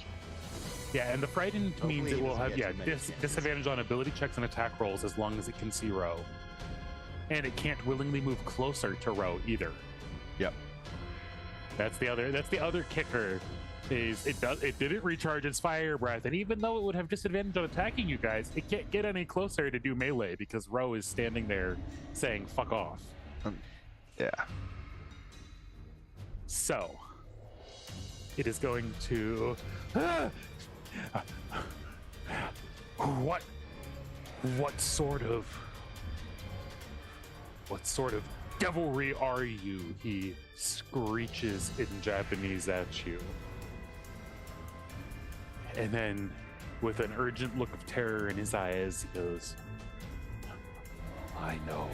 Yeah, and the frightened Hopefully means it it will doesn't have get too many chances. disadvantage on ability checks and attack rolls as long as it can see Row. And it can't willingly move closer to Row either. Yep. That's the other kicker. Is it didn't recharge its fire breath, and even though it would have disadvantage on attacking you guys, it can't get any closer to do melee because Row is standing there saying "fuck off." Yeah. So it is going to. What sort of devilry are you? He screeches in Japanese at you. And then, with an urgent look of terror in his eyes, he goes, I know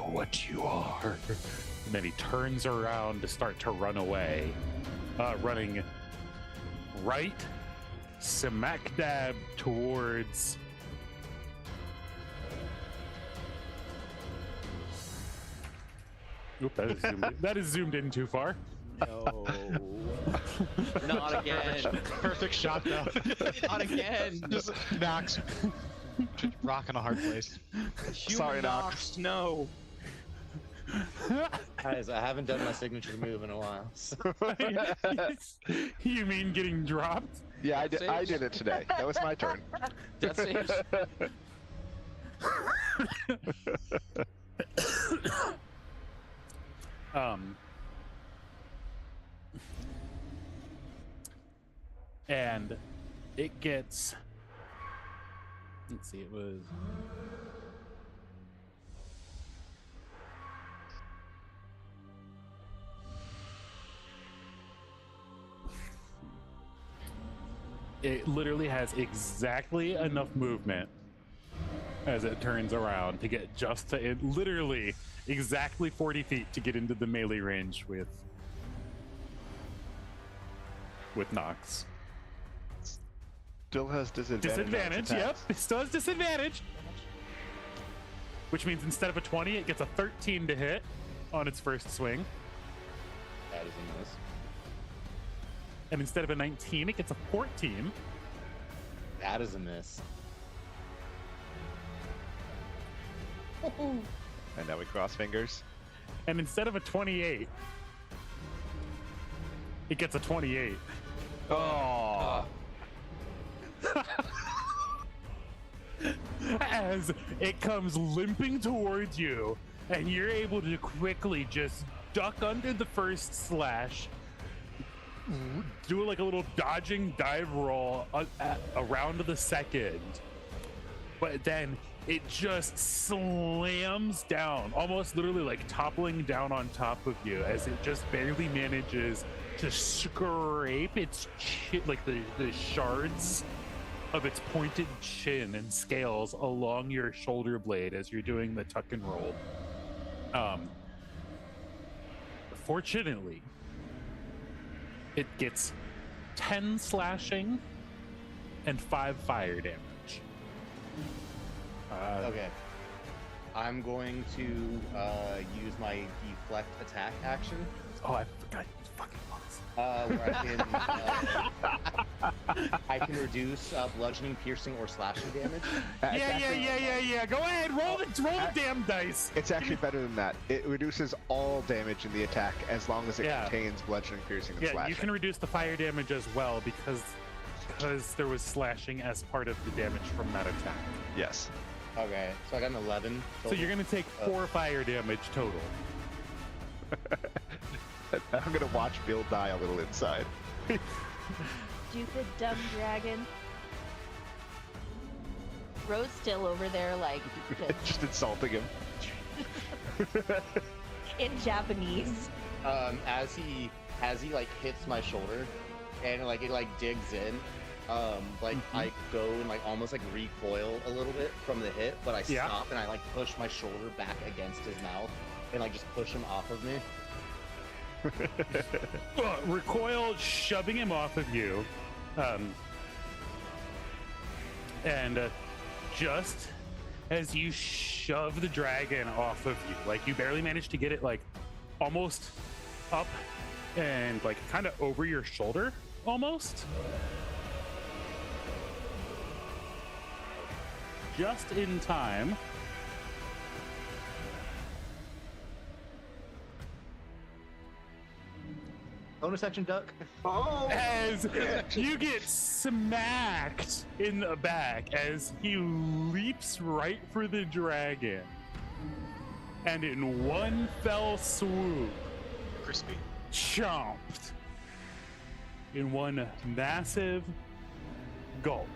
what you are. And then he turns around to start to run away, running right, smack dab towards. Oop, that is zoomed in too far. No. Not again. Perfect shot though. Not again. Just Nox. Rock in a hard place. Sorry, Nox. No. Guys, I haven't done my signature move in a while. So. You mean getting dropped? Yeah, I did it today. That was my turn. That saves. And it gets, let's see, it was it literally has exactly enough movement as it turns around to get just to it, literally exactly 40 feet to get into the melee range with Nox. Still has disadvantage. Disadvantage, yep. It still has disadvantage. Which means instead of a 20, it gets a 13 to hit on its first swing. That is a miss. And instead of a 19, it gets a 14. That is a miss. And now we cross fingers. And instead of a 28, it gets a 28. Oh. As it comes limping towards you, and you're able to quickly just duck under the first slash, do like a little dodging dive roll around the second, but then it just slams down, almost literally like toppling down on top of you, as it just barely manages to scrape its chin, like the shards of its pointed chin and scales along your shoulder blade as you're doing the tuck and roll. Fortunately, it gets 10 slashing and 5 fire damage. Okay. I'm going to use my deflect attack action. Oh, I forgot you fucking was. Where I can reduce bludgeoning, piercing, or slashing damage. Yeah. Go ahead, roll the damn dice. It's actually better than that. It reduces all damage in the attack as long as it contains bludgeoning, piercing, and slashing. You can reduce the fire damage as well because there was slashing as part of the damage from that attack. Yes. Okay, so I got an 11. So you're gonna take 4 fire damage total. I'm gonna watch Bill die a little inside. Stupid dumb dragon. Ro's still over there, like Just insulting him. in Japanese. As he like hits my shoulder, and like it like digs in. I go and like almost like recoil a little bit from the hit, but I stop and I like push my shoulder back against his mouth and like just push him off of me. Recoil, shoving him off of you, and just as you shove the dragon off of you, like you barely managed to get it like almost up and like kind of over your shoulder almost. Just in time. Bonus action duck. Oh! As you get smacked in the back as he leaps right for the dragon. And in one fell swoop, Crispy. chomped in one massive gulp.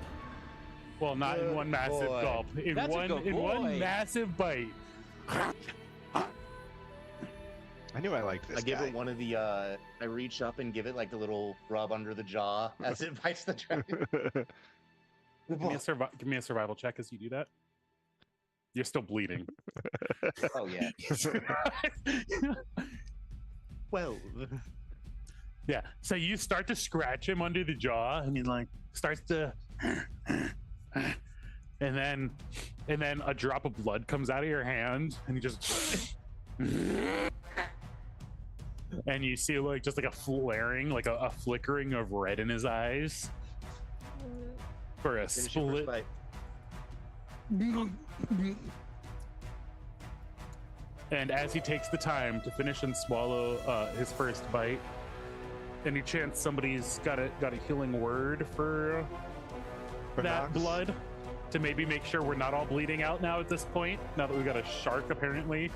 Well, not in one massive gulp. In one massive bite. I knew I liked this I give it one of the I reach up and give it like the little rub under the jaw as it bites the dragon. Give me a survival check as you do that. You're still bleeding. Oh yeah. 12. Yeah. So you start to scratch him under the jaw, and he like starts to, and then a drop of blood comes out of your hand, and he just, and you see like just like a flaring, like a flickering of red in his eyes for a Finish your first split. bite. And as he takes the time to finish and swallow his first bite, any chance somebody's got a healing word for that Nox? blood to maybe make sure we're not all bleeding out now at this point, now that we got a shark apparently.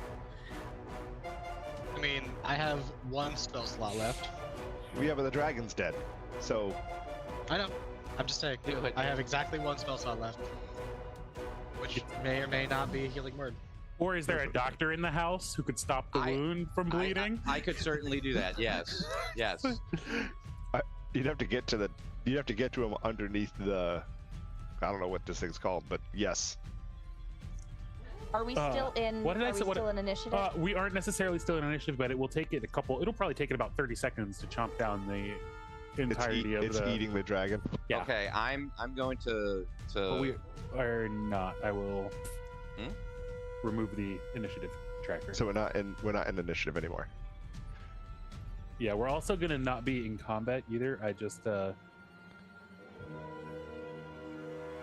I mean, I have one spell slot left. Yeah, but the dragon's dead. So I know. I'm just saying. Do it. I have exactly one spell slot left, which may or may not be a healing word. Or is there a doctor in the house who could stop the wound from bleeding? I could certainly do that. Yes. Yes. you'd have to get to him underneath the, I don't know what this thing's called, but yes. Are we still in? What did I say? Still in initiative? We aren't necessarily still in initiative, but it will take it it'll probably take it about 30 seconds to chomp down the entirety of it's eating the dragon. Yeah. Okay, I'm going to. But we are not. I will remove the initiative tracker. So we're not in initiative anymore. Yeah, we're also gonna not be in combat either. I just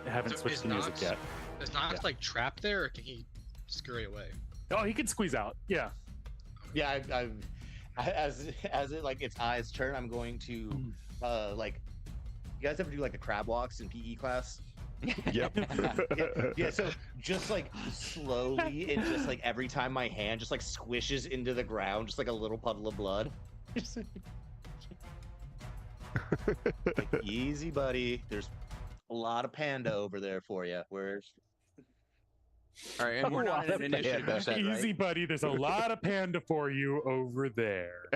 haven't So switched is the music Nox- yet. Is Nox like trapped there, or can he scurry away? Oh, he can squeeze out. Yeah. Yeah, as it like its eyes turn, I'm going to like. You guys ever do like the crab walks in PE class? Yep. Yeah, so just like slowly, and just like every time my hand just like squishes into the ground, just like a little puddle of blood. Like, easy, buddy. There's a lot of panda over there for you. Where's All right, and we're not in an initiative, you said, Easy, right? buddy. There's a lot of panda for you over there.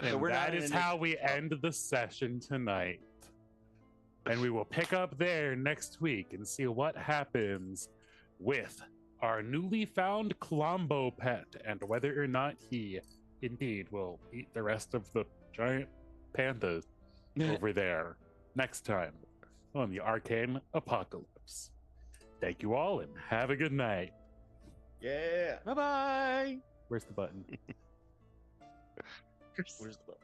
And we're not that in is an how we end the session tonight. And we will pick up there next week and see what happens with our newly found Colombo pet and whether or not he indeed will eat the rest of the giant panda over there next time on the Arcane Apocalypse. Thank you all and have a good night. yeah? Bye bye. Where's the button? Where's the